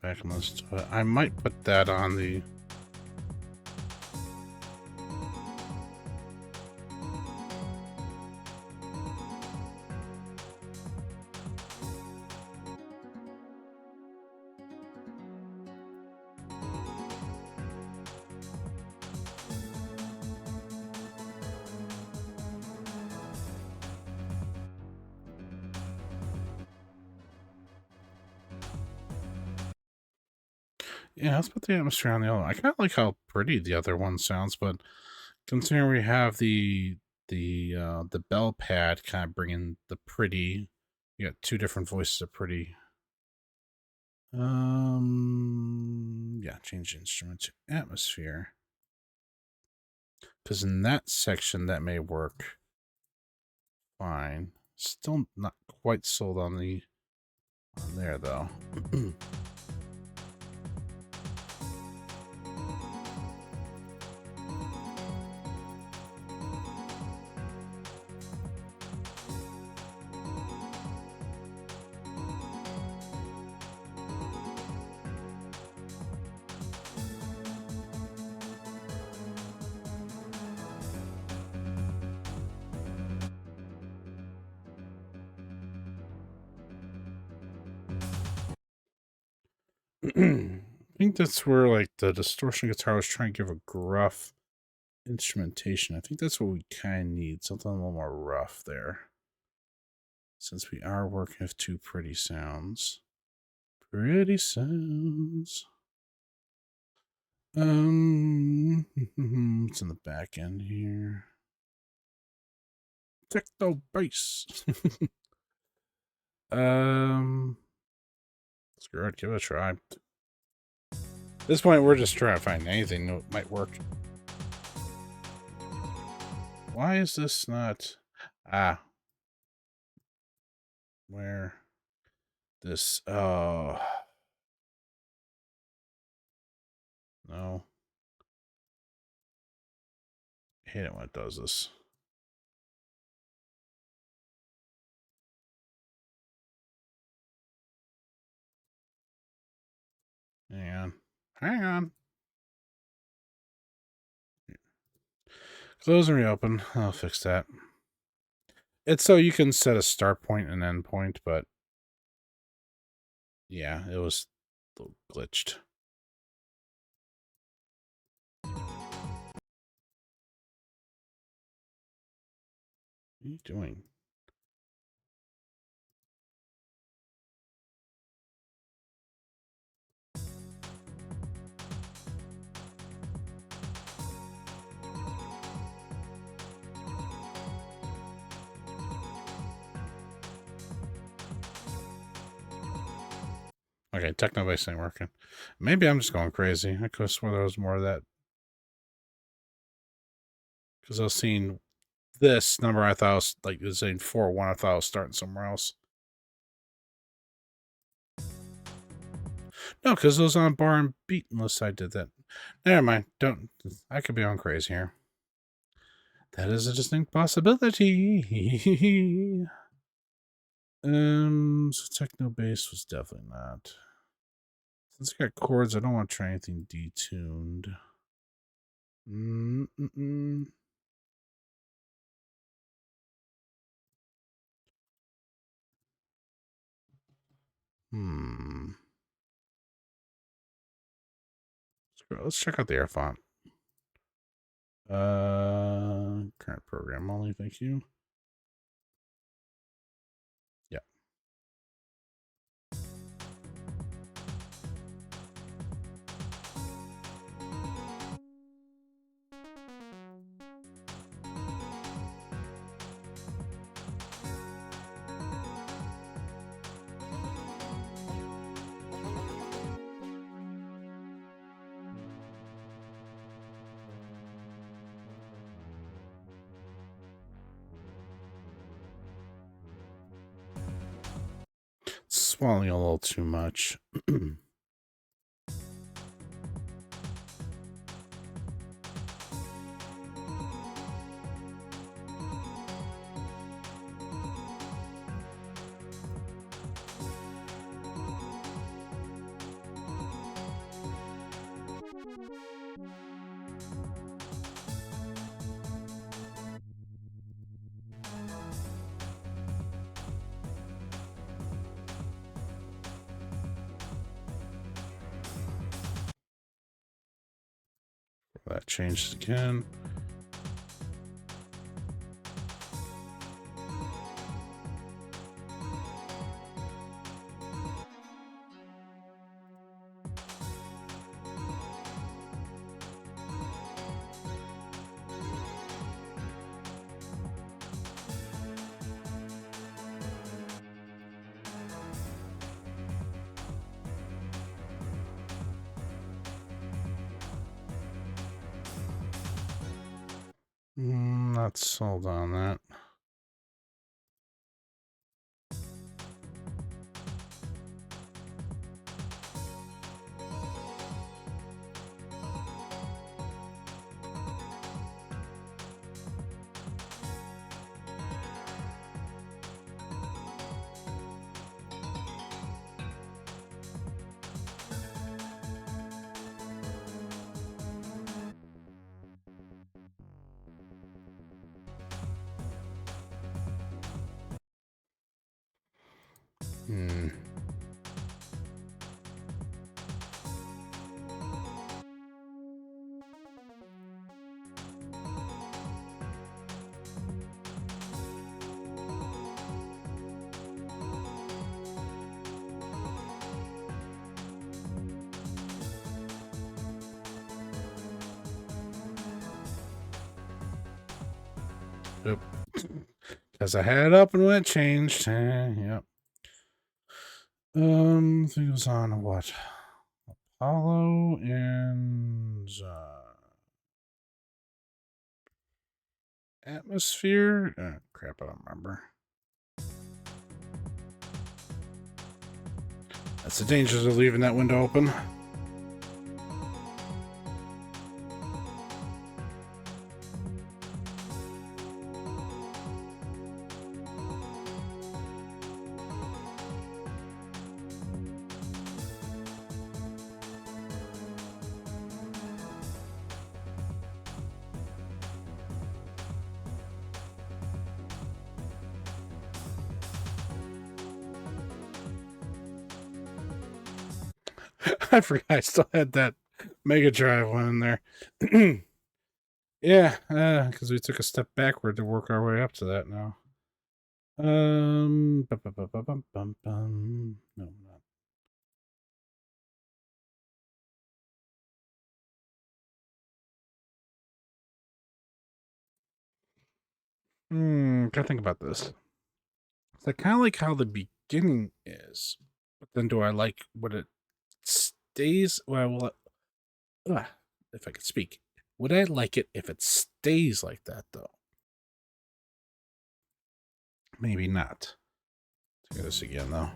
Back and listen to it. I might put that on the. Yeah, let's put the atmosphere on the other one. I kind of like how pretty the other one sounds, but considering we have the bell pad kind of bringing the pretty, you got two different voices of pretty. Yeah, change instrument to atmosphere, because in that section that may work fine. Still not quite sold on there though. I think that's where like the distortion guitar was trying to give a gruff instrumentation. I think that's what we kind of need, something a little more rough there, since we are working with two pretty sounds. Pretty sounds. It's in the back end here. Techno bass. Screw it, give it a try. At this point, we're just trying to find anything that might work. Why is this not... Where... This... Oh... No. I hate it when it does this. Hang on. Hang on. Close and reopen. I'll fix that. It's so you can set a start point and end point, but yeah, it was a little glitched. What are you doing? Okay, techno bass ain't working. Maybe I'm just going crazy. I could have sworn there was more of that. Because I was seeing this number, I thought I was like it was saying 4-1. I thought I was starting somewhere else. No, because it was on bar and beat unless I did that. Never mind. Don't. I could be on crazy here. That is a distinct possibility. So techno bass was definitely not. Since I got chords, I don't want to try anything detuned. Let's check out the air font. Current program only, thank you. Yeah. Swallowing a little too much. That changed again. Not sold on that. Yep. Because I had it up and when it changed. Yep. I think it was on what? Apollo and Atmosphere? Crap, I don't remember. That's the dangers of leaving that window open. I forgot I still had that Mega Drive one in there. Yeah, because we took a step backward to work our way up to that now. No, not. Gotta think about this. I kind of like how the beginning is, but then do I like what it stays? Well, if I could speak, would I like it if it stays like that though? Maybe not. Let's do this again, though.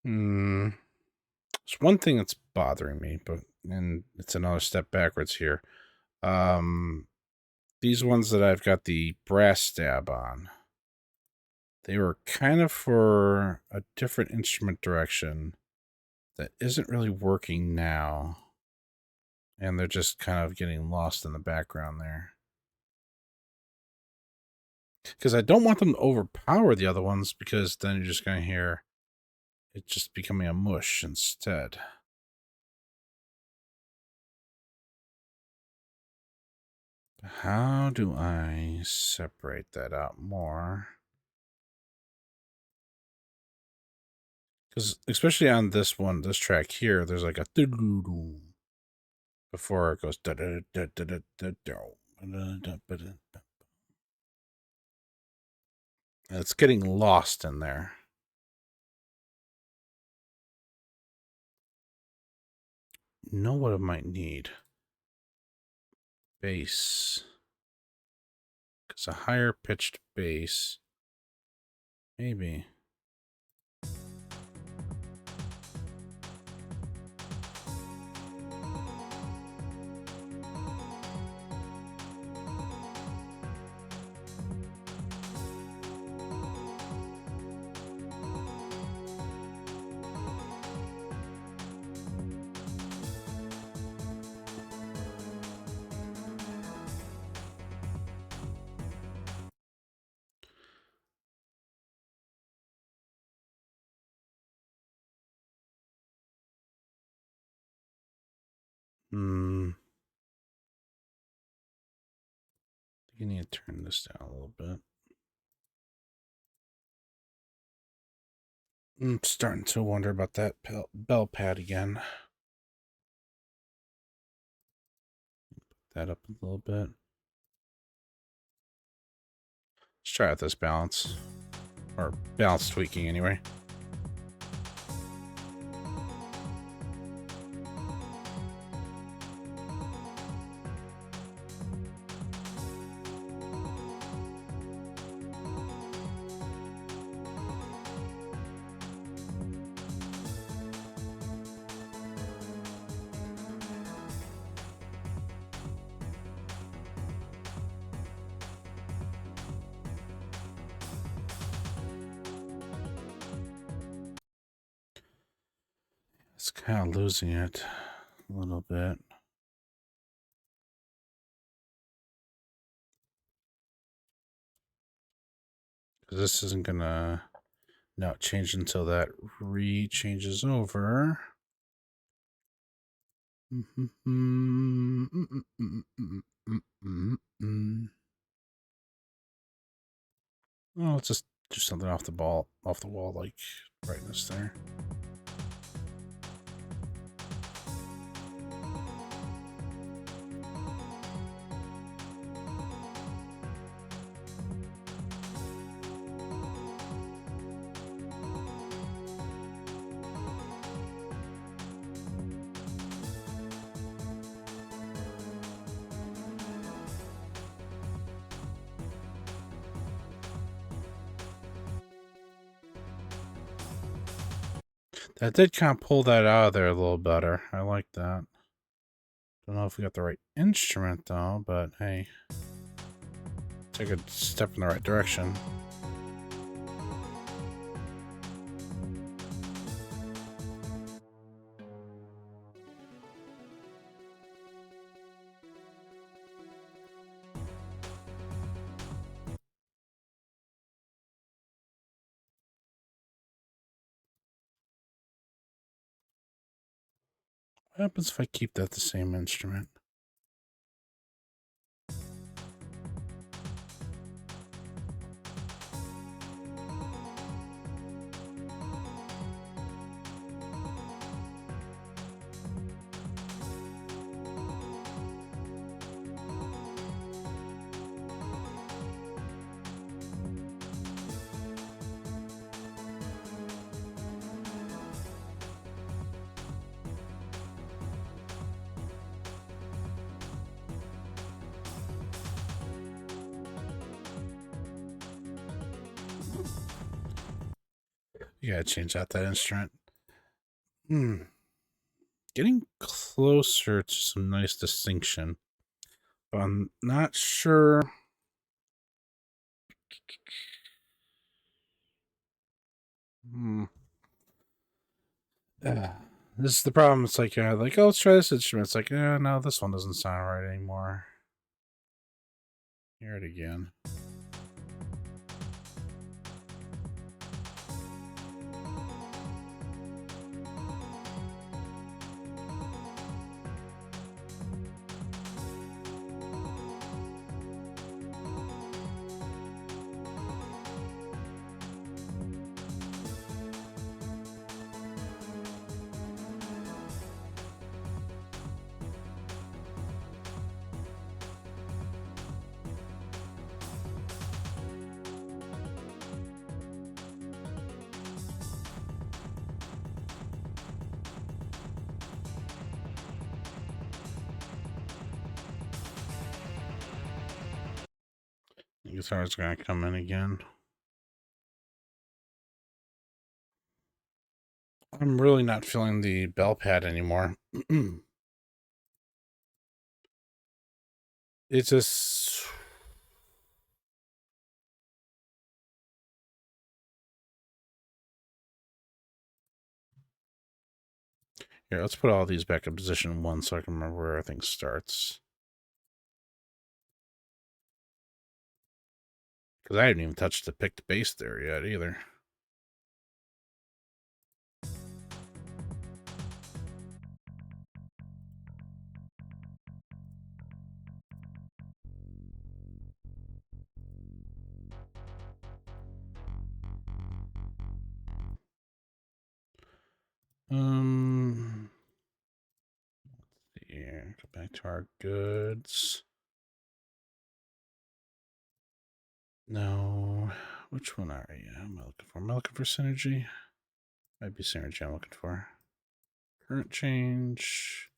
There's one thing that's bothering me, and it's another step backwards here. These ones that I've got the brass stab on, they were kind of for a different instrument direction that isn't really working now. And they're just kind of getting lost in the background there. Because I don't want them to overpower the other ones, because then you're just going to hear it just becoming a mush instead. How do I separate that out more? Because especially on this one, this track here, there's like a before it goes. It's getting lost in there. You know what I might need? Bass. Because a higher pitched bass. Maybe. I think you need to turn this down a little bit. I'm starting to wonder about that bell pad again. Put that up a little bit. Let's try out this balance. Or balance tweaking, anyway. It's kind of losing it a little bit. This isn't gonna not change until that changes over. Oh, let's just do something off the wall, like brightness there. That did kind of pull that out of there a little better. I like that. Don't know if we got the right instrument though, but hey, take a step in the right direction. What happens if I keep that the same instrument? You gotta change out that instrument. Getting closer to some nice distinction, but I'm not sure. This is the problem. It's like, oh, let's try this instrument. It's like, no, this one doesn't sound right anymore. Hear it again. The guitar's gonna come in again. I'm really not feeling the bell pad anymore. It's just. Here, let's put all these back in position 1 so I can remember where everything starts. Because I haven't even touched the picked bass there yet either. Yeah, go back to our goods. No, which one are you? Am I looking for? Am I looking for synergy? Might be synergy I'm looking for. Current change.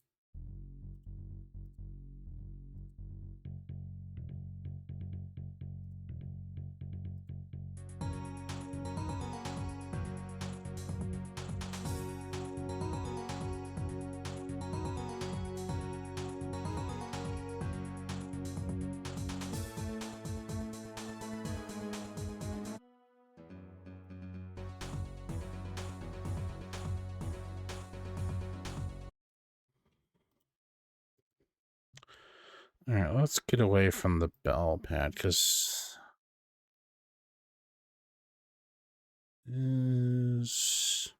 All right, let's get away from the bell pad because is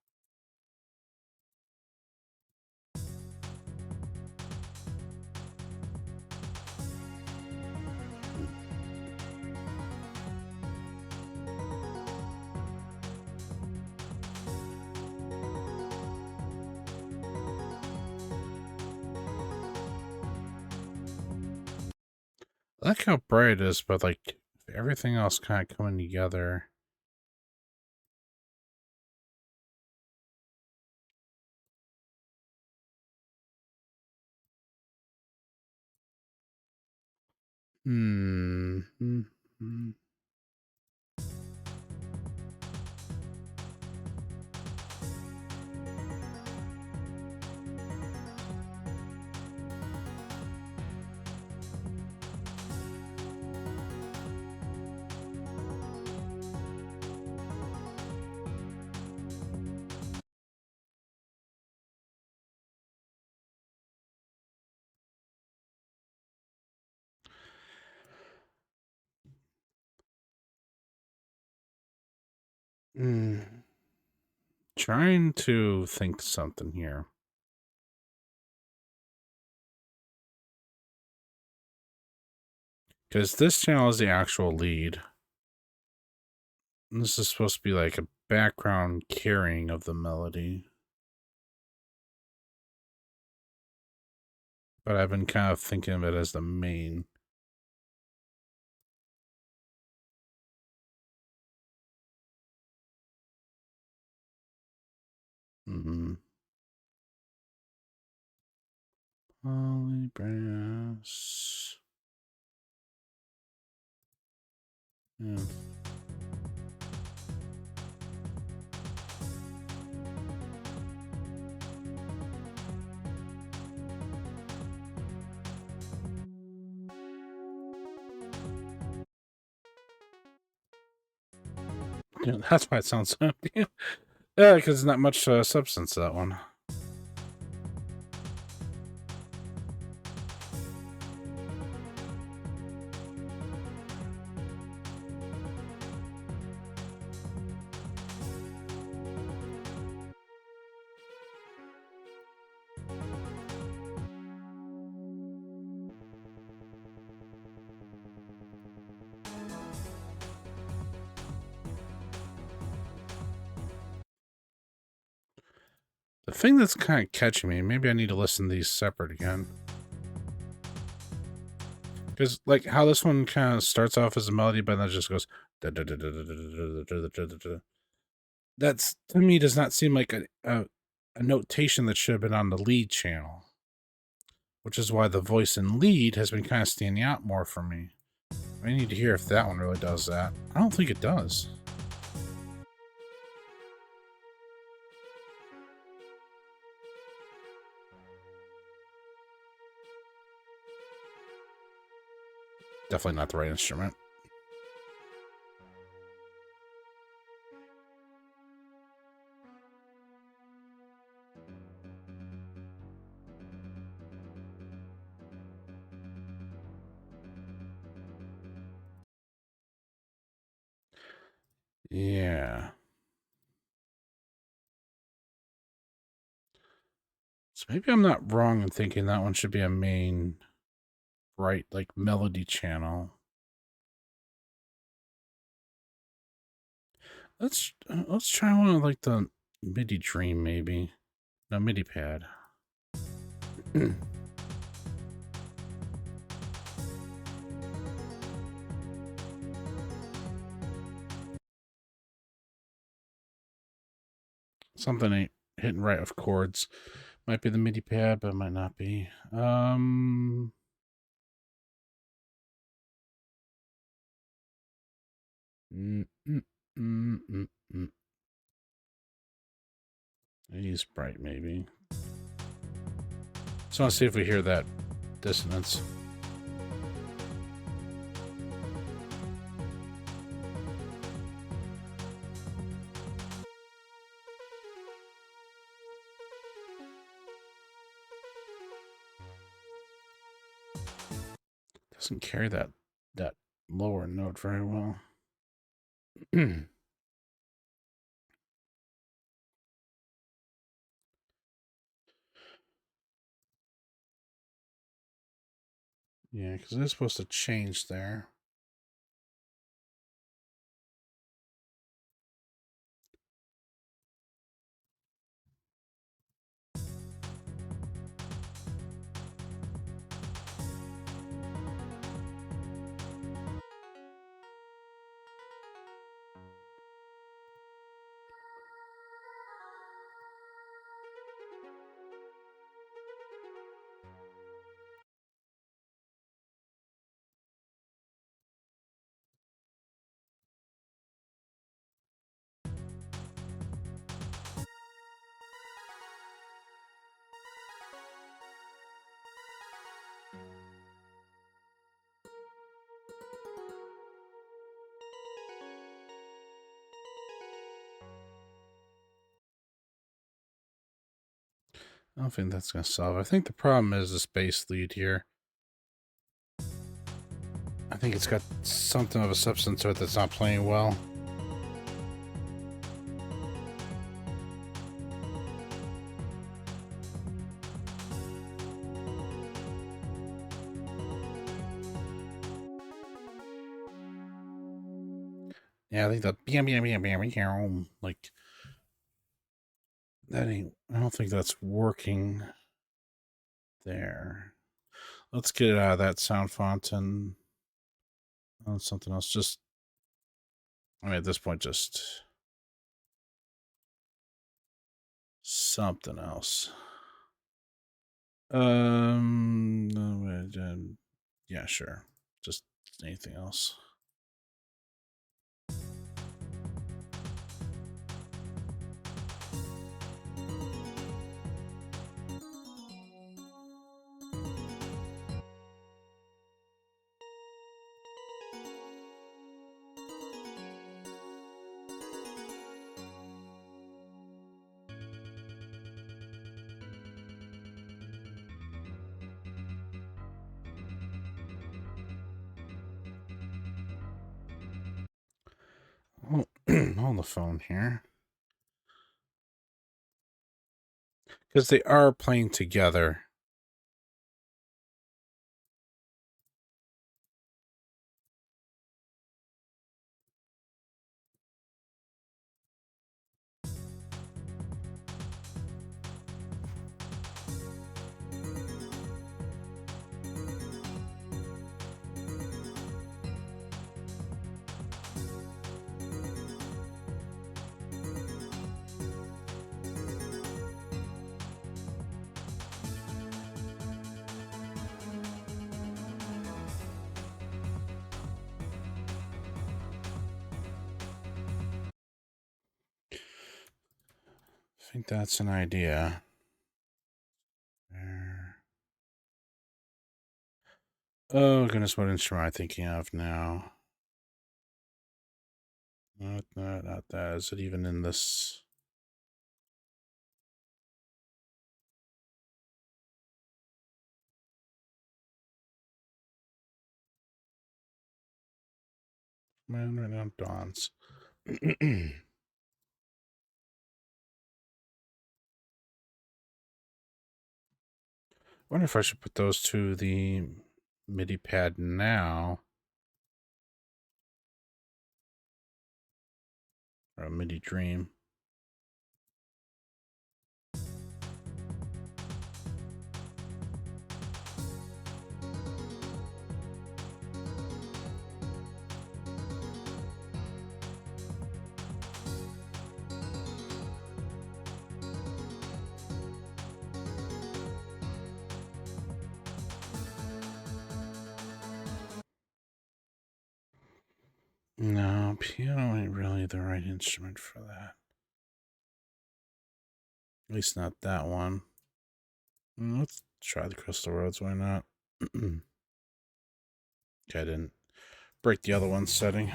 I like how bright it is, but like everything else kind of coming together. Hmm. Trying to think something here. Because this channel is the actual lead. And this is supposed to be like a background carrying of the melody. But I've been kind of thinking of it as the main. Polybrass. Yeah. Yeah, that's why it sounds so empty. Yeah, because there's not much substance to that one. The thing that's kind of catching me, maybe I need to listen to these separate again. Because, like, how this one kind of starts off as a melody, but then it just goes... That's, to me, does not seem like a notation that should have been on the lead channel. Which is why the voice in lead has been kind of standing out more for me. I need to hear if that one really does that. I don't think it does. Definitely not the right instrument. Yeah. So maybe I'm not wrong in thinking that one should be a main, right, like melody channel. Let's try one of like the MIDI Dream, maybe. No, MIDI pad. Something ain't hitting right with chords. Might be the MIDI pad, but it might not be. He's bright, maybe. So let's see if we hear that dissonance. Doesn't carry that lower note very well. Yeah, because it's supposed to change there. I don't think that's going to solve it. I think the problem is this bass lead here. I think it's got something of a substance to it that's not playing well. Yeah, I think the bam bam bam bam bam like that ain't. I don't think that's working there. Let's get it out of that sound font and on something else. Just, I mean, at this point, just something else. Yeah, sure. Just anything else. Oh, on the phone here. Because they are playing together. I think that's an idea. There. Oh, goodness, what instrument am I thinking of now? Not that. Is it even in this? Man, right now, Dawn's. I wonder if I should put those to the MIDI pad now. Or a MIDI Dream. No, piano ain't really the right instrument for that. At least not that one. Let's try the Crystal Roads, why not? Okay, I didn't break the other one's setting.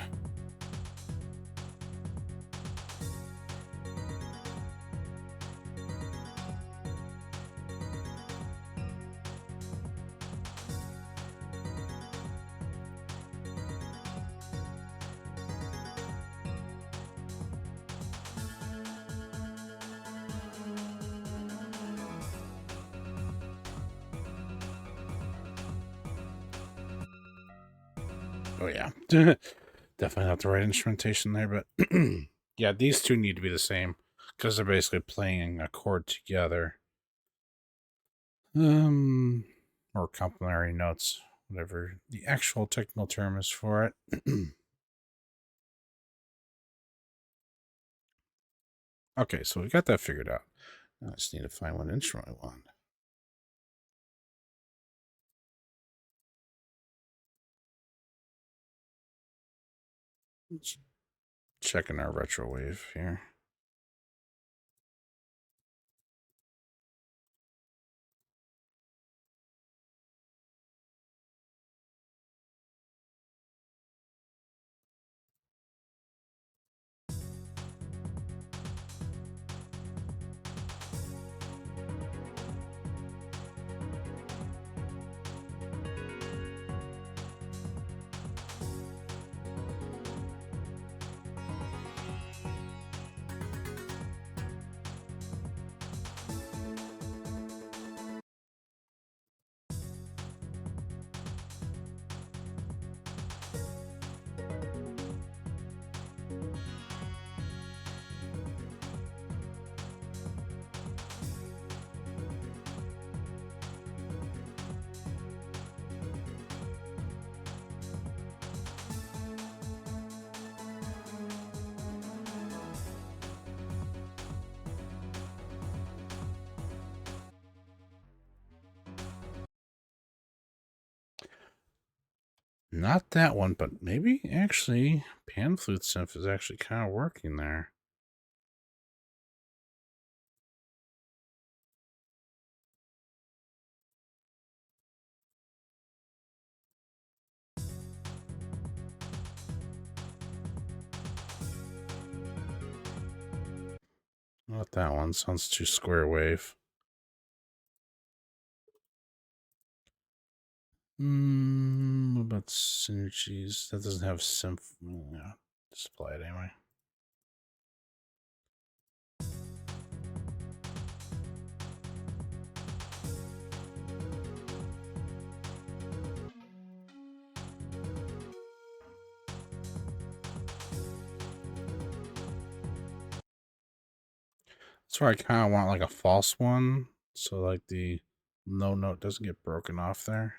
Oh yeah, definitely not the right instrumentation there, but yeah, these two need to be the same because they're basically playing a chord together. Or complementary notes, whatever the actual technical term is for it. Okay, so we got that figured out. Now I just need to find what instrument I want. Let's checking our retro wave here. Not that one, but maybe actually pan flute synth is actually kind of working there. Not that one. Sounds too square wave. What about synergies? That doesn't have synth. Yeah, just apply it anyway. That's where I kind of want like a false one, so like the no note doesn't get broken off there.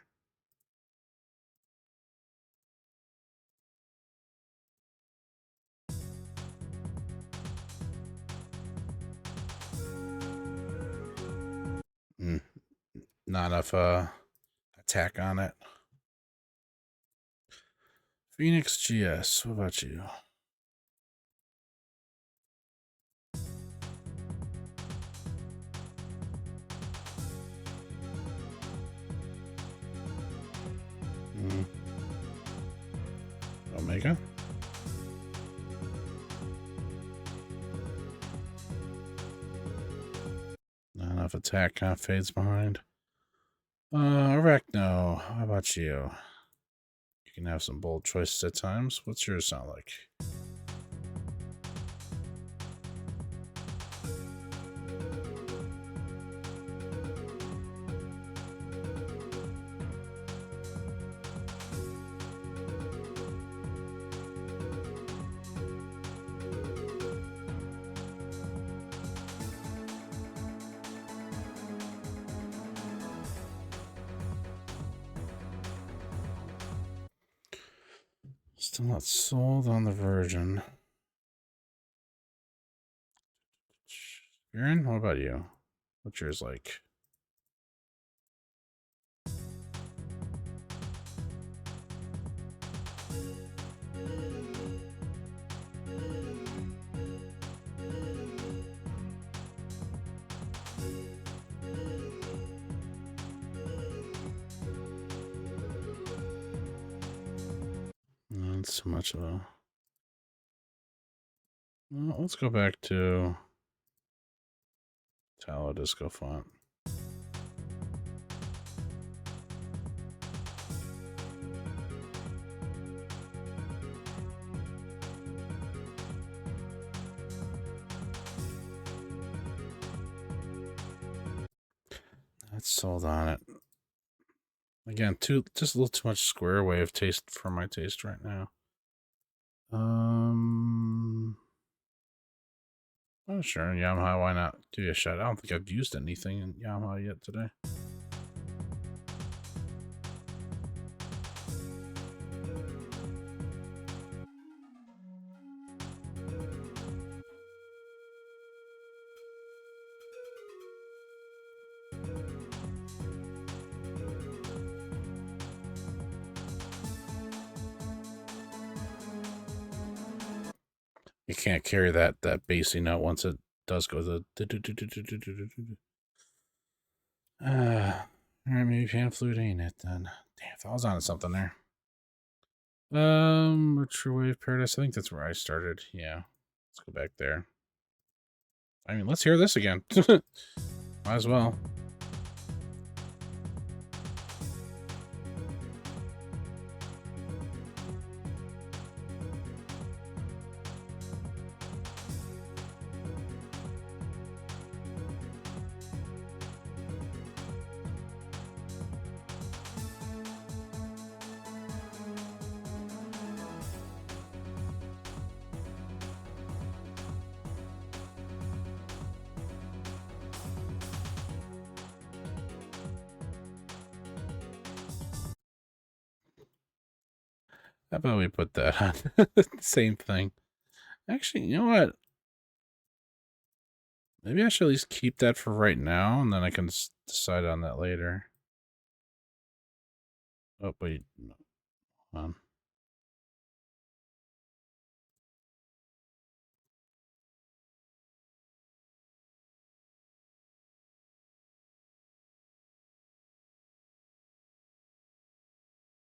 Not enough attack on it. Phoenix GS, what about you? Omega? Not enough attack, kind of fades behind. Arachno, how about you? You can have some bold choices at times. What's yours sound like? Still not sold on the Virgin. Aaron, what about you? What's yours like? Not so much of a... Well, let's go back to Tallow Disco font. That's sold on it. Again, just a little too much square wave taste for my taste right now. Oh, sure, Yamaha, why not? Give you a shot. I don't think I've used anything in Yamaha yet today. You can't carry that bassy note once it does go the. Alright, maybe pan flute ain't it then. Damn, if I was on something there. Retrowave Paradise. I think that's where I started. Yeah, let's go back there. I mean, let's hear this again. Might as well. How about we put that on? Same thing. Actually, you know what? Maybe I should at least keep that for right now, and then I can decide on that later. Oh, wait. Hold on.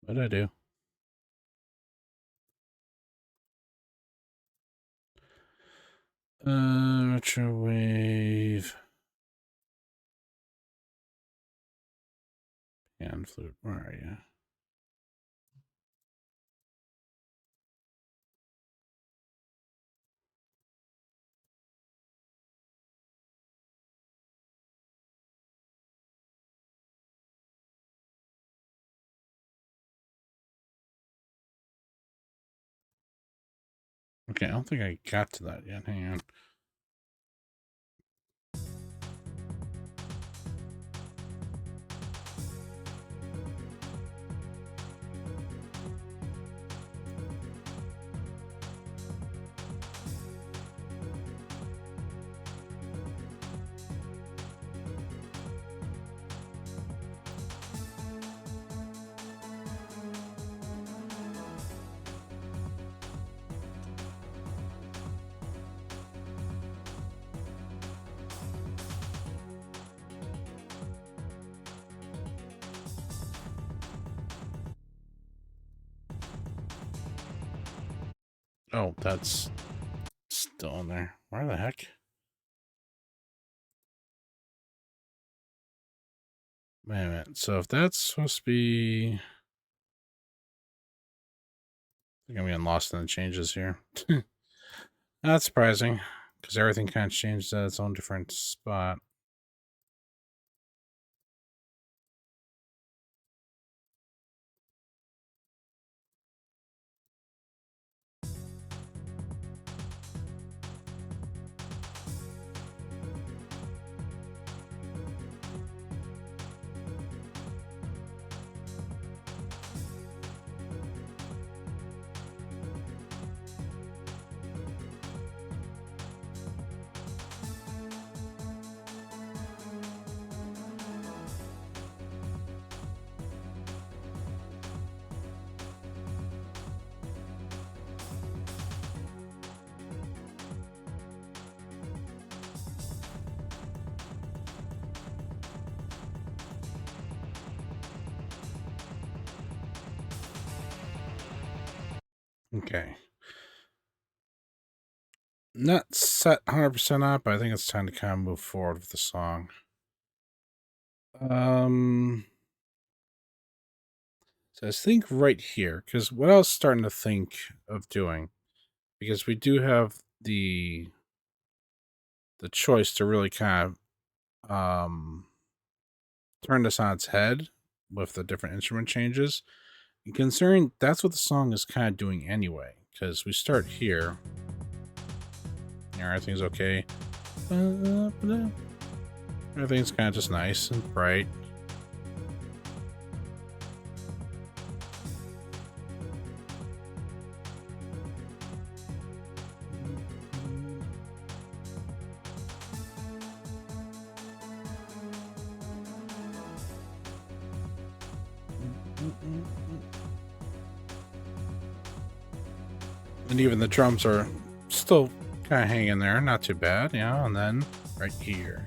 What did I do? Retrowave. Pan flute. Where are you? Okay, I don't think I got to that yet. Hang on. Oh, that's still in there. Where the heck? Wait a minute. So if that's supposed to be... I think I'm getting lost in the changes here. Not surprising, because everything kind of changed at its own different spot. Okay. Not set 100% up, but I think it's time to kind of move forward with the song. So I think right here, because what I was starting to think of doing, because we do have the choice to really kind of turn this on its head with the different instrument changes. And considering that's what the song is kind of doing anyway, because we start here. Everything's okay. Everything's kind of just nice and bright. And even the drums are still kind of hanging there, not too bad, you know. And then right here,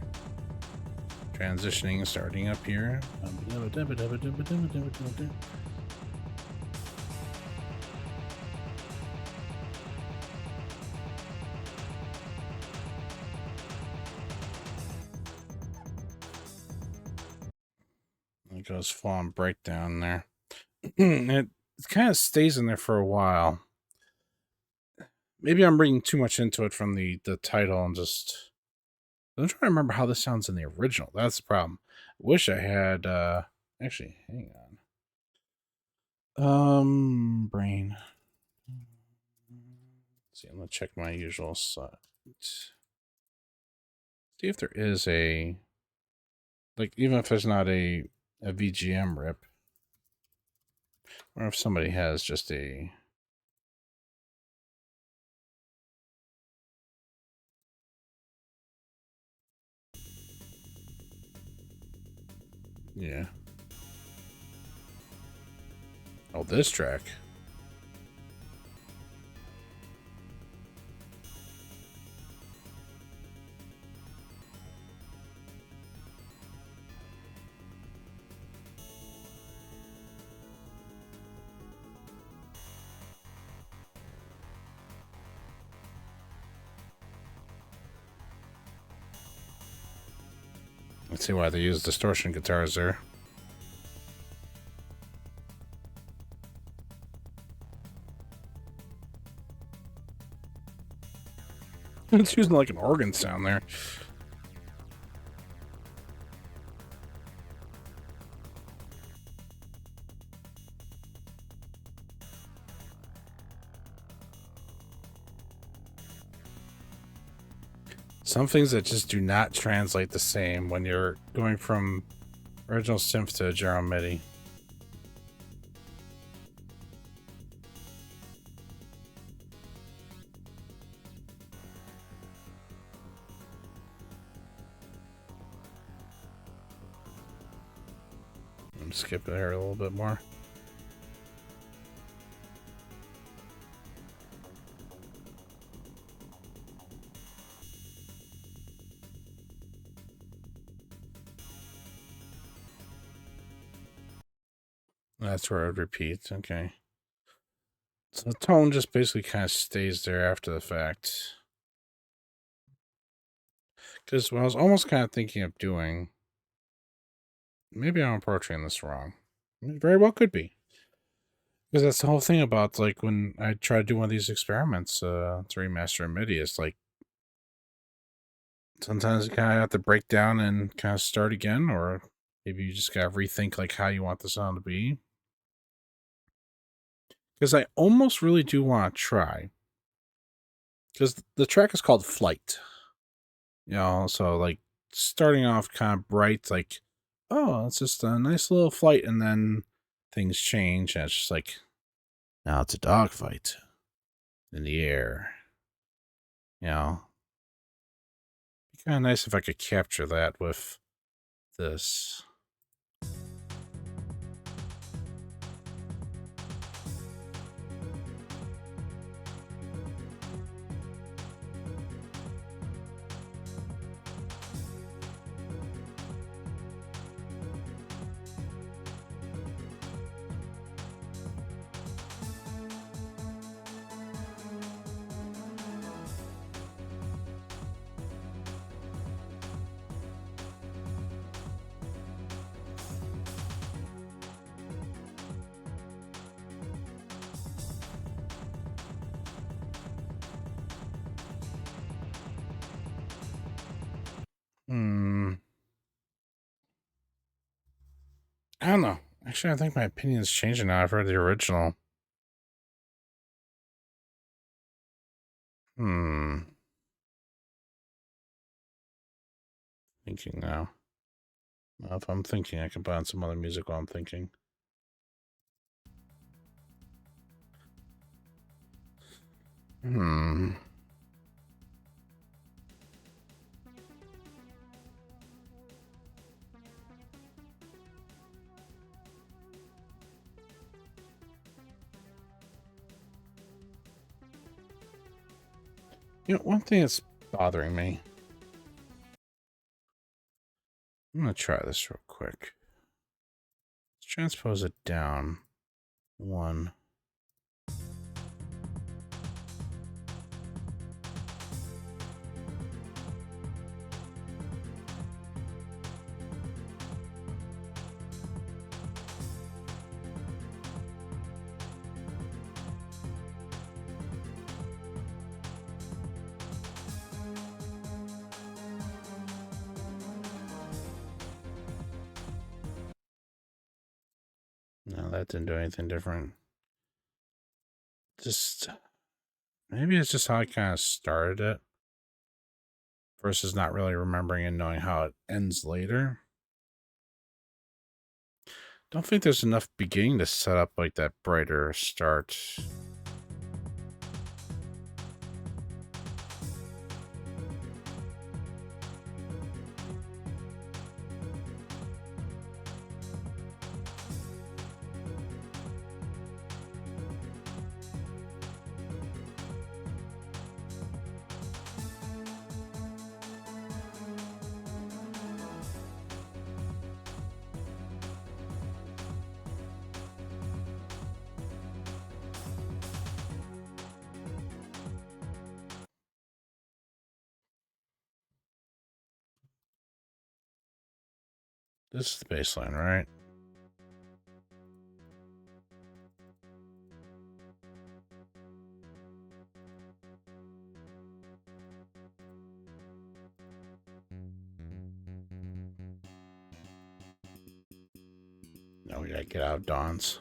transitioning, starting up here. It goes full on breakdown there. It kind of stays in there for a while. Maybe I'm reading too much into it from the title and just... I'm trying to remember how this sounds in the original. That's the problem. I wish I had... Actually, hang on. Brain. Let's see, I'm going to check my usual site. See if there is a... Like, even if there's not a VGM rip. Or if somebody has just a... Yeah. Oh, this track. Let's see why they use distortion guitars there. It's using like an organ sound there. Some things that just do not translate the same when you're going from original synth to general MIDI. Skip it here a little bit more. That's where it would repeat. Okay. So the tone just basically kind of stays there after the fact. Because what I was almost kind of thinking of doing, maybe I'm approaching this wrong. It very well could be. Because that's the whole thing about, like, when I try to do one of these experiments to remaster a MIDI, it's like, sometimes you kind of have to break down and kind of start again, or maybe you just got to rethink, like, how you want the sound to be. Because I almost really do want to try. Because the track is called Flight. You know, so, like, starting off kind of bright, like, oh, it's just a nice little flight, and then things change, and it's just like, now it's a dogfight in the air. You know, it'd be kind of nice if I could capture that with this. I don't know. Actually, I think my opinion's changing now. I've heard the original. Thinking now. Well, if I'm thinking, I can put on some other music while I'm thinking. You know, one thing that's bothering me. I'm going to try this real quick. Let's transpose it down. 1. No, that didn't do anything different. Just, maybe it's just how I kind of started it versus not really remembering and knowing how it ends later. Don't think there's enough beginning to set up like that brighter start. This is the bass line, right? No, we gotta get out Dawn's.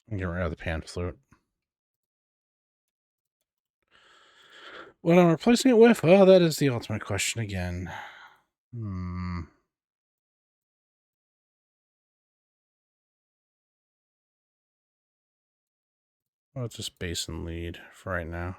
Get rid of the pan flute. What I'm replacing it with? Well, that is the ultimate question again. Well, it's just bass and lead for right now.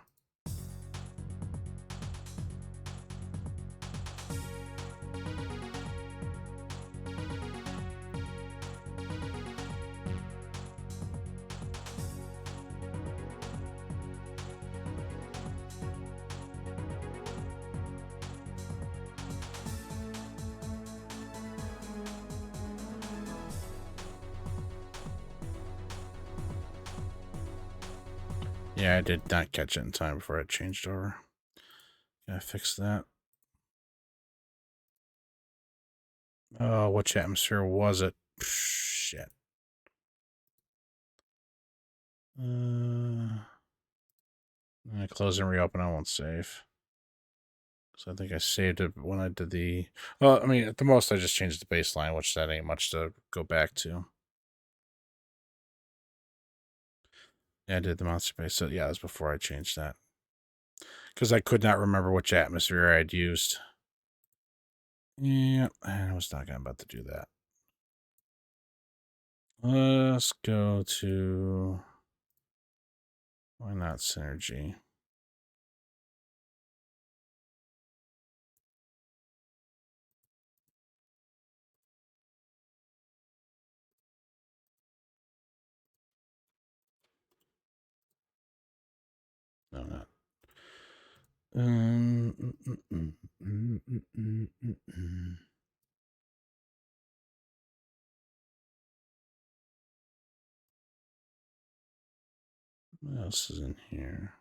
Yeah, I did not catch it in time before it changed over. Gotta fix that. Oh, which atmosphere was it? Shit. I close and reopen. I won't save. So I think I saved it when I did the. Well, I mean, at the most, I just changed the baseline, which that ain't much to go back to. Yeah, I did the monster bass. So yeah, that was before I changed that. Because I could not remember which atmosphere I'd used. Yeah, I was not about to do that. Let's go to. Why not Synergy? No, not. What else is in here?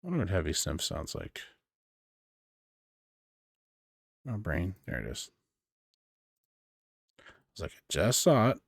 I wonder what heavy synth sounds like. Oh, brain. There it is. It's like I just saw it.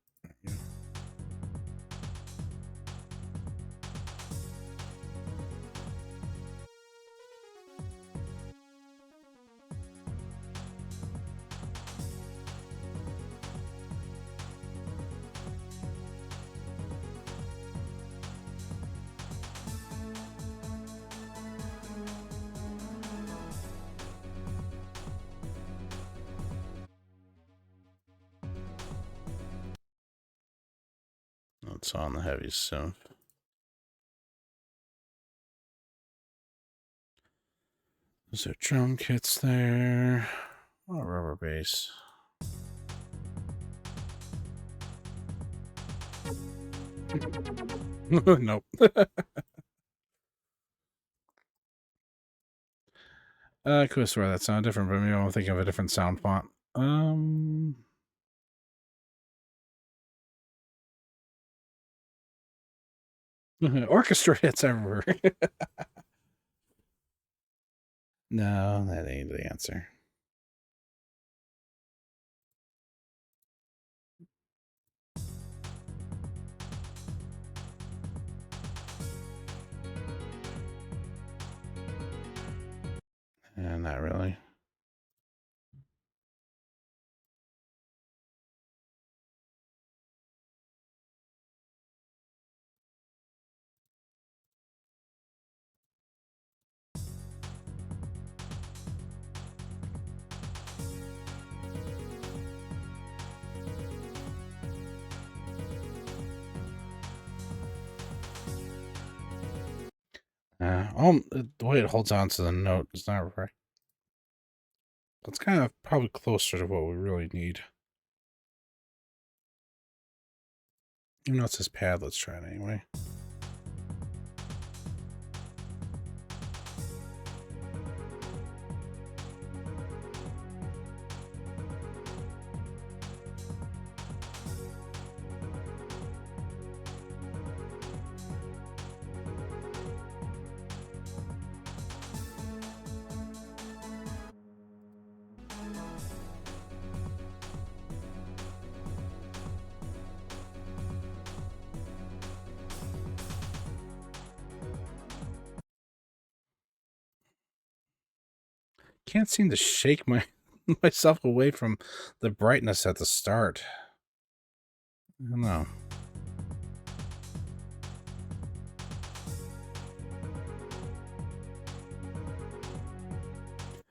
It's on the heavy synth. There's a drum kits there. Oh, rubber bass. Nope. I could have swear that sounded different, but maybe I'm thinking of a different sound font. Orchestra hits everywhere. No, that ain't the answer. Not really. The way it holds on to the note is not right. It's kind of probably closer to what we really need. Even though it's this pad, let's try it anyway. Can't seem to shake myself away from the brightness at the start. I don't know.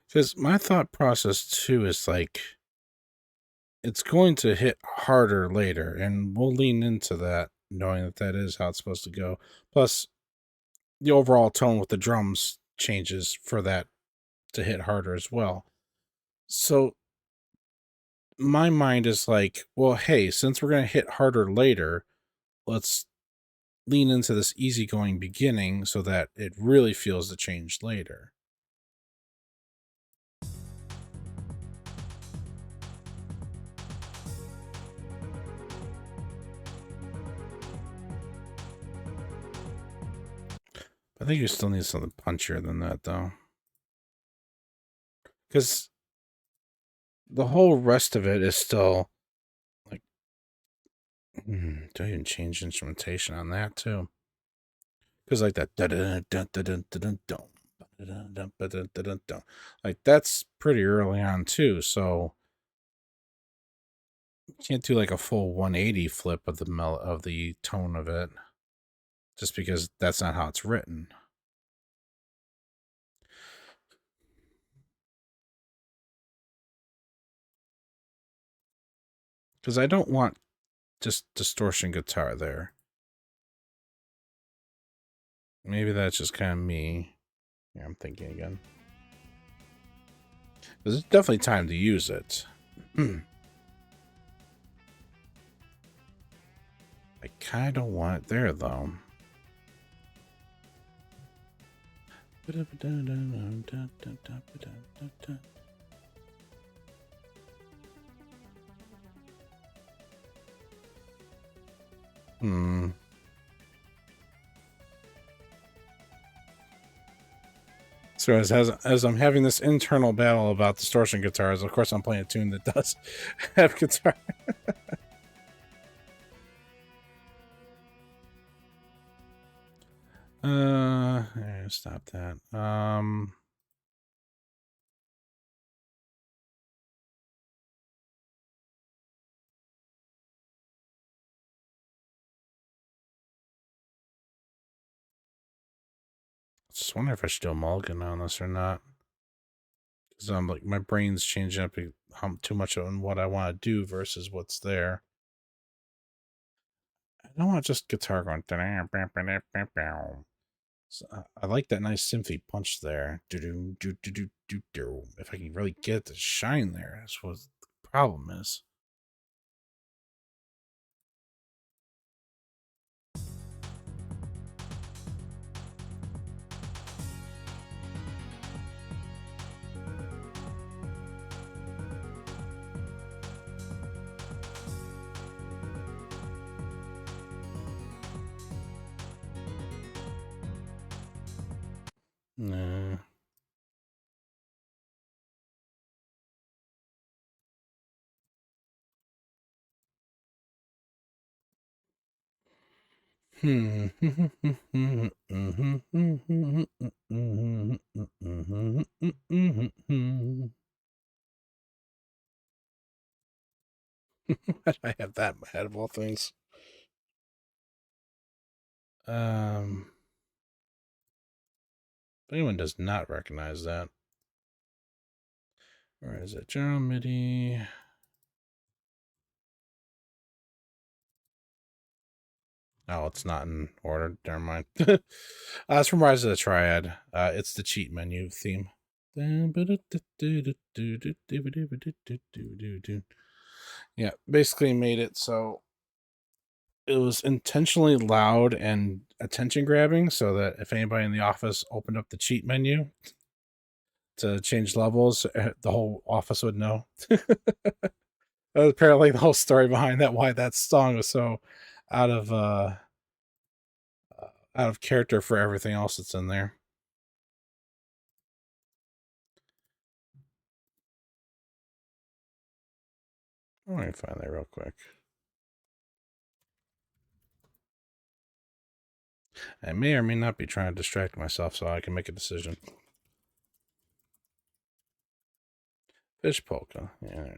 Because my thought process too is like, it's going to hit harder later, and we'll lean into that, knowing that that is how it's supposed to go. Plus, the overall tone with the drums changes for that to hit harder as well. So my mind is like, well, hey, since we're going to hit harder later, let's lean into this easygoing beginning so that it really feels the change later. I think you still need something punchier than that, though. Because the whole rest of it is still like, do I even change instrumentation on that, too? Because like that, like that's pretty early on, too. So you can't do like a full 180 flip of the tone of it, just because that's not how it's written. Because I don't want just distortion guitar there. Maybe that's just kind of me. Yeah, I'm thinking again. There's definitely time to use it. I kind of want it there, though. So as I'm having this internal battle about distortion guitars, of course I'm playing a tune that does have guitar. Stop that. Just wonder if I should do a mulligan on this or not. Because I'm like, my brain's changing up too much on what I want to do versus what's there. I don't want just guitar going. So I like that nice synthy punch there. If I can really get it to shine there, that's what the problem is. Nah. What do I have that in my head of all things? If anyone does not recognize that. Where is it? General MIDI. Oh, it's not in order. Never mind. It's from Rise of the Triad. It's the cheat menu theme. Yeah, basically made it so it was intentionally loud and attention grabbing so that if anybody in the office opened up the cheat menu to change levels, the whole office would know. That was apparently the whole story behind that, why that song was so out of character for everything else that's in there. Let me find that real quick. I may or may not be trying to distract myself so I can make a decision. Fish polka. Yeah.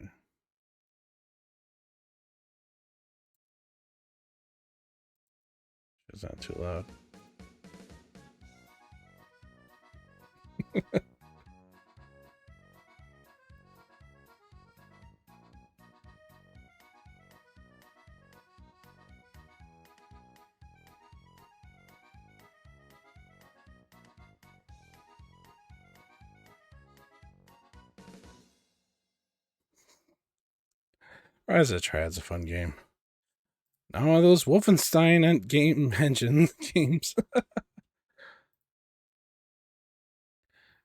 Is that too loud? Rise of the Triad's a fun game. Not one of those Wolfenstein game engine games.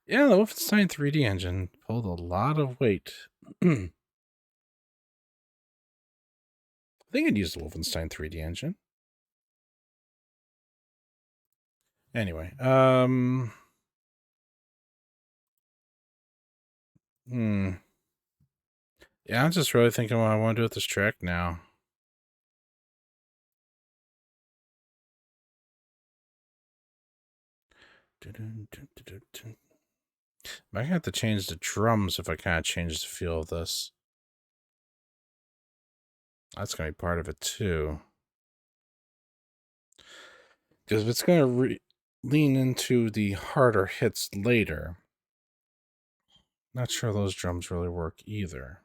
Yeah, the Wolfenstein 3D engine pulled a lot of weight. I think I'd use the Wolfenstein 3D engine. Anyway, yeah, I'm just really thinking what I want to do with this track now. I have to change the drums if I kind of change the feel of this. That's going to be part of it too. Because if it's going to lean into the harder hits later, not sure those drums really work either.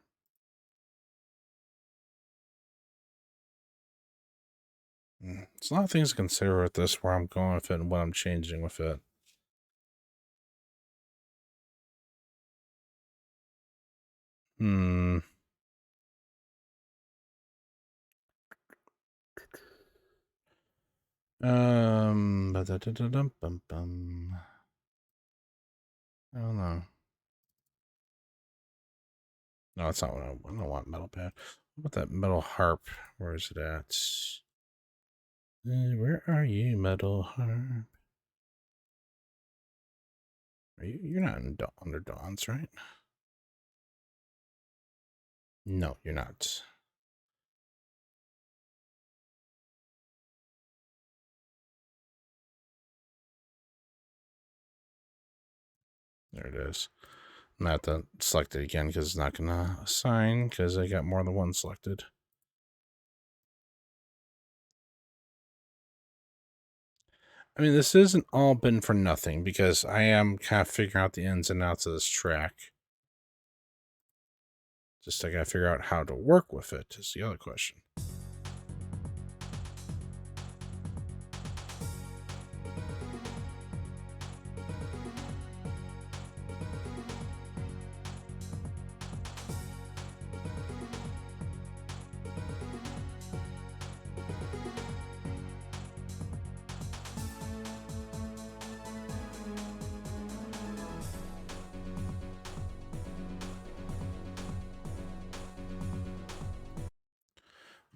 It's a lot of things to consider with this, where I'm going with it and what I'm changing with it. I don't know. No, that's not what I don't want. Metal pad. What about that metal harp? Where is it at? Where are you, metal harp? Are you? You're not under Dawn's, right? No, you're not. There it is. I'm gonna have to select it again because it's not gonna assign because I got more than one selected. I mean, this isn't all been for nothing because I am kind of figuring out the ins and outs of this track. Just I gotta figure out how to work with it is the other question.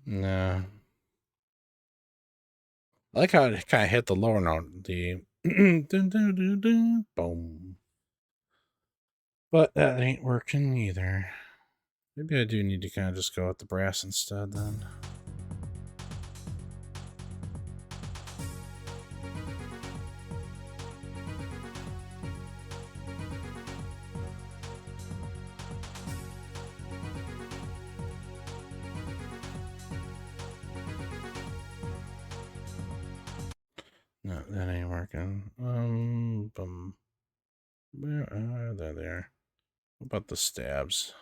Nah. I like how it kind of hit the lower note, the boom. But that ain't working either. Maybe I do need to kind of just go with the brass instead then. No, that ain't working. Boom. Where are they there? What about the stabs?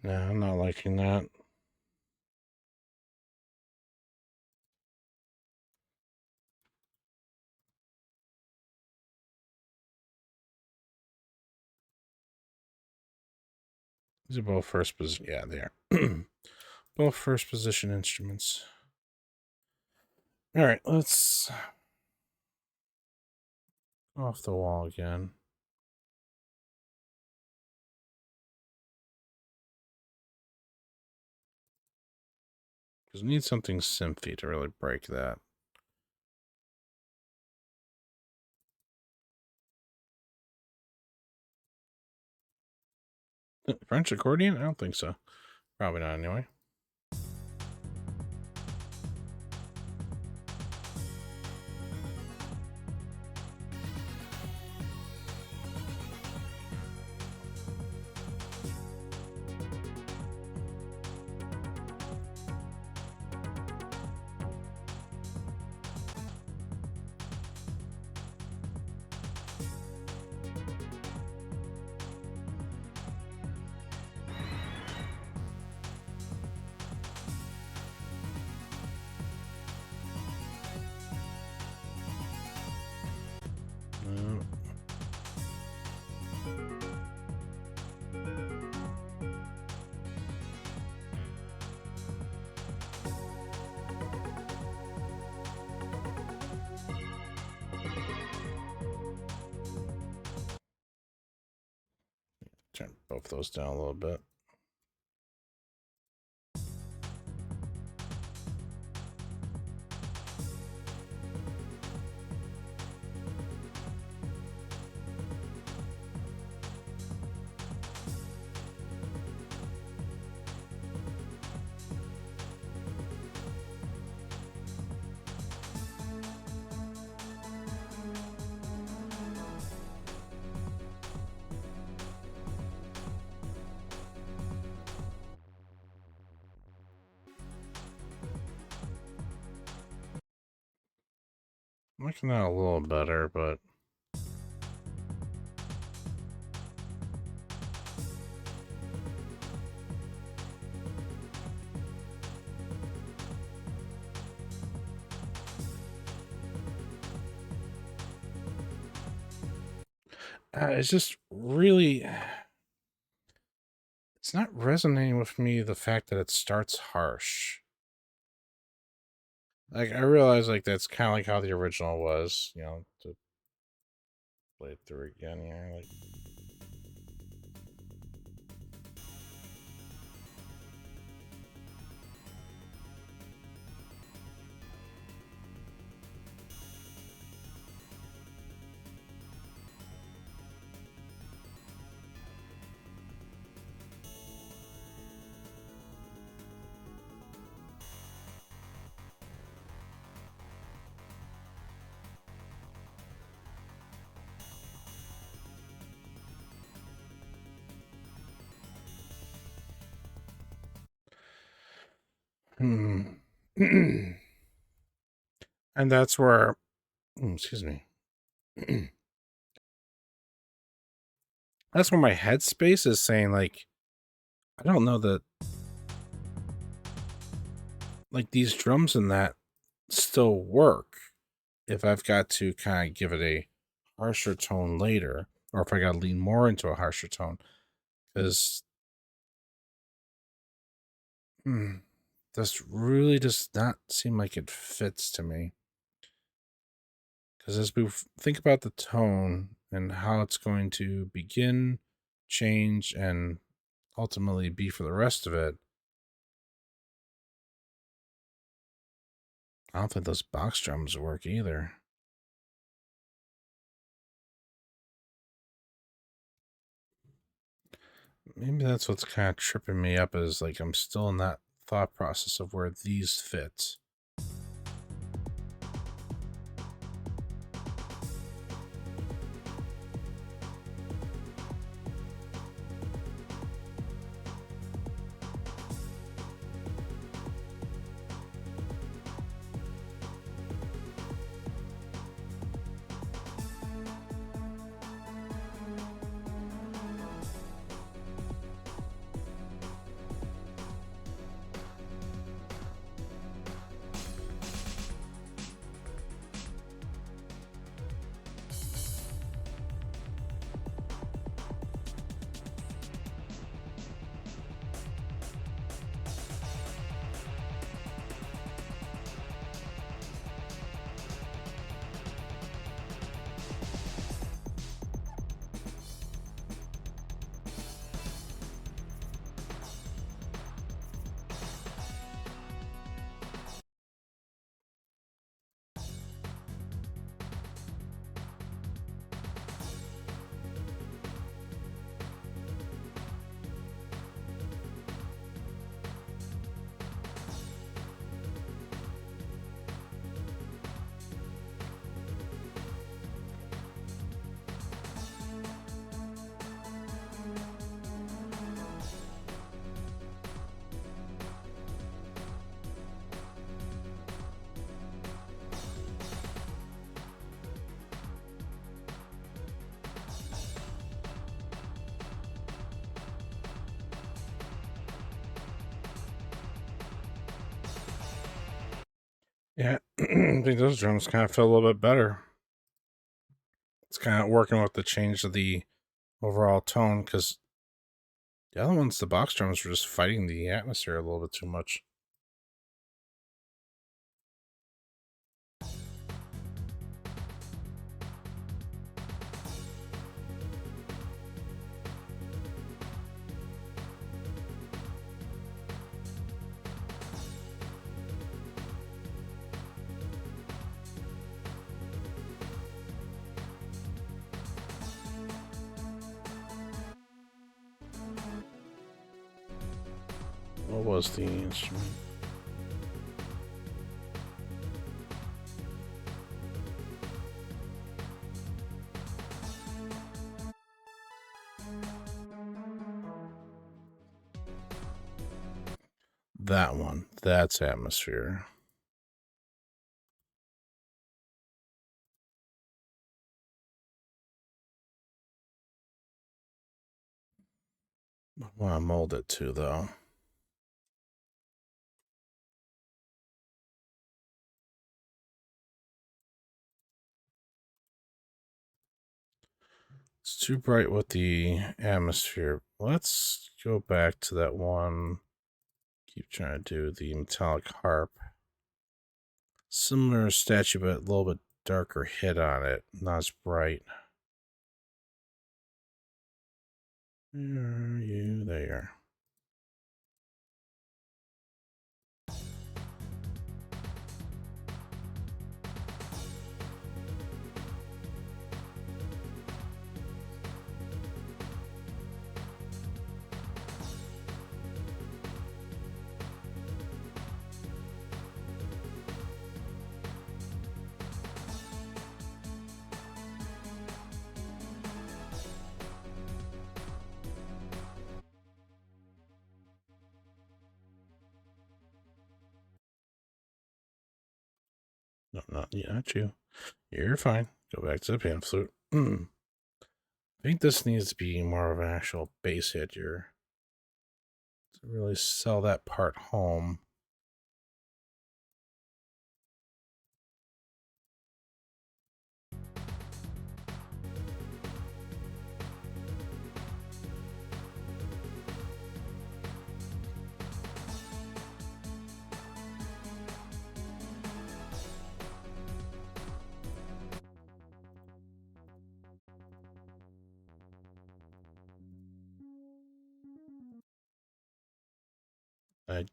No, I'm not liking that. These are both first position. Yeah, they are. Both first position instruments. All right, let's off the wall again. Because we need something synthy to really break that. French accordion? I don't think so. Probably not anyway. Turn both those down a little bit. I'm liking that a little better, but it's just really, it's not resonating with me, the fact that it starts harsh. Like, I realize, like, that's kind of like how the original was, you know, to play it through again here. Like, hmm. And that's where, excuse me, that's where my headspace is saying, like, I don't know that, like, these drums and that still work if I've got to kind of give it a harsher tone later, or if I got to lean more into a harsher tone, because this really does not seem like it fits to me. Because as we think about the tone and how it's going to begin, change, and ultimately be for the rest of it, I don't think those box drums work either. Maybe that's what's kind of tripping me up, is like I'm still in that thought process of where these fit. Yeah, I think those drums kind of feel a little bit better. It's kind of working with the change of the overall tone, because the other ones, the box drums, were just fighting the atmosphere a little bit too much. What was the instrument? That one. That's atmosphere. I want to mold it too, though. It's too bright with the atmosphere. Let's go back to that one. Keep trying to do the metallic harp. Similar statue, but a little bit darker hit on it. Not as bright. Where are you? There. No, not you. You're fine. Go back to the pan flute. I think this needs to be more of an actual bass hit here to really sell that part home. I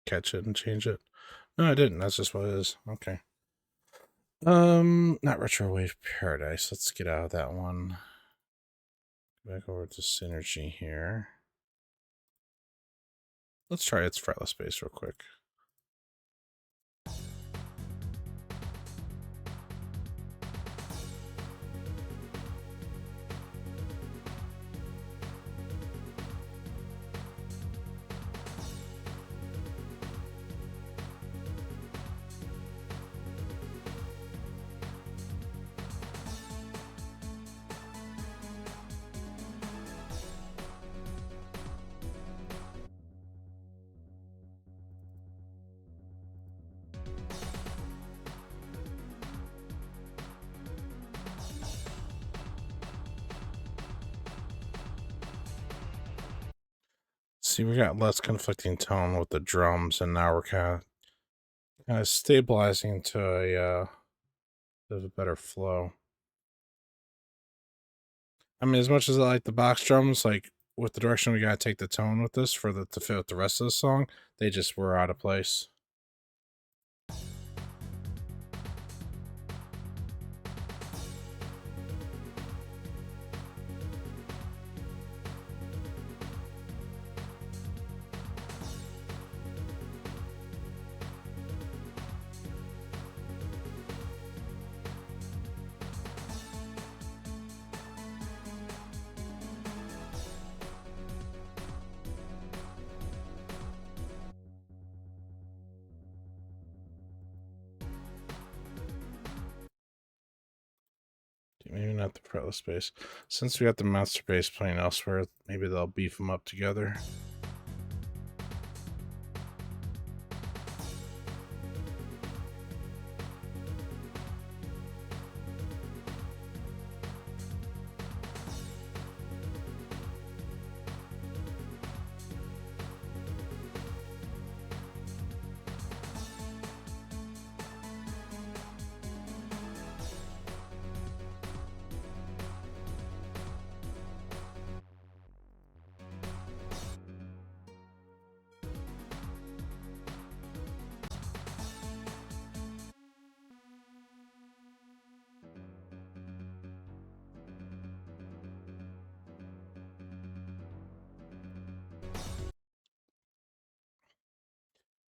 catch it and change it. No, I didn't. That's just what it is. Okay. Not Retrowave Paradise. Let's get out of that one. Back over to Synergy here. Let's try its fretless bass real quick. See, we got less conflicting tone with the drums, and now we're kind of stabilizing to a bit of a better flow. I mean, as much as I like the box drums, like with the direction we gotta take the tone with this for the to fit with the rest of the song, they just were out of place. Maybe not the fretless bass. Since we got the master bass playing elsewhere, maybe they'll beef them up together.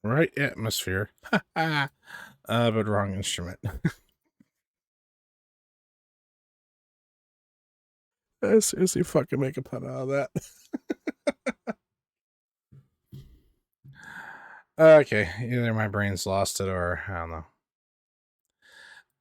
Right atmosphere. But wrong instrument. I seriously fucking make a pun out of that. Okay, either my brain's lost it or I don't know.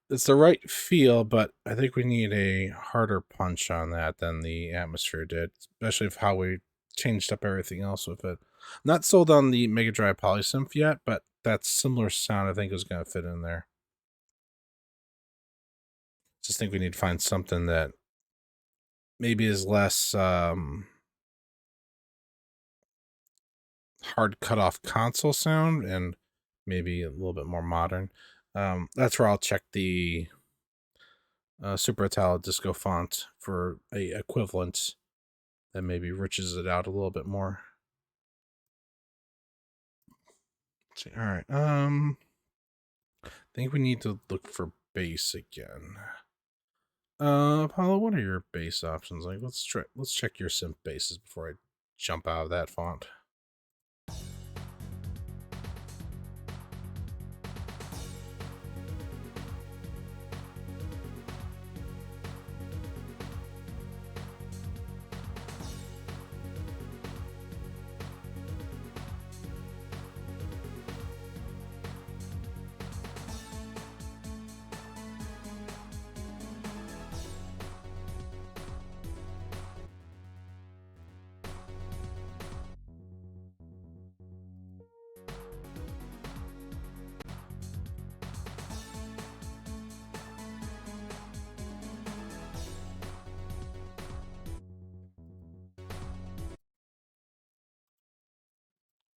It's the right feel, but I think we need a harder punch on that than the atmosphere did, especially of how we changed up everything else with it. Not sold on the Mega Drive Polysynth yet, but that similar sound I think is going to fit in there. Just think we need to find something that maybe is less hard cut off console sound and maybe a little bit more modern. That's where I'll check the Super Italo Disco font for a equivalent that maybe riches it out a little bit more. Let's see. All right. I think we need to look for bass again. Apollo, what are your bass options? Like, let's check your synth basses before I jump out of that font.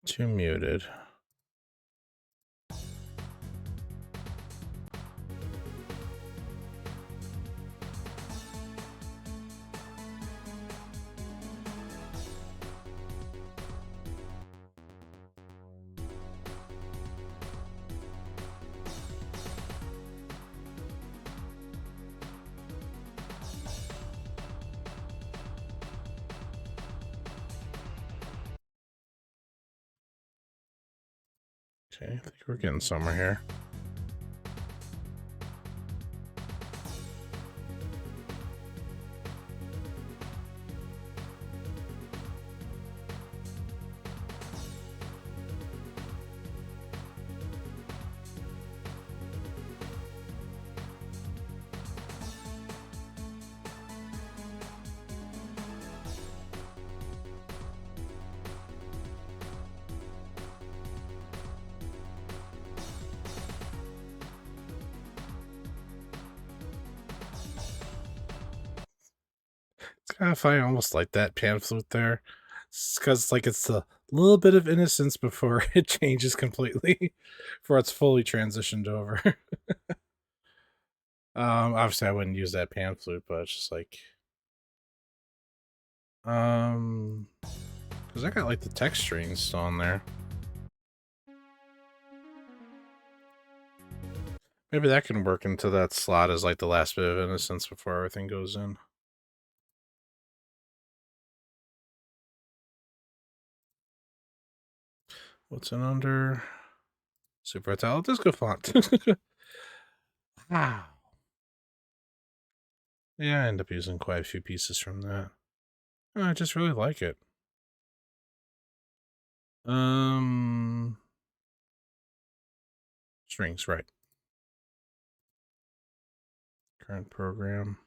Too muted. Okay, I think we're getting somewhere here. It's kind of funny, almost like that pan flute there. Because like it's a little bit of innocence before it changes completely, before it's fully transitioned over. Obviously I wouldn't use that pan flute, but it's just like, because I got like the text strings still on there. Maybe that can work into that slot as like the last bit of innocence before everything goes in. What's in under? Super Italo Disco font. Wow. Yeah, I end up using quite a few pieces from that. Oh, I just really like it. Strings, right. Current program.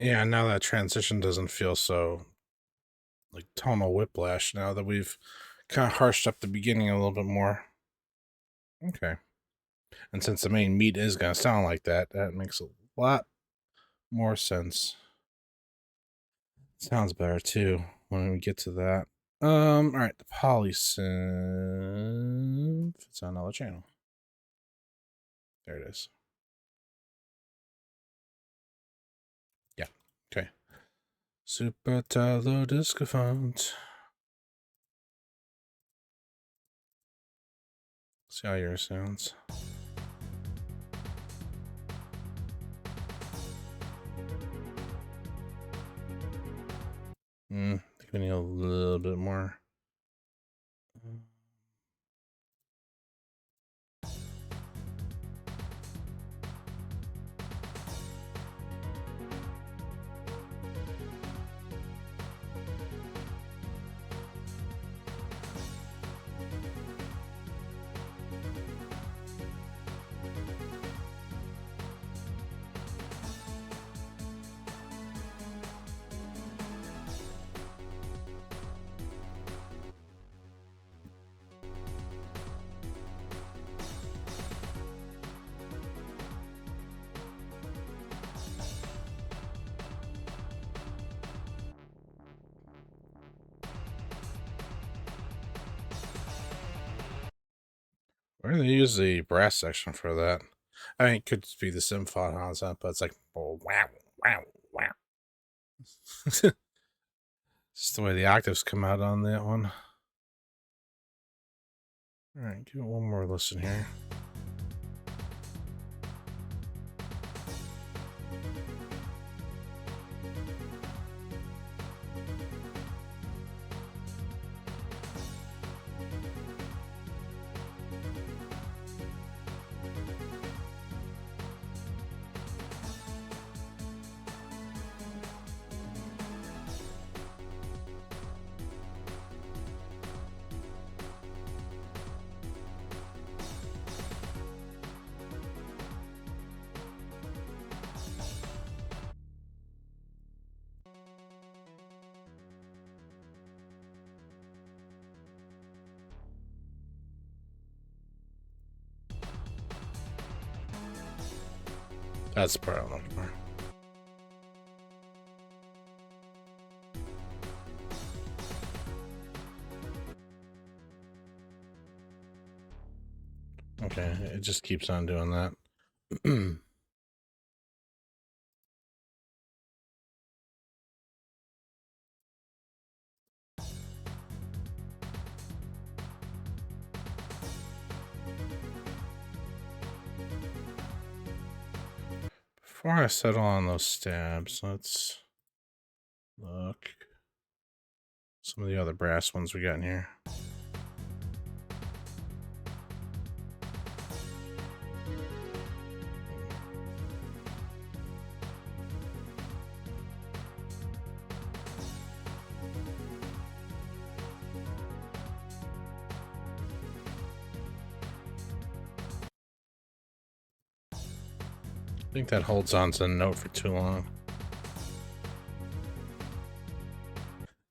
Yeah, now that transition doesn't feel so like tonal whiplash now that we've kind of harshed up the beginning a little bit more. Okay. And since the main meat is going to sound like that, that makes a lot more sense. Sounds better too when we get to that. All right, the polysynth. It's on another channel. There it is. Yeah. Okay. Super Italo Disco font. See how yours sounds. I think we need a little bit more. Where do they use the brass section for that? I mean, it could just be the Symphon concept, but it's like, oh, wow, wow, wow. Just the way the octaves come out on that one. All right, give it one more listen here. That's the part I'm looking for. Okay, it just keeps on doing that. Before I settle on those stabs, let's look. Some of the other brass ones we got in here. I think that holds on to the note for too long.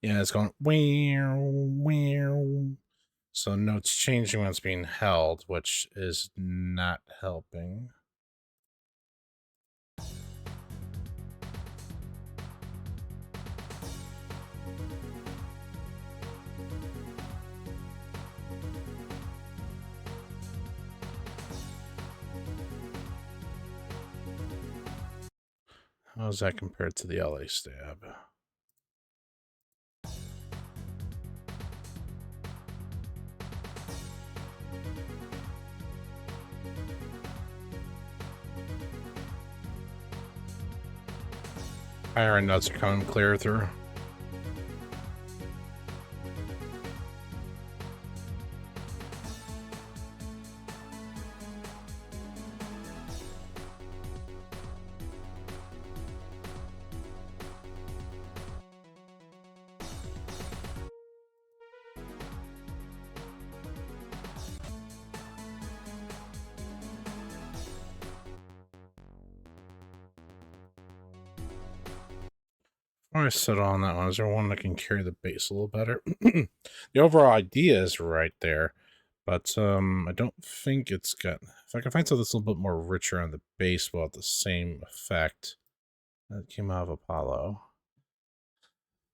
Yeah, it's going wow, wow. So note's changing when it's being held, which is not helping. How does that compare to the LA stab? Iron nuts are coming clear through. I settle on that one. Is there one that can carry the bass a little better? The overall idea is right there, but I don't think it's got. If I can find something that's a little bit more richer on the bass, while at the same effect that came out of Apollo.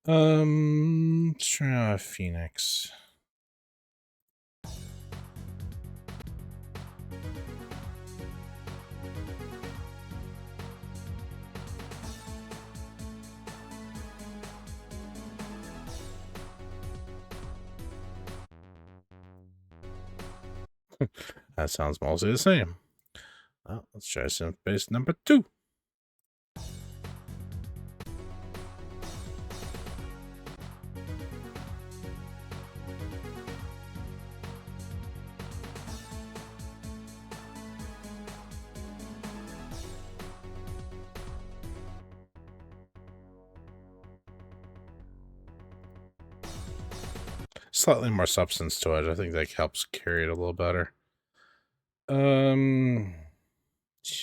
Let's try Phoenix. That sounds mostly the same. Well, let's try synth bass number 2. Slightly more substance to it. I think that helps carry it a little better.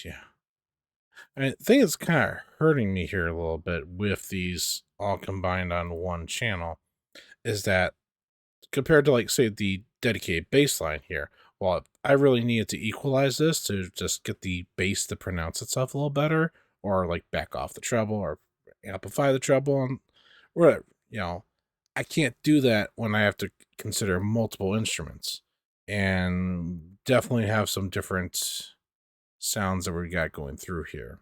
Yeah. I think it's kind of hurting me here a little bit with these all combined on one channel is that compared to, like, say, the dedicated bass line here, well, I really needed to equalize this to just get the bass to pronounce itself a little better, or like back off the treble or amplify the treble, and whatever, I can't do that when I have to consider multiple instruments. And definitely have some different sounds that we got going through here.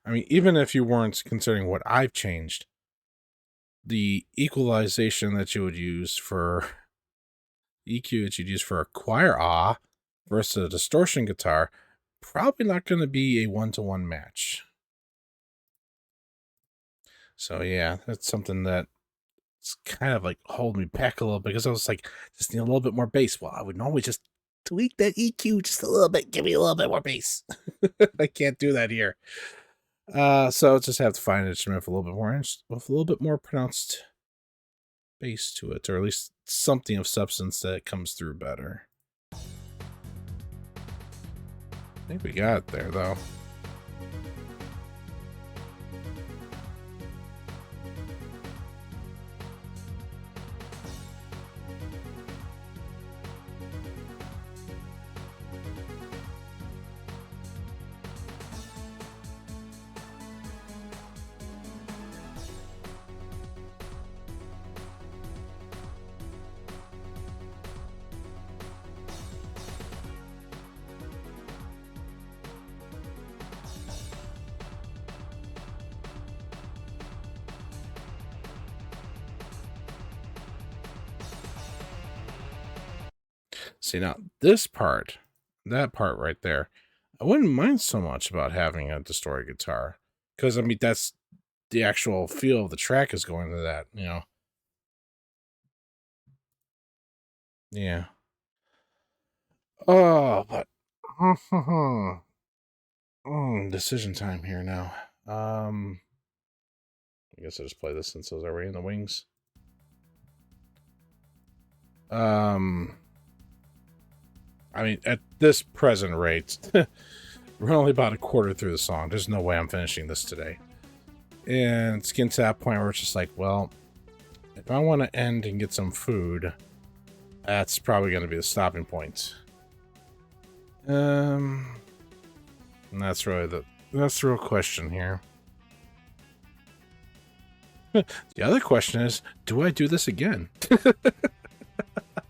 I mean, even if you weren't considering what I've changed, the equalization that you would use for EQ that you'd use for a choir ah versus a distortion guitar, probably not going to be a one-to-one match. So yeah, that's something that it's kind of like holding me back a little bit, because I was like, just need a little bit more bass. Well, I would normally just tweak that EQ just a little bit, give me a little bit more bass. I can't do that here. So just have to find an instrument with a little bit more with a little bit more pronounced bass to it, or at least something of substance that comes through better. I think we got it there though. See, now this part, that part right there, I wouldn't mind so much about having a distorted guitar, because I mean that's the actual feel of the track is going to that, you know. Yeah. Oh, but decision time here now. I guess I'll just play this since it was already in the wings. I mean, at this present rate, we're only about a quarter through the song. There's no way I'm finishing this today. And it's getting to that point where it's just like, well, if I want to end and get some food, that's probably going to be the stopping point. And that's really that's the real question here. The other question is, do I do this again?